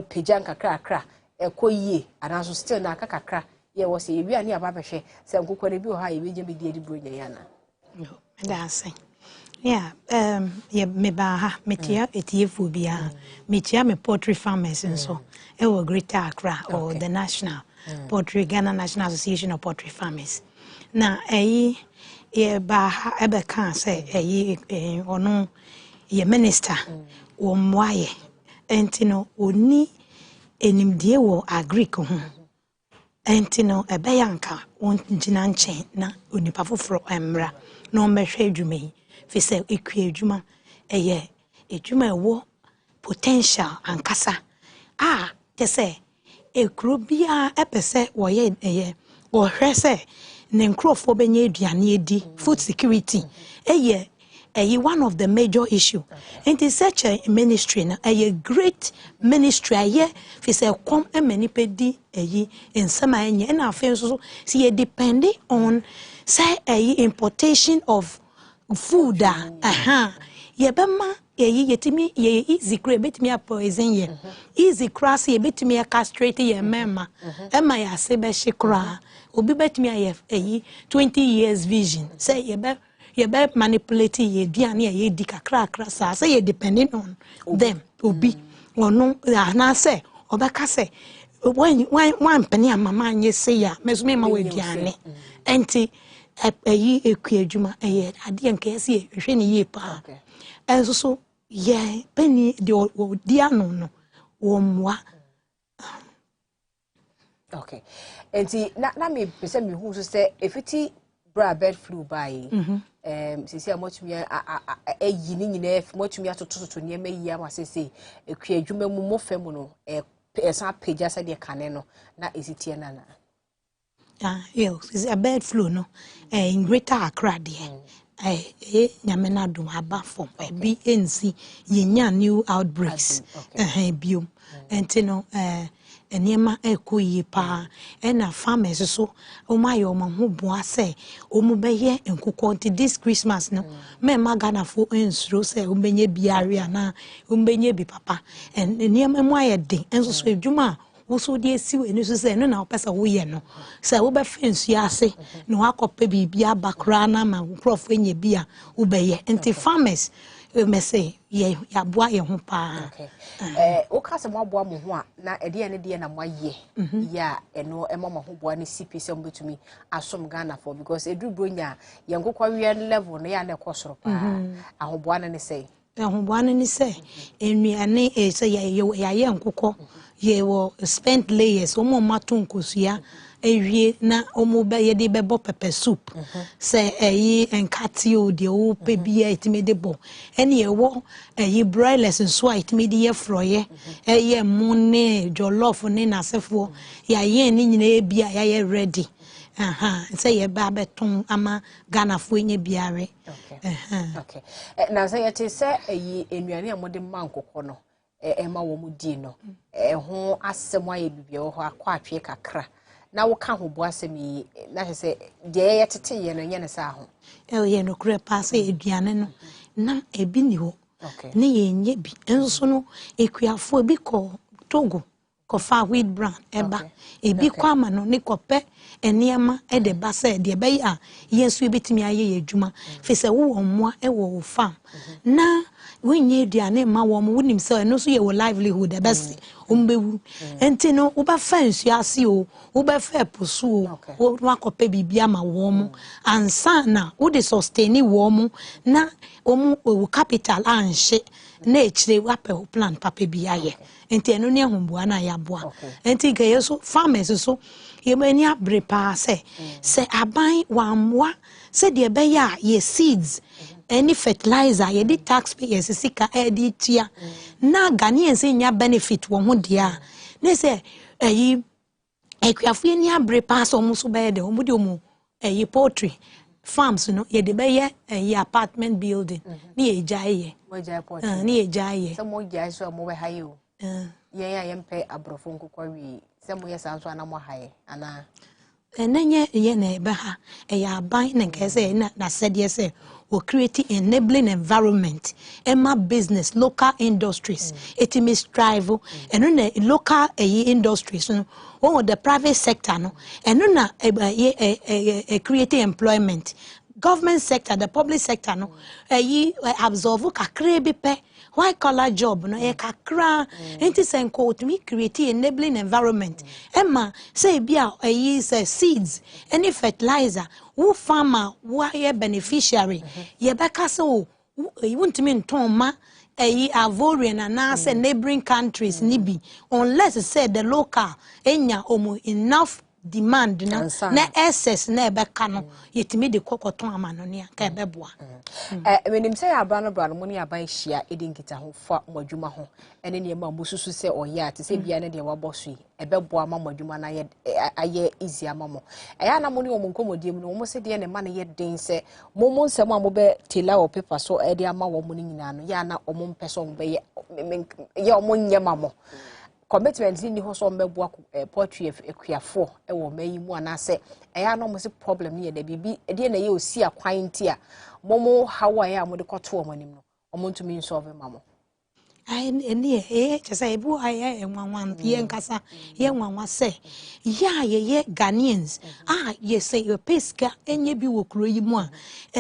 pejan kakra ekoyie anaso still na kakakra ye wo se yebi ani ababehwe se nkokọ ne bi o ha ye beje be di bronya yana dancing ye me ba ha metia etiefu bia metia me poultry farmers nso e wo Greater Accra or the national Poultry, Ghana National Association of Poultry Farmers. Na ye ba ebe kan say ono ye minister wo mwaye enti no oni enimdie wo agric ho enti no ebe yanka won gina nchen na onipa foforo emra na o mehwe adwuma yi fi say ekua adwuma eye adwuma ewo potential ankasa te say ekuro bia epese wo ye eye wo hwe say ne nkrofo benye aduane edi food security one of the major issue and it's such a ministry na a great ministry fi say come many pedi in some enye na afen so see depending on say importation of food yebema yetimi easy cray betimi poison ye easy cross ye betimi castrate ye mema ema ya se be shikra obi betimi aye 20 years vision say yebe manipulate ye duane ye di kakra sa say depending on them obi ono na say obeka say one penny mama anye say ya mesume ma we duane enti ekua adwuma ade nka yesi hwe ne ye pa enso so ye penny de dia no wo mwa. Okay. Enti na me pese me hu so say efiti bra bird flu by sisi amotumi yi ni nyina motumi atototo ne ma yi ama sese ekua adwuma mu mofam no san pagya se de kane no na esitie na na is a bird flu no in Greater Accra there nyamena dum aba from bi ensi yenya new outbreaks biom enti no enema ekoyi pa na farmers so omaye omahu boa say omubeye enkuko nti this Christmas no me magana fo ensuro say omenye biare na omenye bi papa enema mu ayede enso so adwuma wo so de esiwe enu so say no na opesa wo ye no say wo be fensu ase no akope bibia bakra na ma prof enye bia wo be ye nti farmers me say ye ya boa ye ho pa o ka se mo aboa mo ho a na ede ne de na mo aye ya eno emama ho boa ne CP se mbetumi asom Ghana for because edubronya ye nkokwa wi level no ya na ekosoro pa ahoboa ne say ahoboa ne say enuane say ye nkokọ ye wo spent layers omo matu nkosua ewie na omo be ye de bebo pepper soup say enkati o de o pe bia itime de bo ene ye wo broilers nso a itime de ye froye mu ne jollof ne nasefo ye ni nyina bia ye ready say ye ba beton ama Ghana fo nye biare okay na say ye say enuane amode mankokọ no ema wo mudi no ho asem aye bibia ho akwa atwe kakra na wo ka ho bo asem yi na se de ye tete ye no nye ne sa ho ye no kure pa se eduane no na ebi ni ho ne ye nye bi enso no ekuafo bi ko Togo ko fa wheat brand eba ebi kwa ma no ne kope eniema de ba se de be ya yesu ebetimi aye adwuma fi se wo ommoa wo farm na wenye eduane ma wo mo wonim se no so ye wo livelihood best ombewu enti no wo ba fansu ase o wo ba fa posu o wo akope bibia ma wo mo ansa na wo de sustain wo mo na wo capital anhye na echire wape plan papa bia ye enti eno ne ahomboa na ya boa enti ke yeso farmers so ye mani abre pa se aban wa mwa se de be ya ye seeds any fertilizer ye di taxpayers sika edi tia na Ghanaians nya benefit wo ho dia ne se ekuafo ni abre pa so mo so be de omo de omo poultry farms no ye de be ye apartment building ni ejaye ni ejaye se mo jaye so mo be haye o ye ya yempe abrofo nkokwa wi se mo ye sanso ana mo haye ana enenye ye na ebe ha ya ban na nke se na said say we create enabling environment emma business local industries it may strive and na local industries no the private sector no and na create employment government sector, the public sector, no, absorb kakra bi pe, white collar job, no, kakra, enti senko to me create enabling environment. Emma, say bia, seeds, any fertilizer, who farmer, who are beneficiary, ye beka so, you want to mean Toma, Ivorian and answer neighboring countries, nibi, unless it said the local, enya, enough demand na excess na ebeka no yetimi de kokoton amanonia ka ebeboa menim say abra no mo ne aban hia edinkita ho fa mwadwuma ho ene ne ma mususu se oya te se bia ne de waboso yi ebeboa ma mwadwuma na aye easy amamo eya na mo ne omo nkomodiem no mo se de ne ma ne ye den se mo nsem a mo be tela o paper so e de ama wo mo ne nyina no ya na omo mpeso mo be ye omo nyema mo commitment ni ho so mbeboa poetry ekuafo e wo mayi mu anase eya no mo se problem ni da bibi e de na ye osi akwan ti a momo hawa ya mo de koto o manim no omo ntumi solve mamo just say bu aye enwanwan ye nkasa ye nwanwa se ya ye Ghanaians ye say your peska enye bi wo kuro yi mu a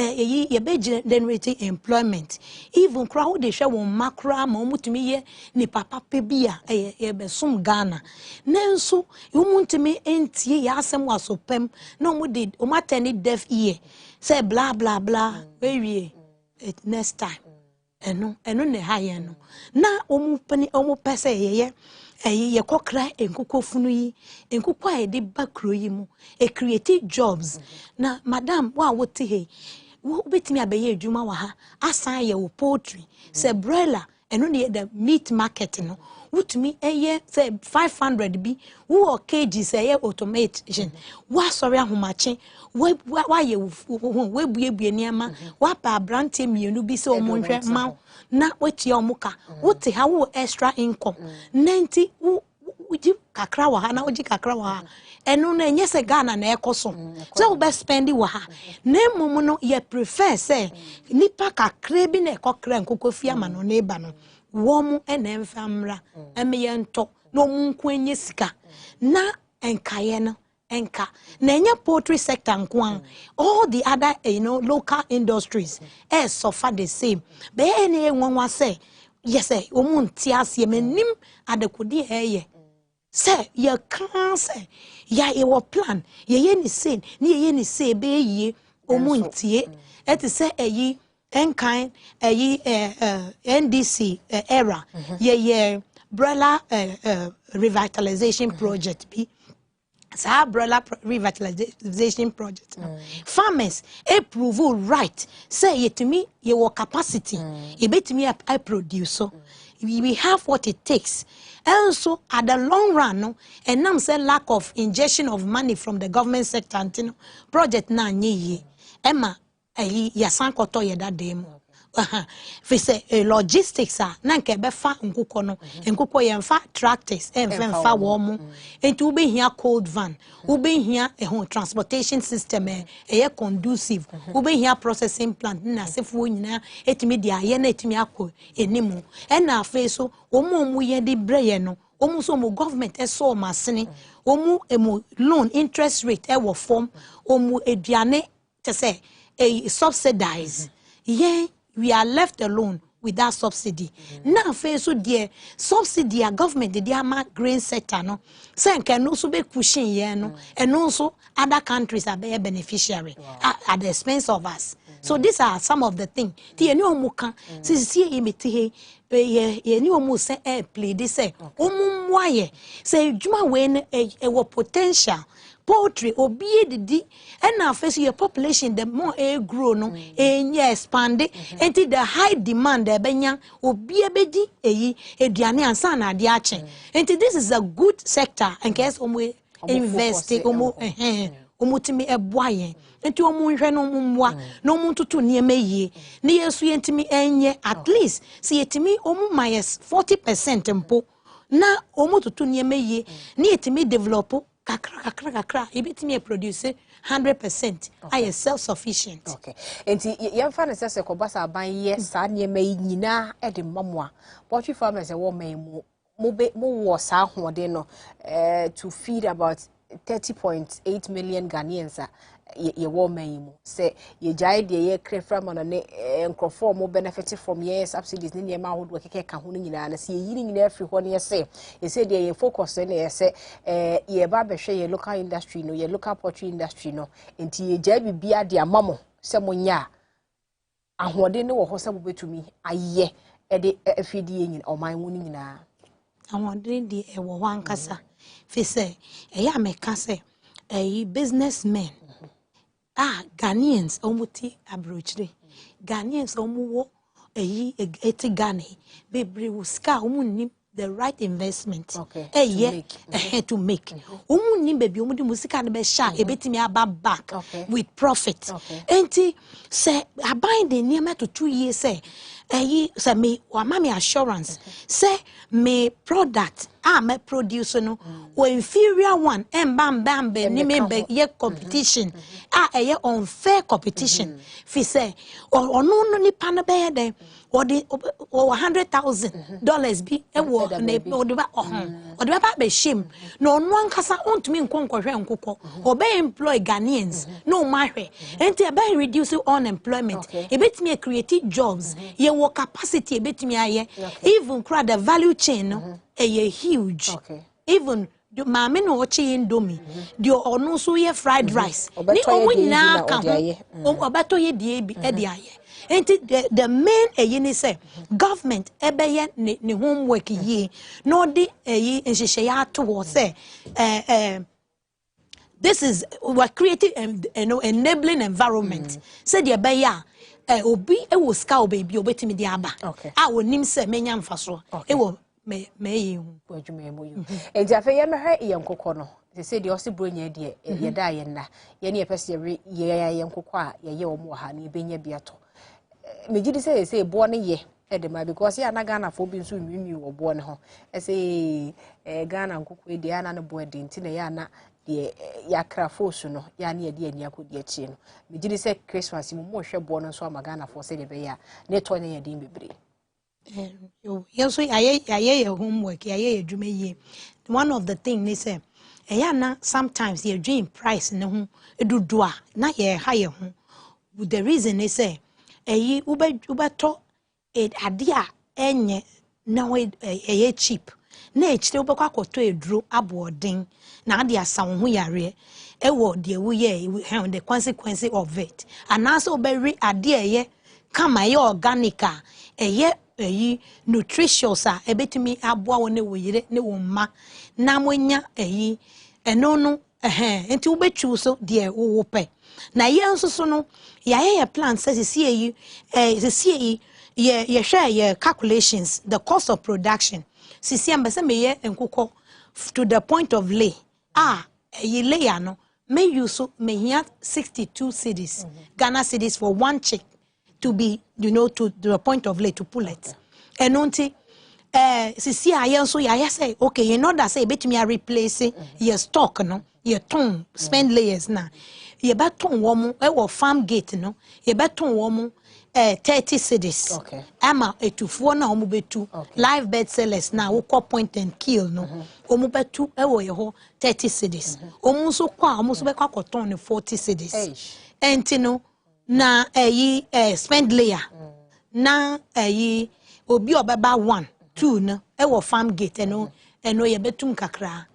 ye be generating employment even crowd de hwe won makra ma omutumi ye ni papa pe bi a ye be sum Ghana nanso omutumi entie ya asem wasopem na omudi omateni deaf ear say blah blah blah we next time eno ne haye no na omu pese ye kokra enkukofunu yi enkukwa e de bakro yi mu e create jobs na madam wa wote he wo betimi abaye adwuma wa ha asan ye wo poultry se broiler eno ne the meat market no wutumi eye say 500 bi wo kg say ye automation wa sorry ahomache wa ye we buebue niama wa pa brante mienu bi se omonhwe ma na wetie omuka wote ha wo extra income 90 uji kakra wa ha na uji kakra wa ha enu na enye se Ghana na ekoso so we be spendi wa ha na mum no ye prefer say nipa kakra bi na ekokra nkokofia ma no na eba no womu ene mfamra emeye nto no munku enye sika na enkaye no enka na enye poultry sector nkwan all the other local industries suffer the same be ene enwanwa say yes omunti ase menim adekodi eye say ye kan say ya e wo plan ye ni say ni ye ni say be ye omuntie et say eyi enkan NDC era ye brother revitalization project bi sa brother revitalization project farmers approve right say yetimi ye wo capacity e betimi I produce so we have what it takes and so at the long run no and now say lack of injection of money from the government sector antino project na nye emma yasan koto ye that dem fi say logistics na nke be fa nkuko no nkuko ye mfa tractors mfa wo mu enti ube hia cold van ube hia transportation system ye conducive ube hia processing plant na sefu nyina etimi dia ye na etimi akọ enimu na afa so omu ye di breye no omu so mo government so masene omu loan interest rate wo form omu eduane to say subsidize we are left alone with that subsidy now face so dear subsidy government the ama grain sector no say nka no so be pushing ye no and also other countries are be beneficiary at the expense of us so these are some of the things ti eni omuka sisi imiti ye ni omu say play this say omu mwaye say djuma we e potential poultry obi didi and now face your population the more grow no expand and the high demand benya obi ebedi eduane ansa na ade ache and this is a good sector and case invest omutimi eboaye enti omunhwe no mumwa no muntutu niema yie ne yesu yentimi enye at least si yetimi omumayes 40% mpo na omututu niema yie ne yetimi develop kakra ibitimi produce 100% I self sufficient. Okay enti yemfa ne sese ko basa ban ye sa niema yi nyina e de mamwa poultry farmers e wo mai mu wo sa hoden no to feed about 30.8 million Ghanaians ye woman mu say ye jai de ye cre from on ne nkrofo mo benefit from ye subsidies ni ma ho do keke ka ho ni nyina na say yiri nyina afri ho ne ye say de ye focus ne ye say ye ba be hwe ye local industry no ye local poultry industry no enti ye jai bibia de amamo say mo nya ahode ne wo ho say bobetumi aye e de afidie nyina oman mu ni nyina ahode de e wo wankasa fi say e ya meka say businessmen Ghanaians omuti abrochire Ghanaians omuwo eti Ghana bebre wuska omunnim the right investment to make omunnim bebi omudi musika ne be sha ebetimi aba back with profit enti say abind the near to 2 years say me wa mami assurance say me product me produce no or inferior one bam ni me ye competition ye unfair competition fi say or no ni pa na be den or the $100,000 bi e wo na o de ba be shame no no ankasa ontumi nkonkohwe nkokọ obe employ Ghanaians no mahwe enti e be reduce unemployment e betimi create jobs ye wo capacity e betimi aye even crowd the value chain no huge even the mama no ochi indomie the onu so ye fried rice ni omo nyina ka ho obato ye die bi e de aye enti the main ni say government ebeye ne homework ye no de nhihye ya to say this is we're creating enabling environment say the beya obi e wo ska obabi obetimi de aba wonim say menya mfaso e wo me hu adwuma emo yu enti afa ye mehwe ye nkokọ no say the osi bronya de ye da ye na ye ne pese ye nkokọ a ye omo ha na ebenya biato mejidi say bo ne ye edema because ya na Ghana fo bi nso nwinwi wo bo ne ho say Ghana nkokọ e de ana ne bo de nti na ya na de yakra fosu no ya na ye de ani akodi achi no mejidi say Christmas mu mo hwe bo no so ama Ghana fo say de be ya ne to ne ye de bebre so aye homework aye adwuma ye one of the thing they say na sometimes you dream price ne ho edudu a na ye ha ye ho the reason they say ubeto ade a enye na we cheap na echire ubekwa akoto eduro aboden na ade asa ho yare ewo de wu ye the consequence of it and also be ade ye kama ye organic a nutritious a ebetimi aboa wo ne wo yire ne wo ma na monya eno no enti wo betwu so de wo pe na ye nso so no ye plan says see ye share ye calculations the cost of production see ambese me ye nkokọ to the point of lay ye lay no me use so me here 62 cedis Ghana cedis for one chick to be to the point of lay to pull it and unti see I so ya say okay you know that say betimi a replace your stock no your ton spend layers na ye beton wo mu e farm gate no ye beton wo mu 30 cedis ama etufo na omu betu live bed sellers na wo point and kill no omu betu e wo ye ho 30 cedis omu so kwa omu so be kwa koton ne 40 cedis enti no na spend layer na obi obeba 1 2 no e wo farm gate eno ye betum kakra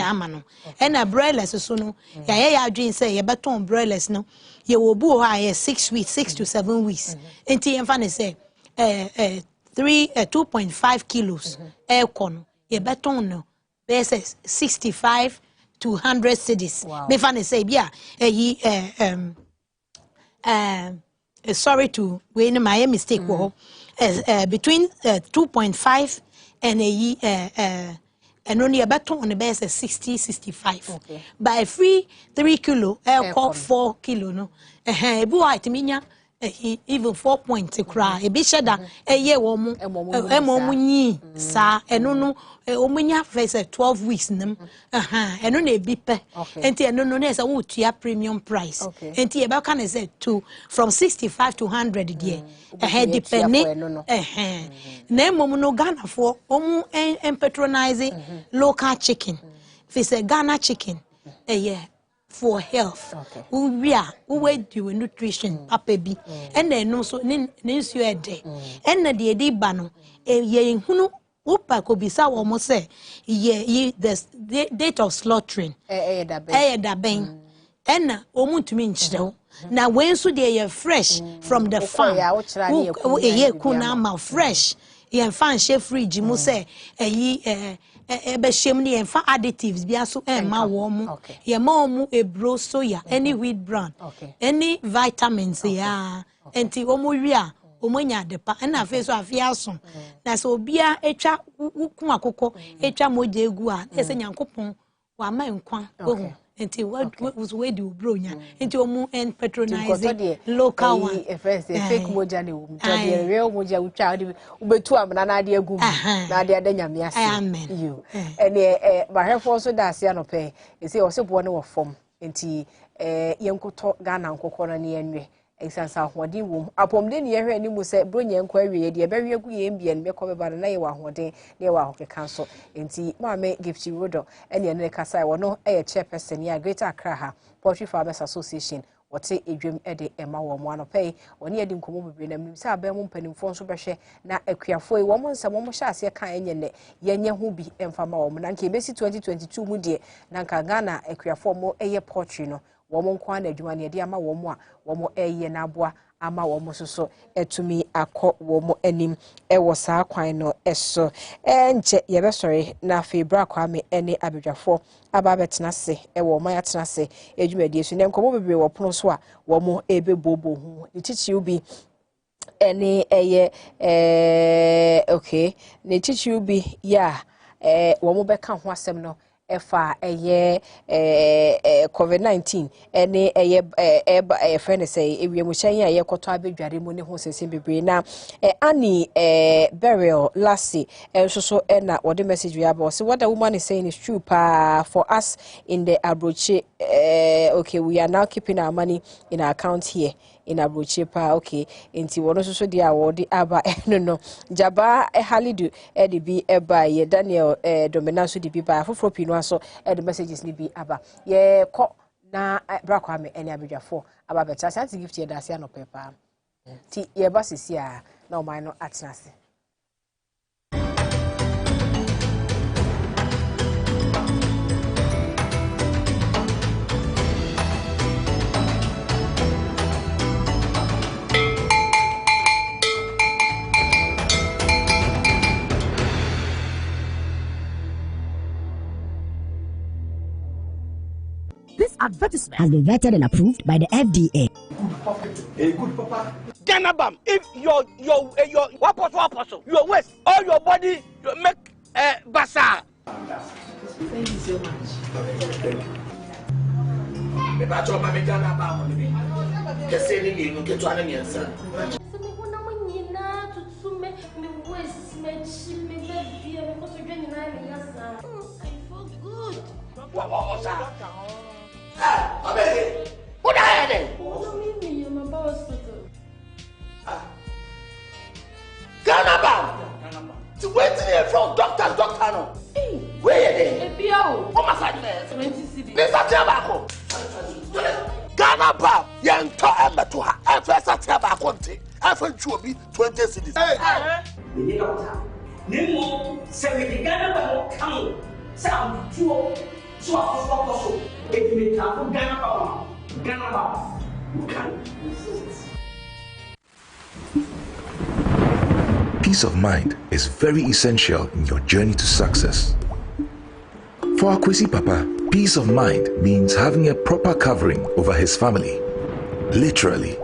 ama no na broilers so no ya adwin say ye beton broilers no ye wo bu ho 6 weeks 6 to 7 weeks enti ye fa ne say 2.5 kilos kon ye beton no versus 65 to 100 cedis me fa ne say bia sorry to when my mistake between 2.5 and only a baton on the base 60-65 by 3 kilo 4 kilo no bu white minya even 4 points cry e be sheda ye wo mu nyi sa eno no omunya face 12 weeks nim eno na ebi pe enti eno no na say wo tua premium price enti e be can say to from 65 to 100 there depending na emom no Ghana for omu patronizing local chicken fi say Ghana chicken for health. We are do nutrition, papa bi, and then no so nins you a day. And the day bano, ye hunu. Upa could be so almost say, the date of slaughtering. Da bang. And omu to mean chill. Now, when so they are fresh from the farm, fresh, ye fan chef free, Jimu say, shemni and fa additives, biaso and ma warm, ye momu a bro soya, any wheat bran, any vitamins, ya, and ti omuria. Omonya depa na fe so afiaso na so bia etwa ukun akoko etwa moje egu a ese nyankopon wa ma nkwa ohun enti was we do bronya enti omu and patronize local one fake moja ne wo de real moja utwa ubetu amna na de egu na de adanyame ase you ene bahefo so da ase anope ese osebo ne wo fom enti yenkoto Ghana nkokọ na ne enwe exansa hodi wom apomde ne yehwe ni mu se bronya nkwa awie de bewe gu ye mbia ne mekọ beba na ye wa hoden ne wa hokeka so enti maame Gifty Rodo ene ne kasa wo no chairperson ya Greater Accra ha Poultry Farmers Association wote edwem ede ema wo mo anopei woni edi nkomo bebre na mnim se abem mpanimfo nso behwe na akuafo yi wo mo nsem mo hye ase kan enye ne yenye ho bi emfama wo mo na nka ebesi 2022 mu de na nka Ghana akuafo mo poultry no womo nkwa na adwuma ne de ama womo a womo na aboa ama womo soso etumi akọ womo anim wo saa kwan no eso enche ye be sori na febra kwa me ene abedwafo aba betena se wo ma ya tena se adwuma die so ne nkomo bebre wo pono so a womo ebebobo hu tichiu bi ene okay ne tichiu bi ya womo beka ho asem no efa COVID-19 ene friend say ewiemu hyan ya yekoto abedware mu ne ho sese bebre na ani burial lassie so na what the message we have so what the woman is saying is true for us in the Abroche okay we are now keeping our money in our account here in Abroche okay enti wono so dia award aba no jaba halidu de bi eba ye Daniel dominance de bi ba foforo pino aso the messages ni bi aba ye ko na brakwa me ene abedwafo aba beta santi gift ye dase no pepa ti ye ba sisi a na o man no atenase. This advertisement has been vetted and approved by the FDA. Hey, good papa. Ganabam, if your what apostle, your waist, all your body, you make bazaar. Thank you so much. Thank you. Me ba cho ma me Ganabam on me. Kese ni no ke to ana mi ansa. Se me ho na mo nyina tutume me waist me chi me baby me ko so dwa nyina me yasa. I feel good. What are you doing? I'm about to Ganabam! To wait here from doctor no. Where are they? Oh, my God, 20 cedis. This is tobacco. Ganabam! Young to Emma to her. I first at tobacco. I think you will be 20 cedis. Hey! Nemo, say the Ganabam come. Sound two. So I if you have Ganabam, you can resist. Peace of mind is very essential in your journey to success. For Kasiebo Papa, peace of mind means having a proper covering over his family. Literally.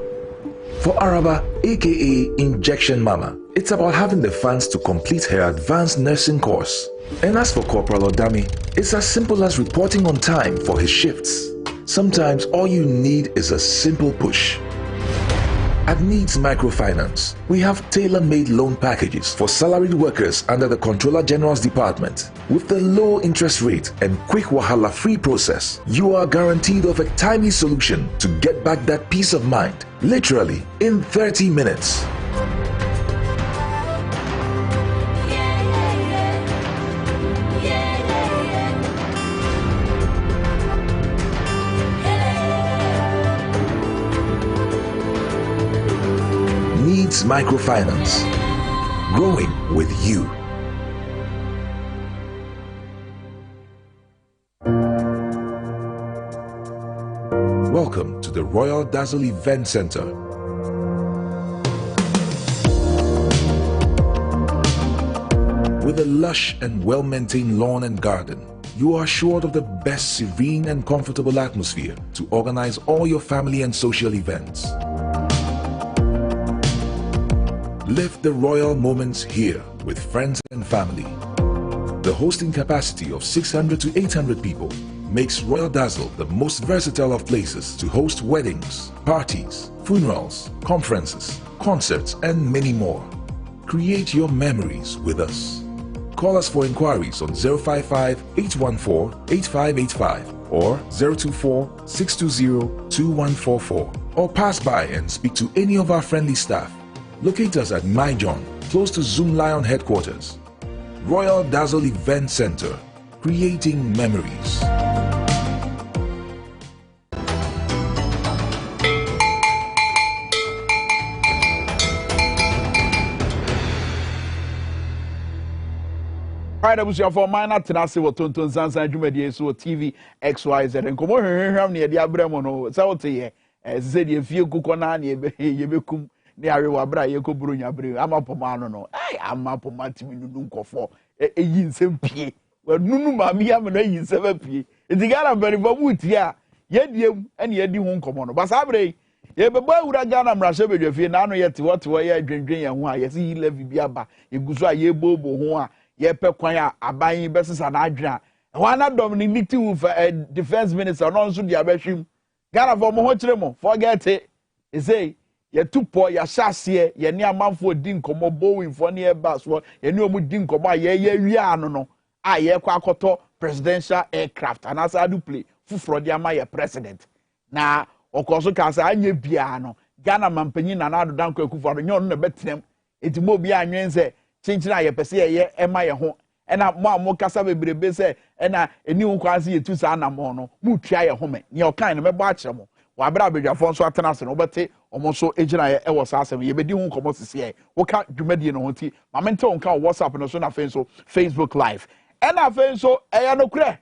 For Araba, aka Injection Mama, it's about having the funds to complete her advanced nursing course. And as for Corporal Odami, it's as simple as reporting on time for his shifts. Sometimes all you need is a simple push. At Needs Microfinance, we have tailor-made loan packages for salaried workers under the Controller General's Department. With the low interest rate and quick wahala-free process, you are guaranteed of a timely solution to get back that peace of mind, literally in 30 minutes. Tvxyz Microfinance. Growing with you. Welcome to the Royal Dazzle Event Center. With a lush and well-maintained lawn and garden, you are assured of the best serene and comfortable atmosphere to organize all your family and social events. Live the royal moments here with friends and family. The hosting capacity of 600 to 800 people makes Royal Dazzle the most versatile of places to host weddings, parties, funerals, conferences, concerts, and many more. Create your memories with us. Call us for inquiries on 055-814-8585 or 024-620-2144, or pass by and speak to any of our friendly staff. Locate us at My John, close to Zoom Lion headquarters. Royal Dazzle Event Center, creating memories. Right, abusu for minor tenase wo tonton sansan dwumadi so Tvxyz enkomo hwehwehwam ne de abramo no sa wote ye ze de fie kuko na ne ye bekum ne arewa bra ye koburu nyabre amapoma no no amapoma timi nunu nkofo eyi nsem pie wa nunu ma mi am na yi nsem pie edigara bari bamuti a ye diem ene ye di hu nkomo no basa abre ye bebo awura Ghana mrahye bedwafie na no ye te wote wo ye dwendwen ye ho a ye se yi levy bi aba eguso a ye bobo ho a ye pe kwan a aban besesa na adwena wana Dominic defense minister no nso dia behwim Ghana for mo ho kire mo forget it say ye tupo ya hyase ye ne amanfo di nkomo Boeing for ne bus wo ye ne omu di nkomo a ye wi ano no a ye kwa akoto presidential aircraft and as adu play fufuro dia ma ye president na okoso ka sa anye bia no Ghana mampanyin na adu danko akufo no nyon no betrem etimo bia anwen se chinchina ye pese ye ema ye ho ena mo kasa bebrebe se ena eni ho kwanse ye tu sa na mo no mu tua ye ho me ne okan no mebo a kire mo wa bra bedwafo nso atena se no bete omo so ejina ye ewo sa asem ye bedi ho komo sisi ye wo ka dwumadi no ho ti ma mente on ka WhatsApp no so na Facebook live ena so eya no kure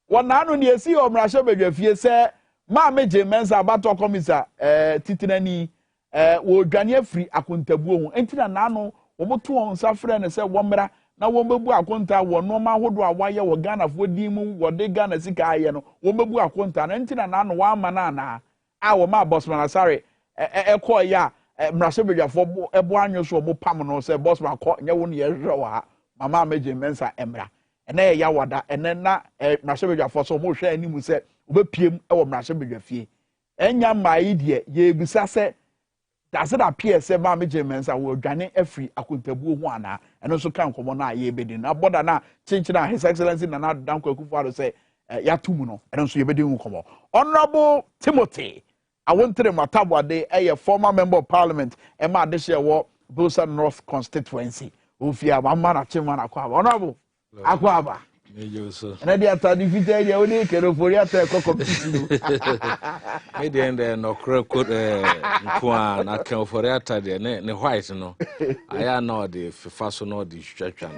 wona no ne esi omrahye bedwafie se ma meje mensa abato komisa titinani wo dwane afiri akontabuo ho entina na no womoto on safre ne se womra na wombebu akonta wo no ma hodo a waye wo Ghana fo dimu wo de Ghana sika aye no wombebu akonta na ntina na no wa ma na a wo ma bossman asare ekọ ya mrahye bedwafo ebo anyo so mo pam no se bossman kọ nye wo ne ye hwe wa mama meje mensa emra ene ya wada ene na mrahye bedwafo so mo hwe animu se obepiem wo mrahye bedwafie enya mai die ye ebisa se that's it appear say ma meje mensa wo dwane afri akontabuo ho ana eno so kan komo na ye bedi na boda na chinchina his excellency na danko akufo say ya tumu no eno so ye bedi hu komo Honorable Timothy awontere matabwade former member of parliament ema adehye wo Bosa North constituency ofia mama na chema na kwa Honorable akwaba and the attorney fita dia oni kero fori ata ko competition me dey end no code nko na kan fori ata de ne white no aya na the FIFA so no the twatwa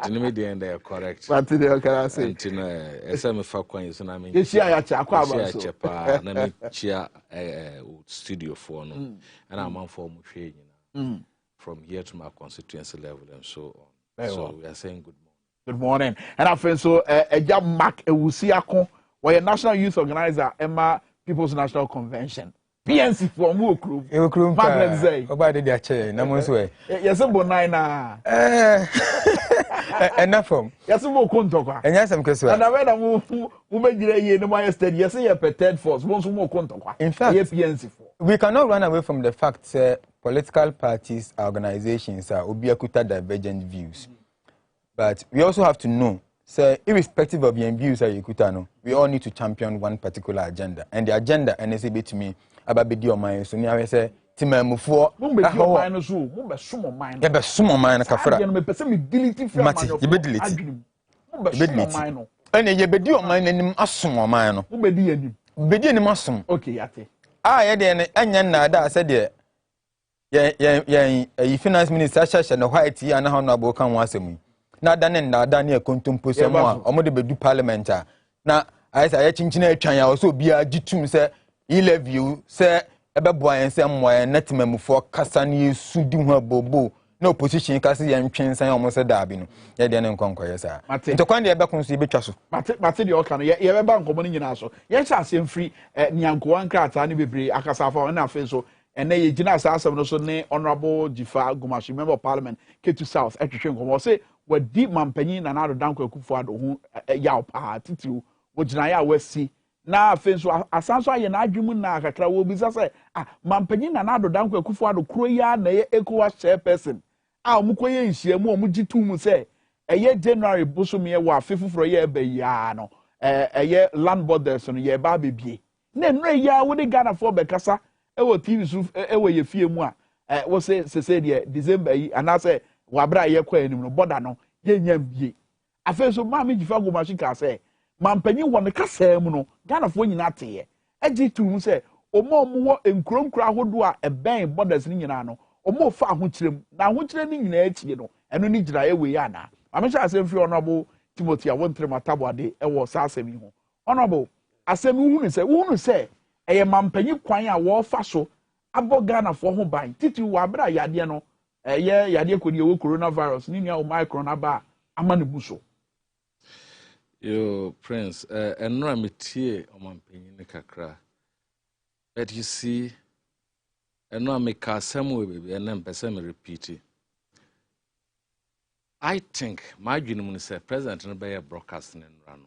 tini me dey end correct but the can say tini esa me fa kwan so na me chia ya cha kwa ba so chepa na me chia studio for no and am for mu hwe nyina from here to my constituency level and so on so we are saying good morning. And I feel so Eja Mark Ewusiako, where national youth organizer Emma People's National Convention. PNC for Mukru. Mukru. Margaret say. Obade dia che na mo so e. Yes bo nine na. Enough from. Yes bo konto kwa. Enya sem keso. And I na mu megire ye no my steady. Yes ye prepared force. Mo so mo konto kwa. In fact, PNC for. We cannot run away from the fact that political parties, organizations are obiakuta divergent views. But we also have to know, so irrespective of your views, we all need to champion one particular agenda. And the agenda, and they say to me, about video mine. So now I say, Timmy Mufo, sumo mine, Kafra. And you be do mine and assumo mine. Bedi ni masum. Okay, yate. Ah, yeah, then, and I said, finance minister Shasha no white and honorable can once a week. Now done and now done a contumpo more, or more the parliament. Now, as I chinchina China also be a jitum, sir, you, sir, a boy and somewhere, net memo for Cassani, Suduma Bobo, no position, Cassie and Chins and almost a dabin. Yeah, then conquer, sir. To find the back on Sibichasu. Matty, you can, yeah, bank coming in also. Yes, I see free at Nyanko and Krat, and be Akasafa and Afenso. And then you know, so ne honorable Jifa Gumashi, member of parliament, K2 South, Etchin, say, were deep man penny and another Danko Kufuad, who yaw party to which Naya West Sea. Now, fence asanso aye na adwemu na kakra wo bisa say mampanyin na nado danko akufo ado kro ya na ye ECOWAS chairperson omukoye nhia mu omugitu mu say eye January bosomi ye wa afefufuro ye eba ya no eye land borders no ye ba bebie na nre ya wo de Ghana for bekasa ewo Tvxyz ewo ye fie mu a wo say de December yi ana say wabra ye kwa enim no border no ye nyam bie afenso mama Jifa Gumashi ka say mampanyi won kasa mu no Ghana fo nyina teye agi tu mu se omo wo enkronkro ahodo a eben borders ni nyina no omo fa ahokyerem na ahokyere ni nyina achi no eno ni gira ewe ya na amesha asem fi honorable Timothy awontre matabo ade ewo sa asem ho honorable asem hunu se eye mampanyi kwan a wo fa so abo Ghana fo ho ban titi wa bra yade no eye yade kodi ewo coronavirus ni nua omicron aba amane buso. Yo, Prince, and no, I'm a tear on my opinion, kakra. But you see, and no, I make a somewhere, baby, and then person repeat it. I think my dream is a president and by a broadcasting and run.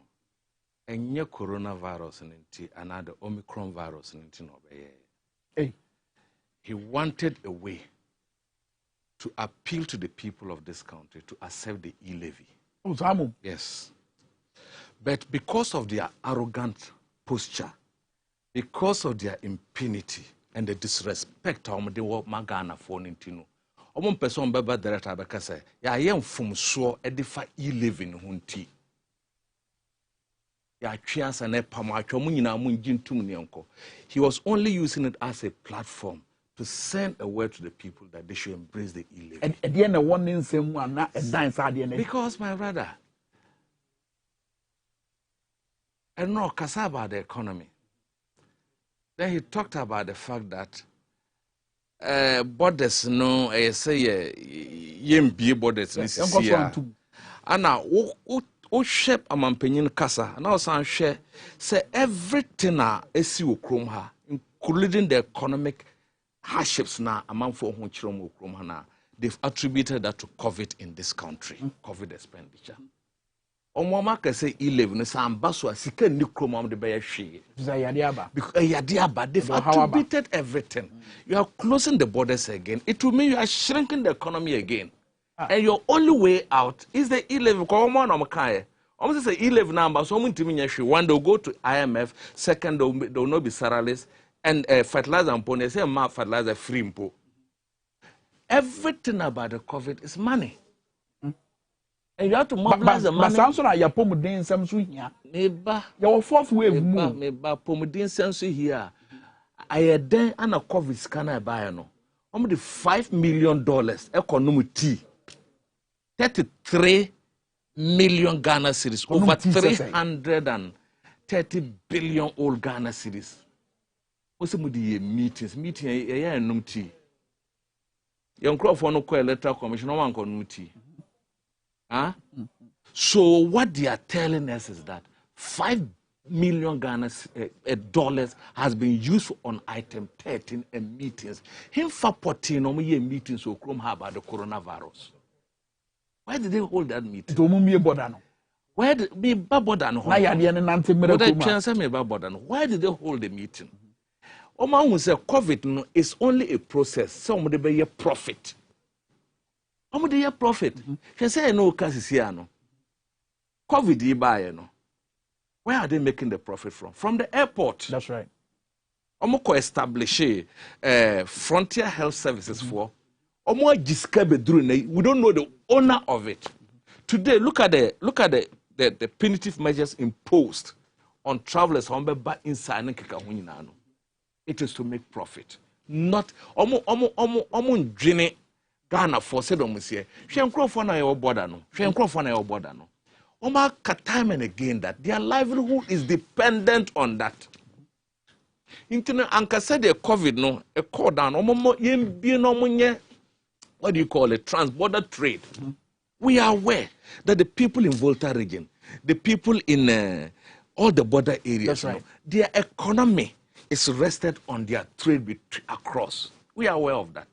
And your coronavirus and another Omicron virus and hey, he wanted a way to appeal to the people of this country to accept the e-levy. Oh, Samu. Yes. But because of their arrogant posture, because of their impunity and the disrespect they were Magana for Nintino, one person baba director because ya yam from so edify e-living hunti. Ya cheers and he was only using it as a platform to send a word to the people that they should embrace the e-living. And at the end of one in same one, not a dance at the end. Because my brother. And no, Kasiebo about the economy. Then he talked about the fact that borders no, say be borders this year. And now, who shape a mampenyin kasa, and also share say everything is you chrome her, including the economic hardships now among for which they've attributed that to COVID in this country, COVID expenditure. Omama can say 11 sambaso asika ni kromam de be hwe because yadiaba they've attributed everything. You are closing the borders again. It will mean you are shrinking the economy again. And your only way out is the 11 ko omo na omkae. Omo say 11 number so omo ntimi nya hwe. One they'll go to IMF, second they'll not be salaries and fertilizer and pony say ma fertilizer free mpo. Everything about the COVID is money. And you have to mobilize the money. But Samson, you pomudin Samsu here. Neighbor, your fourth wave move. Neighbor, pomudin Samsu here. I then and a COVID scanner buy no. Only $5 million economic tea. 33 million Ghana cedis. Over 330 billion old Ghana cedis. What's some of the meetings? Meeting a no tea. Young crop for no electoral commission, no one can tea. Huh? So what they are telling us is that $5 million dollars has been used on item 13 and meetings. Him for 14 meetings so Chrome about the coronavirus. Why did they hold that meeting? Why did me Babodano? Why did they hold the meeting? Oma who say COVID is only a process. Somebody be a profit. How much do profit? She say no Kasiebo. COVID buy no. Where are they making the profit from? From the airport. That's right. Omoko establish Frontier Health Services for. Omo describe we don't know the owner of it. Today, look at the punitive measures imposed on travelers on back inside. It is to make profit. not omo dwene Ghana for said omusie. Hwe for na your border no. Hwe for na your border no. Oma time and again that their livelihood is dependent on that. Into anka said the COVID no a call down omo yembi no munye what do you call it transborder trade. We are aware that the people in Volta region, the people in all the border areas, right. Their economy is rested on their trade across. We are aware of that.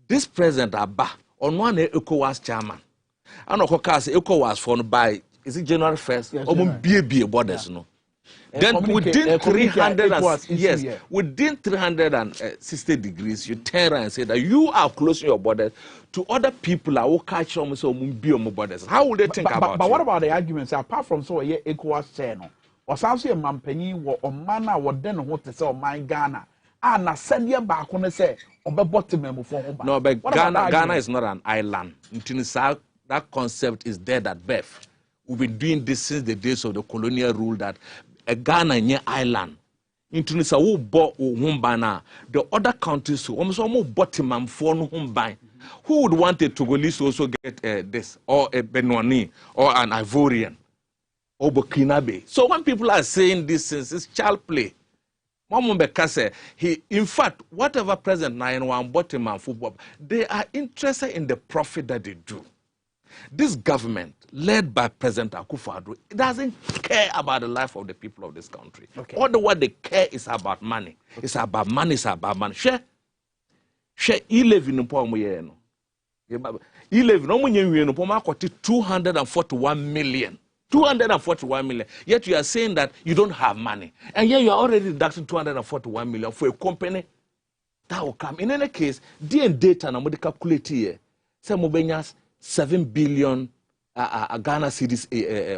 This President Abba, on one ECOWAS chairman, and of course ECOWAS formed by, is it January 1st? Yes, BA borders, no. Then within 360 degrees, you turn around and say that you are closing your borders to other people who catch them so borders. How would they think about it? But what about the arguments apart from so a ECOWAS channel? Or something a mampeni or mana or then what to say my Ghana. Ah, na send you back when they say or bottom no, but Ghana is not an island. That concept is dead at birth. We've been doing this since the days of the colonial rule that a Ghana near island. Intunisa who bought Humbana, the other countries who almost bottom for Humbai. Who would want a Togolese to also get this, or a Benwani, or an Ivorian, or Burkinabe? So when people are saying this, it's child play. In fact, whatever President Nayan bottom and football, they are interested in the profit that they do. This government, led by President Akufo-Addo, doesn't care about the life of the people of this country. Okay. All the what they care is about money. Okay. It's about money. It's about money. Share e-levy no po mo ye no. E-levy no mo nye no po ma kwoti 241 million. 241 million. Yet you are saying that you don't have money. And yet you are already deducting 241 million for a company that will come. In any case, data na mo de calculate here. Say mo benyas 7 billion Ghana cedis,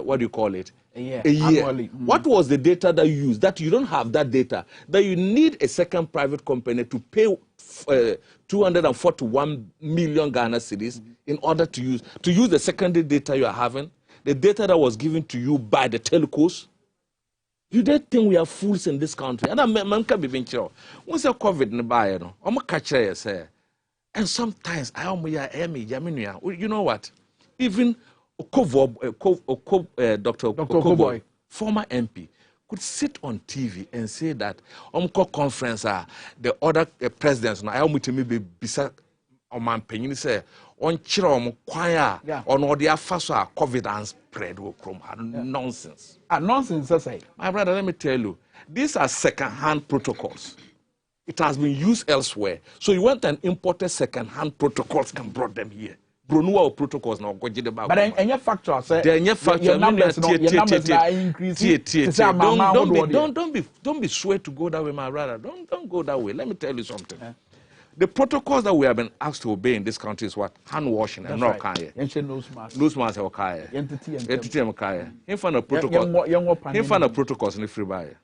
what do you call it? A year. What was the data that you used? That you don't have that data. That you need a second private company to pay 241 million Ghana cedis in order to use the secondary data you are having, the data that was given to you by the telcos. You don't think we are fools in this country? And I'm can be venture. Once a COVID in buy, I'm a catcher, say. And sometimes you know what? Even Dr. Okoboy, former MP, could sit on TV and say that conference the other presidents now I want to maybe bisa man penny say on chiro choir on all the first COVID and spread nonsense. Nonsense, I say. My brother, let me tell you, these are second-hand protocols. It has been used elsewhere. So you went and imported second-hand protocols and brought them here. Brunua protocols now go the but any factor say your numbers are increasing. Don't be swayed to go that way, my brother. Don't go that way. Let me tell you something. The protocols that we have been asked to obey in this country is what? Hand washing and not kaya. Nose mask or kaya. Entity kaya. In front of protocols. In front of protocols in the free buyer.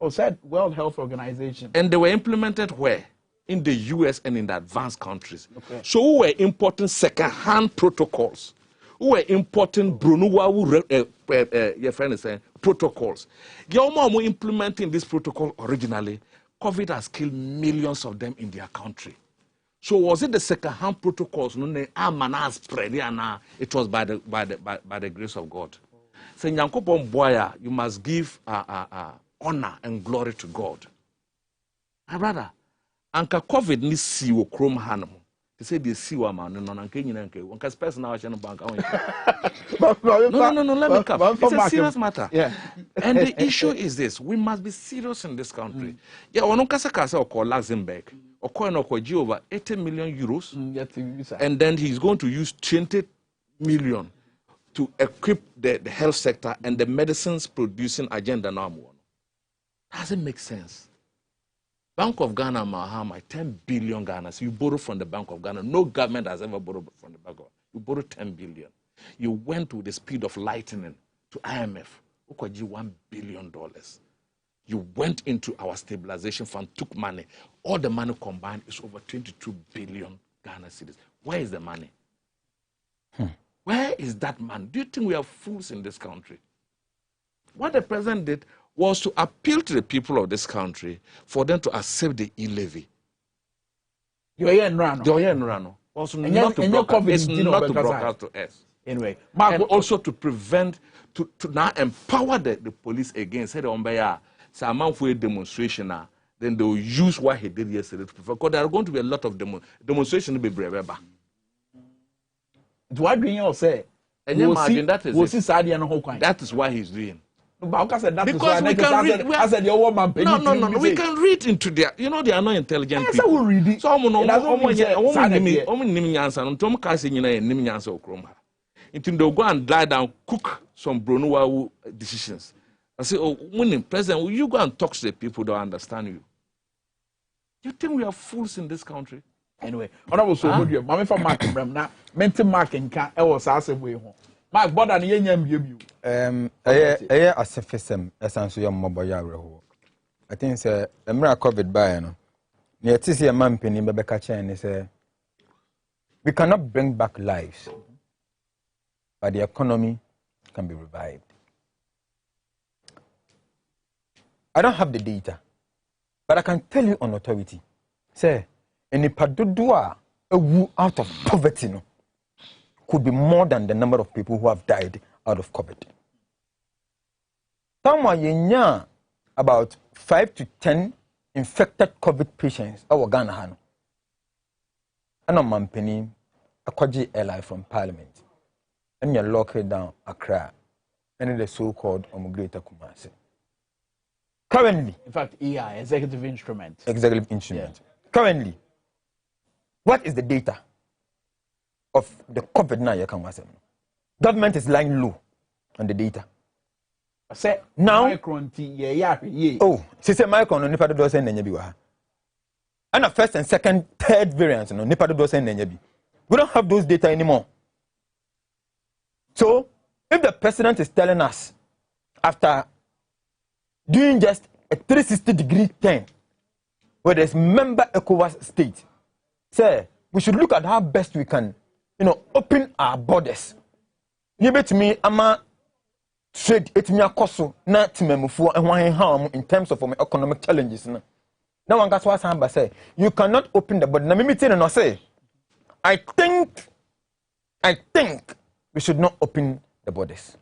Oh, said World Health Organization. And they were implemented where? In the US and in the advanced countries. Okay. So who were importing second-hand protocols? Who were importing your friend is saying, protocols? You're implementing this protocol originally. COVID has killed millions of them in their country. So was it the second-hand protocols? No, it was by the grace of God. So you must give honor and glory to God. My brother, Anka COVID ni si wo krom hanum. They say they see wa man no nanka nyina nka. Anka space na wa che no bank. No, let me come. It's a serious matter. Yeah. And the issue is this, we must be serious in this country. Yeah, ono kasa or Luxembourg. Or over 80 million euros. And then he's going to use 20 million to equip the health sector and the medicines producing agenda now. Doesn't make sense. Bank of Ghana, Mahama, 10 billion Ghana. So you borrow from the Bank of Ghana. No government has ever borrowed from the Bank of Ghana. You borrowed 10 billion. You went with the speed of lightning to IMF. $1 billion. You went into our stabilization fund, took money. All the money combined is over 22 billion Ghana cedis. Where is the money? Where is that money? Do you think we are fools in this country? What the president did was to appeal to the people of this country for them to accept the e-levy Also not to broadcast. It's not to broadcast to us. Anyway, and also to prevent, to now empower the police against a man for a demonstration. Then they will use what he did yesterday to prevent. Because there are going to be a lot of demonstrations to be brave. What do you say? And that is what he's doing. Because we can read. We can read into their. You know, they are not intelligent people. We read it. So they'll go and lie down, cook some Bronuwa decisions. I say, oh, when president, will you go and talk to the people that understand you? You think we are fools in this country? Anyway, honorable so good. Mama for Mark Bram na mental mark and can I was asking way home. Mark Bodan Yenyam you. Asefisem essentially your mobile reho. I think say the mira COVID by no. Near TC a man penny Bebeka Chen say we cannot bring back lives, but the economy can be revived. I don't have the data, but I can tell you on authority. Say, any padudua out of poverty no, could be more than the number of people who have died out of COVID. Someone about 5 to 10 infected COVID patients our Ghana hano. And I'm penny a kwaji airline from Parliament. And you're locked down Accra and the so-called Greater Kumasi. Currently, in fact, executive instrument. Executive instrument. Yeah. Currently, what is the data of the COVID-19? Government is lying low on the data. Say now, oh, she said, Micron on Nipa do send Nenyabi. And the first and second, third variants, no Nipa do send Nenyabi. We don't have those data anymore. So, if the president is telling us after doing just a 360-degree turn where there's member ECOWAS state, say we should look at how best we can, open our borders. You bet me, ama trade etmia koso na timemufu ehwan harm in terms of economic challenges. Now one gets what Samba say, you cannot open the border. Na me tell no say, I think we should not open the borders.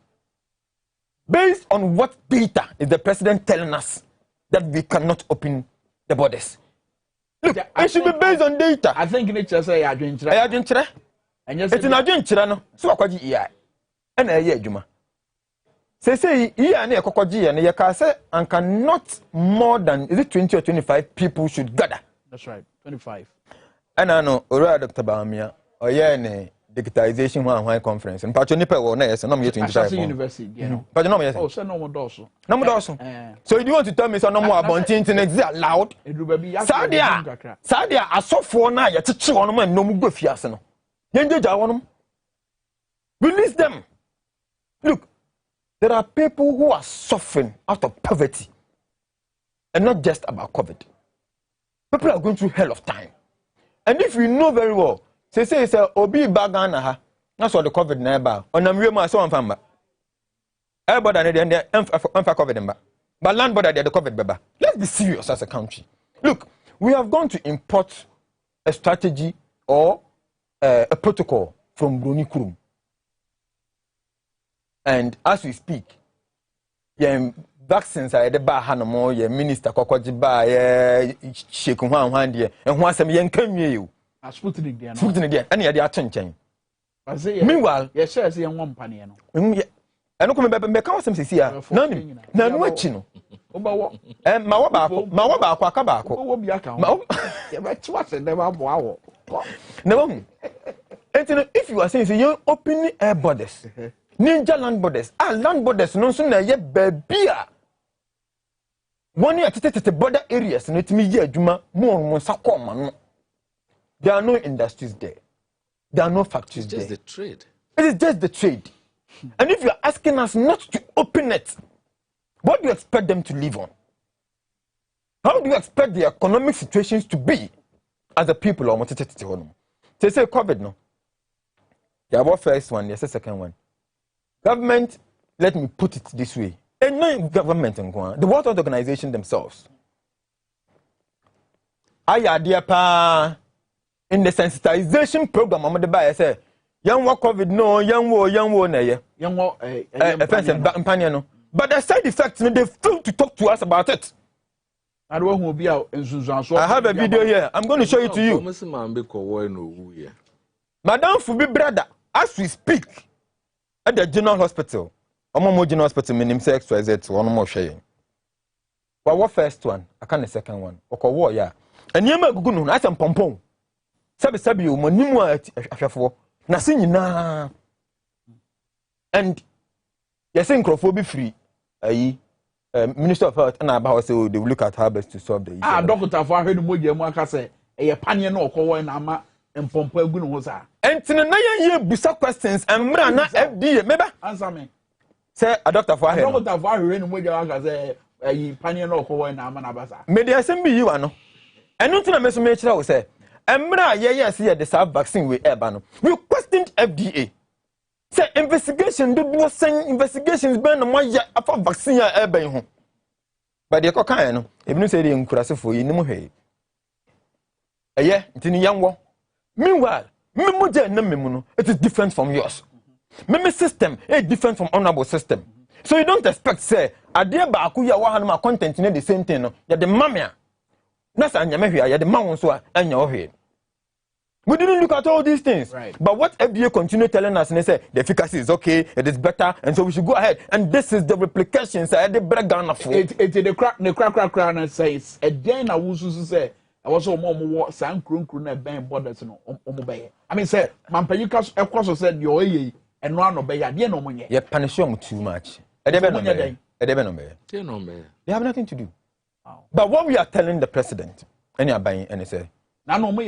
Based on what data is the president telling us that we cannot open the borders? Look, it should be based on data. I think nature say adwenchira. It's an adwenchira no. So akwaji iya. And a year juma. Say iya na ekokoji na yeka say and cannot more than is it 20 or 25 people should gather. That's right, 25. And I know Ora Dr. Bamia or yeah digitization one conference and patcho nipa wo na yes no me 25 university you know patcho no me yes oh say no more doso so you want to tell me so no more about internet is allowed sadia asofo na ya cheche wono man no mu gbafiase no yenjeja wono release them. Look, there are people who are suffering out of poverty and not just about COVID. People are going through hell of time, and if we know very well say obi bagana ha that's what the COVID na eba onamwe ma so onfamba everybody na dey enfa COVID mba but land border dey the COVID beba. Let's be serious as a country. Look, we have gone to import a strategy or a protocol from Bruni Kurum, and as we speak vaccines are the ba hanomo ye minister kokoji ba ye sheku hwan de e ho asem ye nkanwie you Sputnik there. Sputnik there. Any idea chenchen. Meanwhile, yes, sir, say one pani no. I no come be ka wasem sisi a. Nani. Na no achi no. Oba wo. Ma wo ba akwa aka ba akwa. Wo bi aka. Ma ye be chi wase dem abo awo. Na wo. If you are saying you open air borders. Ninja land borders. Land borders no so na ye babia. One year tete border areas no timi ye adwuma mo sakoma no. There are no industries there. There are no factories there. It's just the trade. It is just the trade. And if you are asking us not to open it, what do you expect them to live on? How do you expect the economic situations to be as a people? They say COVID, no. There was first one, there's a second one. Government, let me put it this way. And no government, the World Health Organization themselves. in the sensitization program, I'm the buyer say, young war COVID, no, young war, na ye. Young war, offense and companion. But the side effects, they fail to talk to us about it. I have a video here. I'm going to show it to you. Madam Fubi brother, as we speak, at the General Hospital, General Hospital, meaning Tvxyz, one more sharing. What first one? I can't the second one. Okay, war, yeah. And you make good no, I am pompon. Sabi, you monimu afafo. Na sinyina. And yes, Crawford free. Minister of Health and about say they will look at how best to solve the issue. Doctor for heard mo je mo aka say e panye na okowo na ama empompo egu no ho sa. Entina na ye busa questions and mra na FDA meba answer me. Say a doctor for heard. Doctor for heard mo je aka say panye na okowo na ama na basa. Me dey asem bi yi ano. Enu ntina me so me kira wo say mra ye see the self vaccine we eba no. We questioned FDA. Say investigation do no send investigations ben no ya afa vaccine ya eben ho. But the kokan no, ebinu say dey nkurasefo yi nim hwe. Eye ntini yanwo. Meanwhile, me moja na memu no, it is different from yours. Me system is different from honorable system. So you don't expect say ade ba aku ya wa hanuma content no the same thing no. Ya the mamia. Na sa anya mehwe ya the man so a anya ohwe. We didn't look at all these things. Right. But what FDA continue telling us, and they say the efficacy is okay, it is better, and so we should go ahead. And this is the replications I had the breakdown of it. The crack and says, a day I was say, I was more San Crun and borders no obey. I mean, say, Mampayukas, of course, said your and one obey, I didn't know me. You're punishing too much. They have nothing to do. But what we are telling the president, and you're buying, and they say, no, me,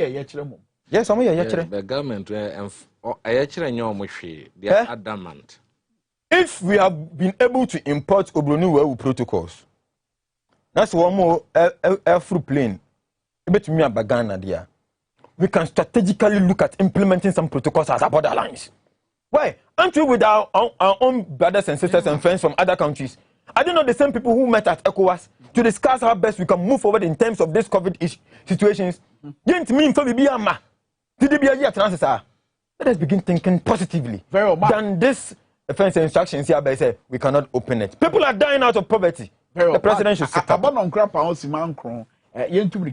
yes, I'm here. The government, they are adamant. If we have been able to import Obronu protocols, that's one more air through plane. We can strategically look at implementing some protocols as our borderlines. Why? Aren't we with our own brothers and sisters and friends from other countries? I don't know the same people who met at ECOWAS to discuss how best we can move forward in terms of this COVID situations. Let us begin thinking positively. Than this offense instructions here by say we cannot open it. People are dying out of poverty. The president should sit up.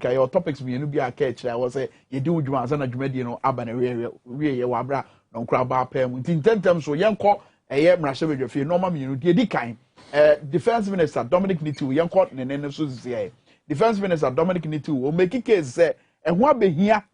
Your topics me no be a catch. I was say you do juma sana jumedi no aba na we wabra no nkra ba pam. Intentem so yenko mrashe bedwafie normal me no di kan. Defense Minister Dominic Nitu yenko ne so sisi. Defense Minister Dominic Nitu o make case say ehun abehia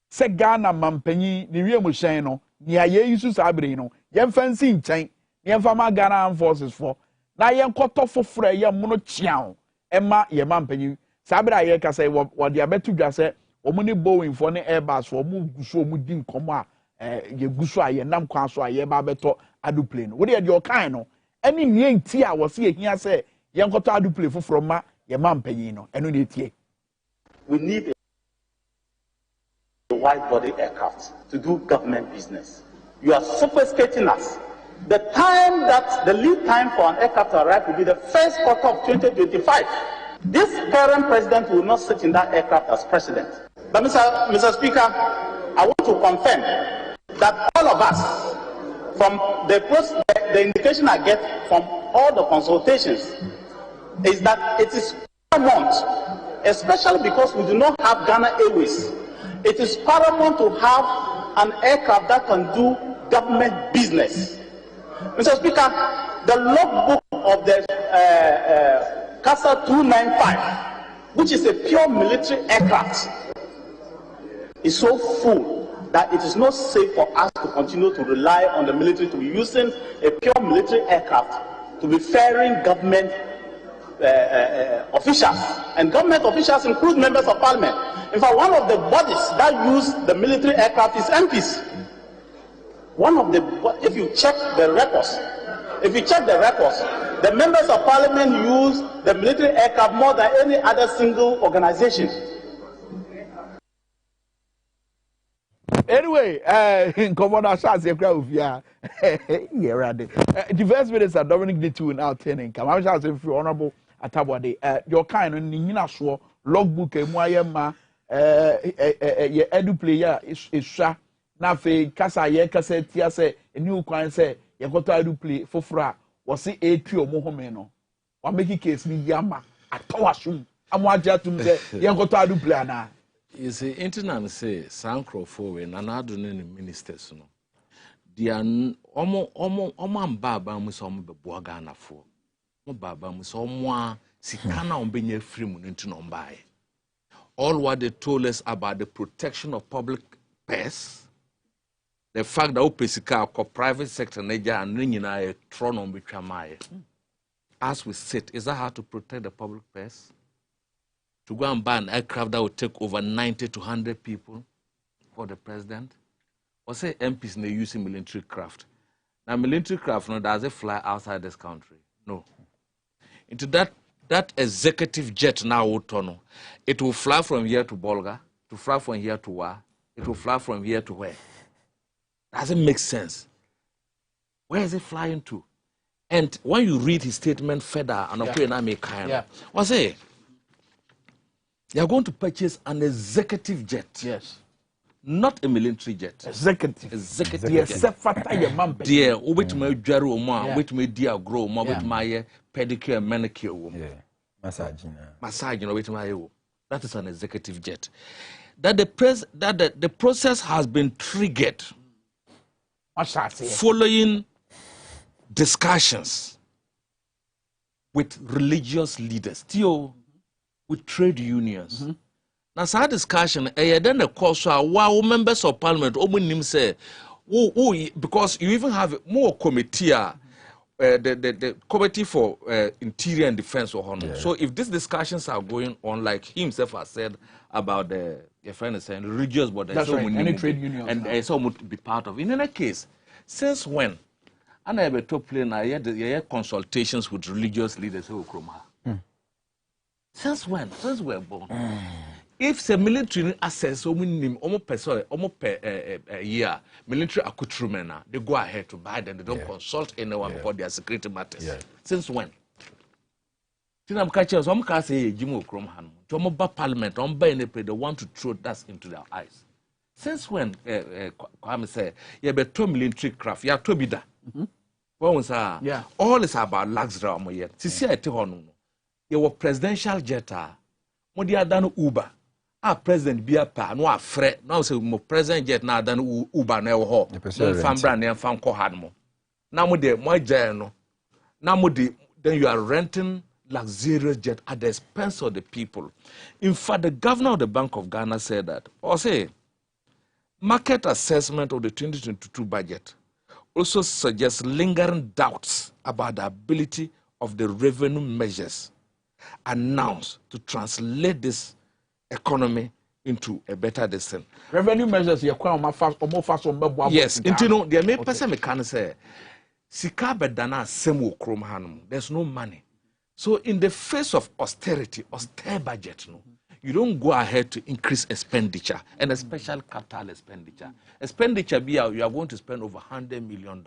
se Ghana mampanyi ni wie mo hyen no ni aye yisu sabre no yen fancy nchen yen fama Ghana forces for na yen koto foforo ye mo no chiao ema ye mampanyi sabre aye ka say wo de abetu dwa say omo ni Boeing for ne Airbus for mo guso omo di nkomo a ye guso aye nam kwa so aye ba beto aduplane wo de o kan no eni nie nti a wo se ehia say yen koto aduplane foforo ma ye mampanyi no eno ne tie. We need a wide-body aircraft to do government business. You are sophisticating us. The lead time for an aircraft to arrive will be the first quarter of 2025. This current president will not sit in that aircraft as president. But Mr. Speaker, I want to confirm that all of us, from the indication I get from all the consultations, is that it is paramount, especially because we do not have Ghana Airways. It is paramount to have an aircraft that can do government business. Mr. Speaker, the logbook of the Casa 295, which is a pure military aircraft, is so full that it is not safe for us to continue to rely on the military to be using a pure military aircraft to be ferrying government officials, and government officials include members of parliament. In fact, one of the bodies that use the military aircraft is MPs. If you check the records, the members of parliament use the military aircraft more than any other single organization. Anyway, in Commander Shaz, Defense Minister Dominic Nitu now turning. Come, if you honorable Atabwade, your kind of Nina Shaw logbook, Moyama, ye edu player isha na fe kasa ye kasa tia se eni kwan se ye koto edu play foforo a wo se etu omo home no wa make case ni yama atawasum amwaja tum se ye koto edu play na. You see, internet say Sancro we na na do ne ministers no. Dia omo ambaba mu so omo bebo Ghana fo. Mo baba mu so omo a sika na ombenya free mu nti no mbae. All what they told us about the protection of public purse, the fact that opesika ko private sector neja and nyina e tron on betwa mae. As we sit, is that how to protect the public purse? To go and buy an aircraft that would take over 90 to 100 people for the president? Or say MPs they using military craft. Now military craft, no, does it fly outside this country? No. Into that executive jet now, it will fly from here to Bolga, to fly from here to Wa, it will fly from here to where? Doesn't make sense. Where is it flying to? And when you read his statement further, and what's it? They are going to purchase an executive jet. Yes. Not a military jet. Executive. Executive yes, jet. Dear, which may jaro oma, which may dear grow, which may pedicure, manicure woman. Massage. Massage, which may. That is an executive jet. That the process has been triggered following discussions with religious leaders. Still, with trade unions. Now, some discussion, then the course wow members of parliament, say, because you even have more committee, the committee for interior and defense or honor. So if these discussions are going on, like he himself has said about the religious body, that's right. Any trade unions and so would be part of. In any case, since when? And I have a top plane, I had consultations with religious leaders who come. Since when? Since we were born. If the military assess almost per year, military accoutrement, they go ahead to buy them. They don't consult anyone for their security matters. Since when? I'm catching some cars say Jimo Kromhan. To parliament, they want to throw that into their eyes. Since when? Kwame say, you have 2 military craft. You have 2 bida. All is about luxury. See, I tell you. You were presidential jetta. Modi adano Uber. President be a pa no afre. Now say mo president jet na adano Uber na ho. No fan brand na fan ko hadmo. Na mo de mo no. Na mo de then you are renting luxurious jet at the expense of the people. In fact, the governor of the Bank of Ghana said that. Or say market assessment of the 2022 budget also suggests lingering doubts about the ability of the revenue measures announced to translate this economy into a better destiny. Revenue measures you can yes, you know, there may person can say sika bedana semu krom hanum. There's no money. So in the face of austerity, austere budget, no, you don't go ahead to increase expenditure, and especially capital expenditure. Expenditure you are going to spend over $100 million.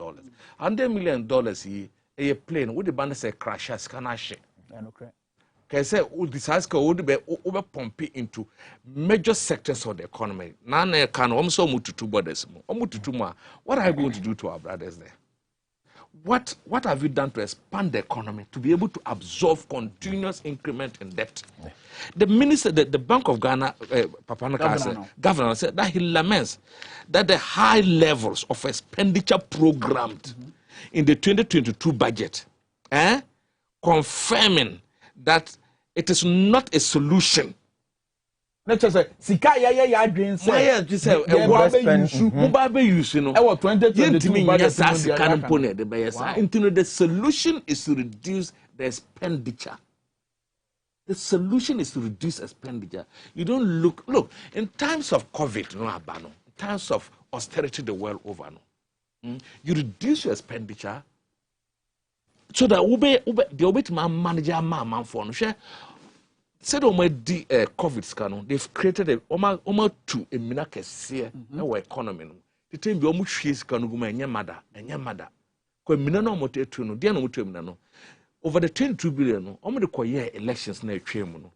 $100 million a plane with the band say crashes can share. Can say this has would be over pumping into major sectors of the economy. None can also move to 2 borders. What are you going to do to our brothers there? What have you done to expand the economy to be able to absorb continuous increment in debt? The minister, the Bank of Ghana, governor said that he laments that the high levels of expenditure programmed in the 2022 budget, confirming that it is not a solution. Let's just say, Sika ya dream say, the solution is to reduce the expenditure. The solution is to reduce expenditure. You don't look in times of COVID, in times of austerity the world over, you reduce your expenditure so that the obit manager man for no share. Said the COVID scan, they've created almost to a minakes our economy. The time be almost she's can go my mother and your mother. Minano motetu no, over the 22 billion, almost the elections na elections.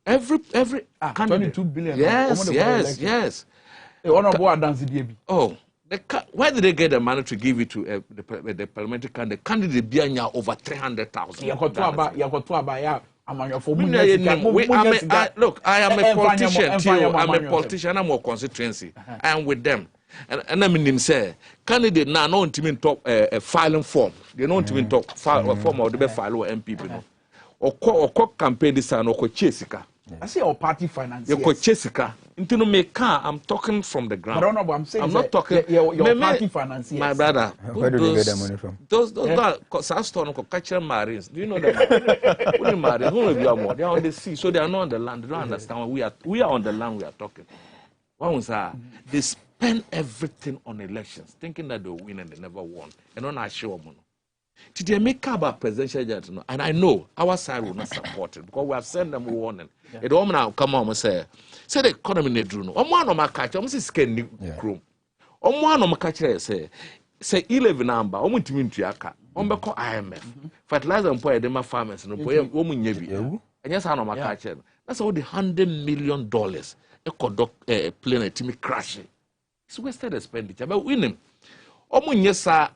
Every 22 billion. Yes. Oh, where did they get the money to give it to the parliamentary candidate? The candidate Bianya over 300,000. Look, I am a politician too. I'm a politician. I'm a constituency. I am with them. And I mean, say, candidate now not even talk a filing form. They don't even talk file form or the file or MPP. Or campaign this and or Chesica. I say our party finance. You could Chesica. Into no make car. I'm talking from the ground. I don't know what I'm saying. I'm not talking. Your party finance. My brother. Where do they get the money from? Those catcher marines. Do you know them? Who marine? Who will be more? They are on the sea, so they are not on the land. They don't understand. We are on the land. We are talking. One was they spend everything on elections, thinking that they'll win and they never won. And on our show, did they make about presidential judgment? And I know our side will not support it because we have sent them warning. It all now come on and say the economy need to know. One of my catcher, I'm saying room. One of my catcher say 11 number. I'm going to win to Yaka. I'm going to IMF. Fertilizer and poor them farmers and poor woman yebi. And yes, I know my catcher. That's all the $100 million. A conduct a plane a team crashing. It's wasted expenditure. But winning. Yes, and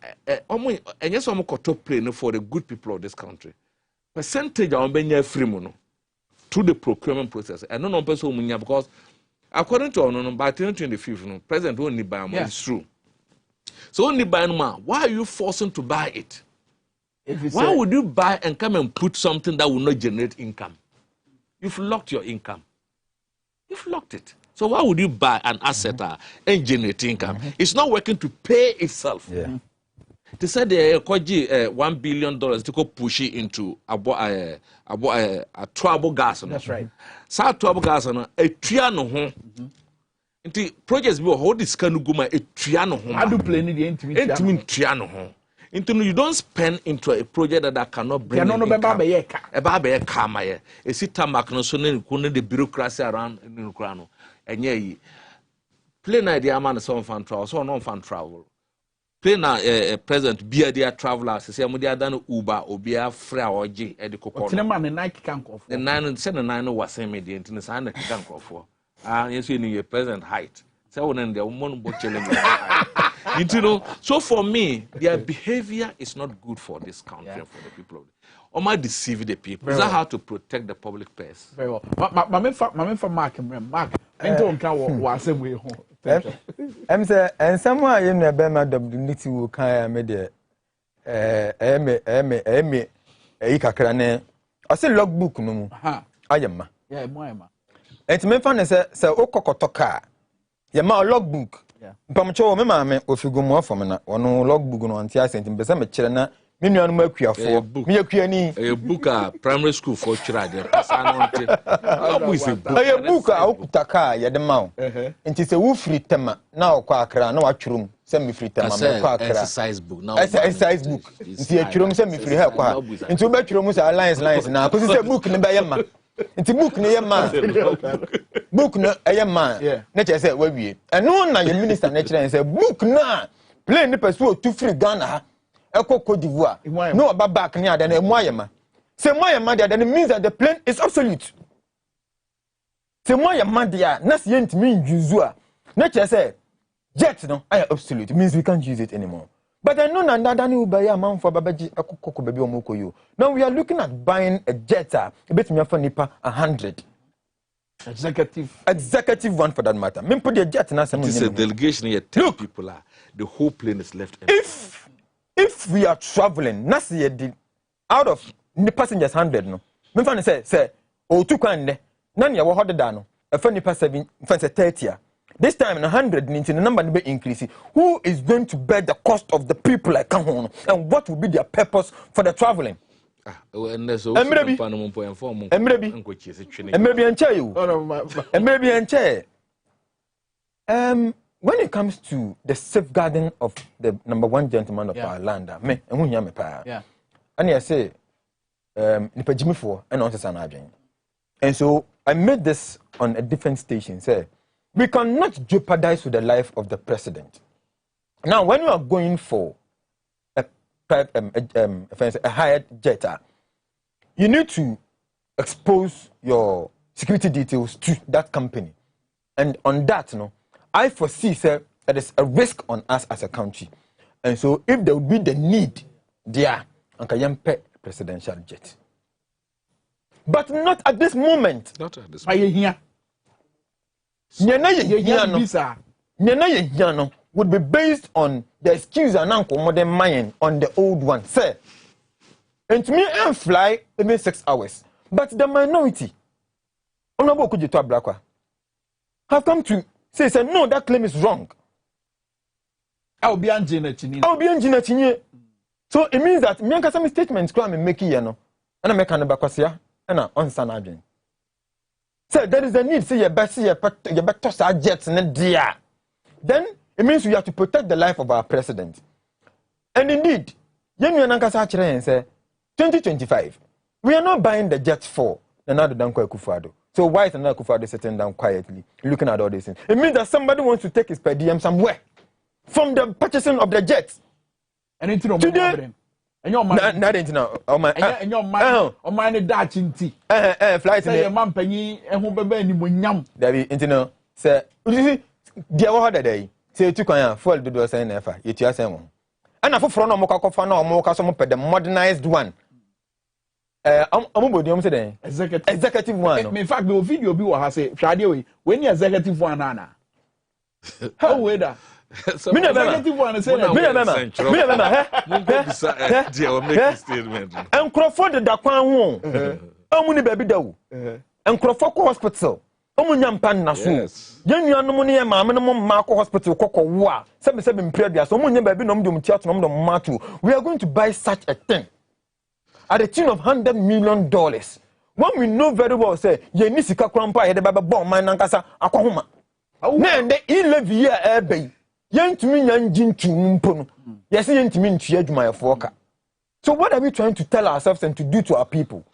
yes, I'm going to plane for the good people of this country. Percentage of being free mono through the procurement process. I don't know person because according to by 2025, President only buy more. It's true. So only buy more. Why are you forcing to buy it? Why would you buy and come and put something that will not generate income? You've locked your income. You've locked it. So why would you buy an asset and generate income? It's not working to pay itself. They said $1 billion to go push it into a trouble gas. That's right. So trouble gas a triano home. Into projects be hold this can go my a triano home. I do play the intimate triano home. Into you don't spend into a project that cannot bring in income. A baby kama ye. A sita maknoson kune the bureaucracy around in Ukraine. And ye play na idea man some fan travel, so non fan travel. Play na present be a traveler, say amudia dan Uber or be a free or G at the cocoa. The Nike can't go for. The 9 was same median in the sign can't go for. Yes, you know your present height. So when the woman you know, so for me, their behavior is not good for this country and for the people. Or might deceive the people. Is that how to protect the public purse? Very well. My for Mark, I don't count what same way home. I'm saying, and someone in the Bema Dignity will kind of made a crane. I say logbook no. I am. Yeah, my. It's me fun as a Okokotoka. Yama logbook. Pamcho, me mamma, if you go more from an logbook on Tia Saint in Besame China. Me no makua for me akuani a book primary school for children a book a okutaka ye de ma nti se wo free tema na okwa akra na watwurum se me free tema me kwa akra exercise book nti atwurum se me free ha kwa nti wo batwurum se alliance na ko se book ne ba ye ma nti book ne ye ma book no ye ma na che se wa wie eno na ye minister na kire se book na play ne person to free Ghana Eko Cote d'Ivoire. No about back near than a moyama. Say moyama there, then it means that the plane is obsolete. Say moyama there, that's yet mean Juzua. Nature say, jet no, I obsolete. It means we can't use it anymore. But I know that Danny will buy a man for Babaji Akoko baby or Mokoyo. Now we are looking at buying a jet, a bit me for Nipa 100. Executive one for that matter. Me put the jet na some. It's a delegation here. 10 people are. The whole plane is left empty. If we are traveling, out of the passengers 100, no, me fan say, oh, 2 kwande, none ya wo dano, a funny pass 7, 30. This time in 100, the number will be increasing. Who is going to bear the cost of the people like come on, and what will be their purpose for the traveling? When it comes to the safeguarding of the #1 gentleman of our land, me, and I say, nipa Jimmy for and also Sanajin. And so I made this on a different station. Say, we cannot jeopardize with the life of the president. Now, when you are going for a hired jetter, you need to expose your security details to that company. And on that, I foresee, sir, that there's a risk on us as a country. And so if there would be the need there, I can pay presidential jet. But not at this moment. Not at this moment. Would be based on the excuse and modern mind on the old one, sir. And to me, I fly even 6 hours. But the minority, Honorable Kujito Ablakwa, have come to say, no, that claim is wrong. I'll be engineer. So it means that me and some statements I'm making, and I'm making a backwasia, and I'm on San Adrian. So there is a need, say, you better start jets and dear. Then it means we have to protect the life of our president. And indeed, Yemi Nankasa say 2025, we are not buying the jets for Nana Dankwa Kufado. So why is Nana Kufado sitting down quietly, looking at all these things? It means that somebody wants to take his per diem somewhere from the purchasing of the jets. And it's not today. And your man, not into and your man, or mine Dutch in tea. Flight and your man penny and who be any munyam. There be into say, dear, what day? Say to Kaya, fall the door saying, Efa, it's your same. And I for front of Mokafano or Mokasom, the modernized one. Executive one. In fact, the video be what I say, Friday, when you executive one, Anna. How weather? Executive one say, and Crawford the Dakwan, Omuni baby dow, and Crawford Hospital, Omunyam Pan Nasu, Young Nomonia, Minimum Marco Hospital, Coco Wa, 77 previous, Omunya baby nom chat nom matu. We are going to buy such a thing at the tune of $100 million. When we know very well, say, Yenisika Krampa, the Baba Bomb, my Nankasa, Akahuma. Then the levy air bay. Yen to me, yan jin to mumpono. Yes, yen to me, to my foka. So, what are we trying to tell ourselves and to do to our people?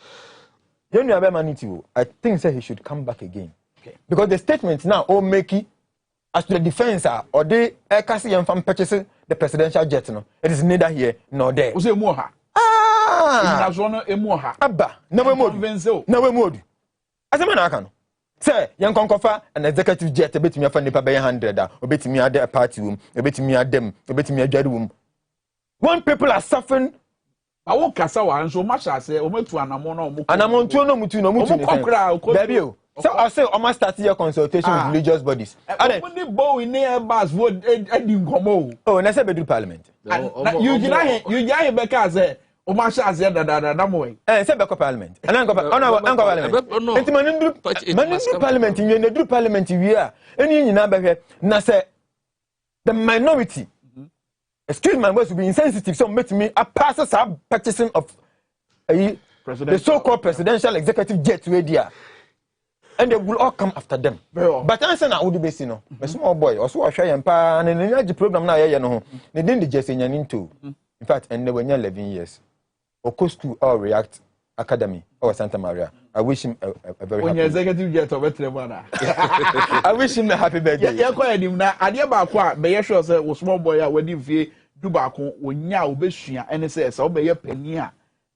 I think say he should come back again. Okay. Because the statements now all make it as to the defense or they Kasi and from purchasing the presidential jet. No, it is neither here nor there. Abba, no more. As a man, I can. Say, young concofa an executive jet, a bit me a funny pay 100, a bit me at a party room, a bit me at them, a bit me a jet room. When people are suffering, I won't Casawa and so much as say, Ometu and Amono, and I'm on Mutu, baby. So I say, I must start your consultation with religious bodies. And when the bow in near bars would end come home. Oh, and I said, bedroom parliament. You giant Becca. Omasha as that way. Say back parliament. And I'm parliament. Into parliament in the parliament we are. Any number here. Na say the minority. Excuse my words to be insensitive. So make me a passes are purchasing of the so-called presidential executive jet radio. And they will all come after them. But answer now would be seen. A small boy or so I try and pan and energy program now. They didn't just in into. In fact, and they were near 11 years. Okos to our React Academy or Santa Maria. I wish him a very happy executive jet of I wish him a happy birthday. Yeah, quite him now. I dear Bakwa, be sure was small boy when you feel Dubako, when ya obeshia, and it says, I'll be a penny.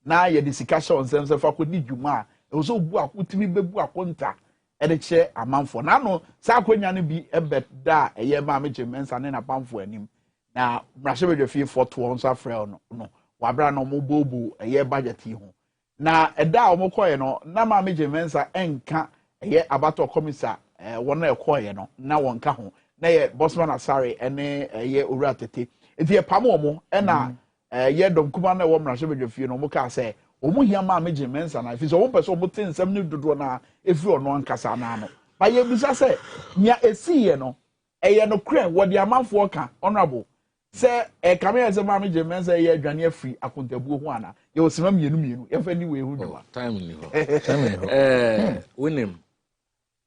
Now you're discussion on sense of I could need you ma. It was so work with me be conta and a chair a month for Nano. Saquanian be a bet da a year mammy Jemens and then a pound for him. Now, Brasher the fee for 2 ounces of frail no. Wabra no mo bobu eye budget ho na eda o mo koye no na ma me Jemensa enka eye abato commissar won na koye no na wonka ho na ye Bosman Asare ene eye owura tete enti e pam omo e na ye dom kuma na wo mra hye fie no mo ka say o mo hia ma me Jemensa na fi so wo pese o mo tin nsam ni dodo na efi ono ankasa na no ba ye bisa say nya esi ye no eye no kren wo de amanfo ka honorable say come here say mama Jemen say ye adwane free akontabuo ho ana ye osima mienu ye fa ni we hu dwa time ni ho winim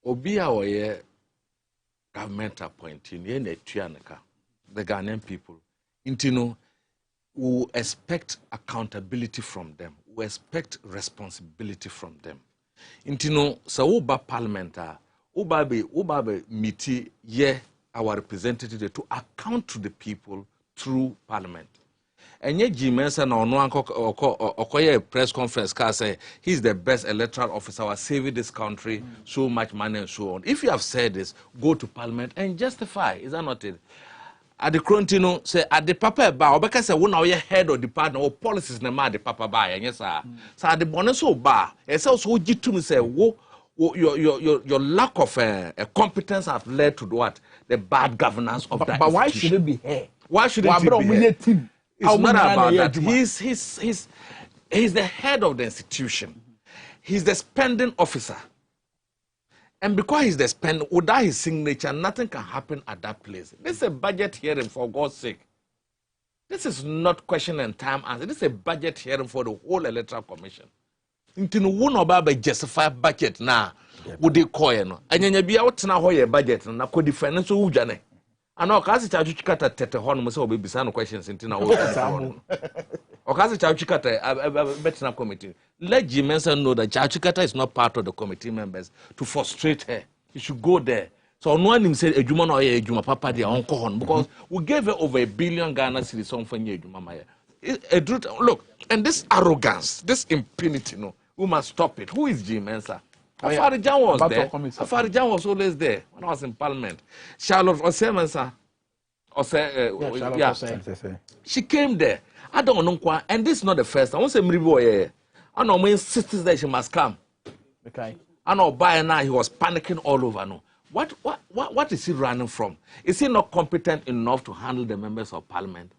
obi a oye government appointee ni na tuanaka the Ghanaian people intino we expect accountability from them, we expect responsibility from them. Intino sa uba parliament uba miti ye our representative to account to the people through parliament. Enye Jimensa na ono okoye press conference ka say he's the best electoral officer was saving this country so much money and so on. If you have said this, go to parliament and justify. Is that not it? At the Crontino say at the papa ba obeka say wona we head of department or policies na ma the papa ba yes sir. So at the bonus so ba e say so gitum say your lack of competence have led to what? The bad governance of that. But why should it be here? Why should it be here? It's not about that. He's the head of the institution. He's the spending officer. And because he's the spend, without his signature, nothing can happen at that place. This is a budget hearing, for God's sake. This is not question and time answer. This is a budget hearing for the whole Electoral Commission. Until one about justify budget now, would they call you? And then you be out now your budget and I could defend so ujane. I know kasi chachukata tete hono mse obi bisano questions intina o. Okazi chachukata betina committee. Let Jimensa know that chachukata is not part of the committee members to frustrate her. You should go there. So no one said ejuma no ye ejuma papa dia onko hon because we gave her over 1 billion Ghana cedis on fanye ejuma maya. Look, and this arrogance, this impunity, no, we must stop it. Who is Jimensa? Afarijan was there. Afarijan was always there when I was in Parliament. Charlotte Osemensa, she came there. I don't know, and this is not the first time. I want to say Mribo, I know when sisters that she must come. Okay. I know by now he was panicking all over. No, what is he running from? Is he not competent enough to handle the members of Parliament?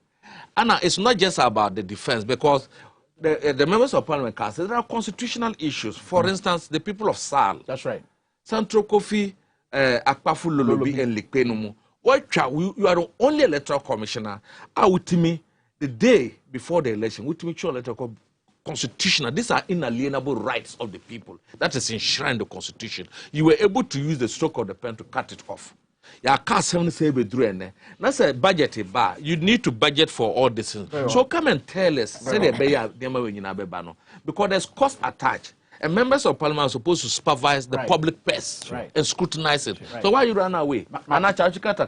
And it's not just about the defense because the members of Parliament can say there are constitutional issues. For instance, the people of Sal. That's right. Central Kofi, Akpafu Lolobi, and Likpenumu. You are the only electoral commissioner. With me, the day before the election, with me, electoral constitutional. These are inalienable rights of the people. That is enshrined in the Constitution. You were able to use the stroke of the pen to cut it off. Ya can't say that's a budget bar. You need to budget for all this. So come and tell us, because there's cost attached. And members of Parliament are supposed to supervise the public purse and scrutinize it. So why you run away? And I Chachikata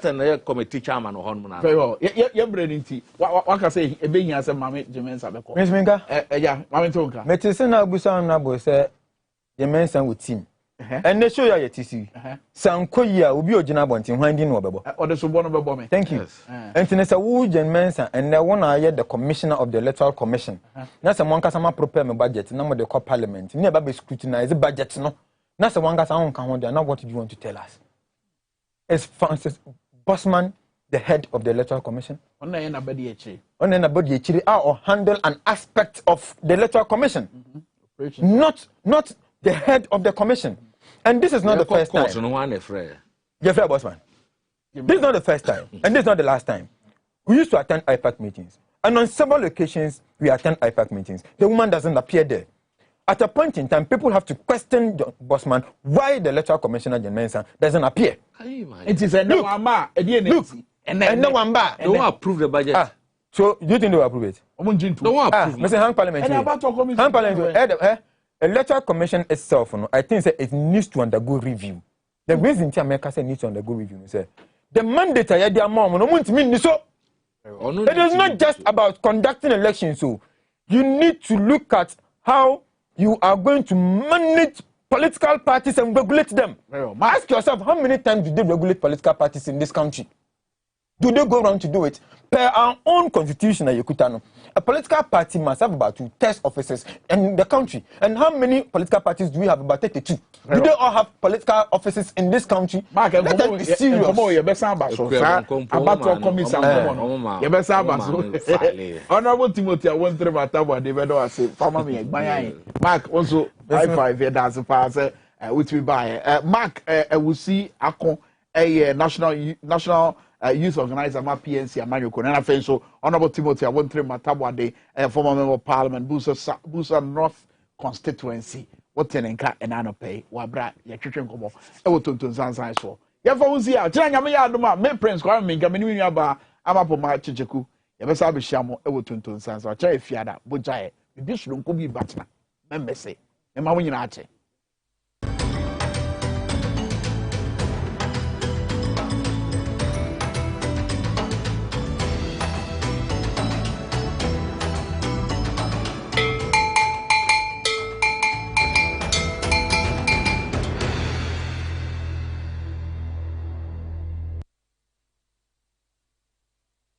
and committee chairman or Honmana. Very well. You're bringing tea. What can I say? A being as a mammy, Jimensa. Miss Minka? Yeah, Mammy Tonka. Metisena Busan Nabo said, Jimensa with team. And they show you at TC. Sankoya will be a Jinabontin when you know about. Or the Subono Bomb. Thank you. And Tinesa Wood and Mensa, and the one I had the commissioner of the Electoral Commission. That's a one Casama prepare my budget, number the core parliament. Never be scrutinized the budget, no. That's a one Casama count. Now, what do you want to tell us? Is Francis Bossman the head of the Electoral Commission? On anybody, or handle an aspect of the Electoral Commission, not the head of the commission. And this is not the first time. Jeffrey Bossman. This is not the first time, and this is not the last time. We used to attend IPAC meetings, and on several occasions we attend IPAC meetings. The woman doesn't appear there. At a point in time, people have to question Bossman why the Electoral Commissioner Jimensa doesn't appear. It is a no wamba. Look, and no wamba. They won't approve the budget. So do you think they will approve it? They won't approve. Mr. Hang Parliament. Electoral Commission itself, I think it needs to undergo review. The reason America said needs to undergo review is the mandate I had their mom. It is not just about conducting elections. So you need to look at how you are going to manage political parties and regulate them. Ask yourself, how many times do they regulate political parties in this country? Do they go around to do it? Per our own constitution, a political party must have about 2 test officers in the country. And how many political parties do we have? About 32. Do they all have political offices in this country? Mark, let us be serious. Honorable Timothy, I want to about David or say, Mark, also, I5 which we buy. Mark, we see a national youth organizer, my PNC, Emmanuel Konena. So, Honorable Timothy, I want to Matabwade, former member of Parliament, Busa North constituency. What ten and ano pay, Wabra, Yakin Kobo, Ewoton Sansan. So, Yafawuzia, Janamia, me Prince, Kwame, Gamini, Amapo Chicheku, Yabasa Bishamo, Ewoton Sansan, Chay Fiada, Bujay, Bishop Kubi Batna, Membe say, Emma Winate.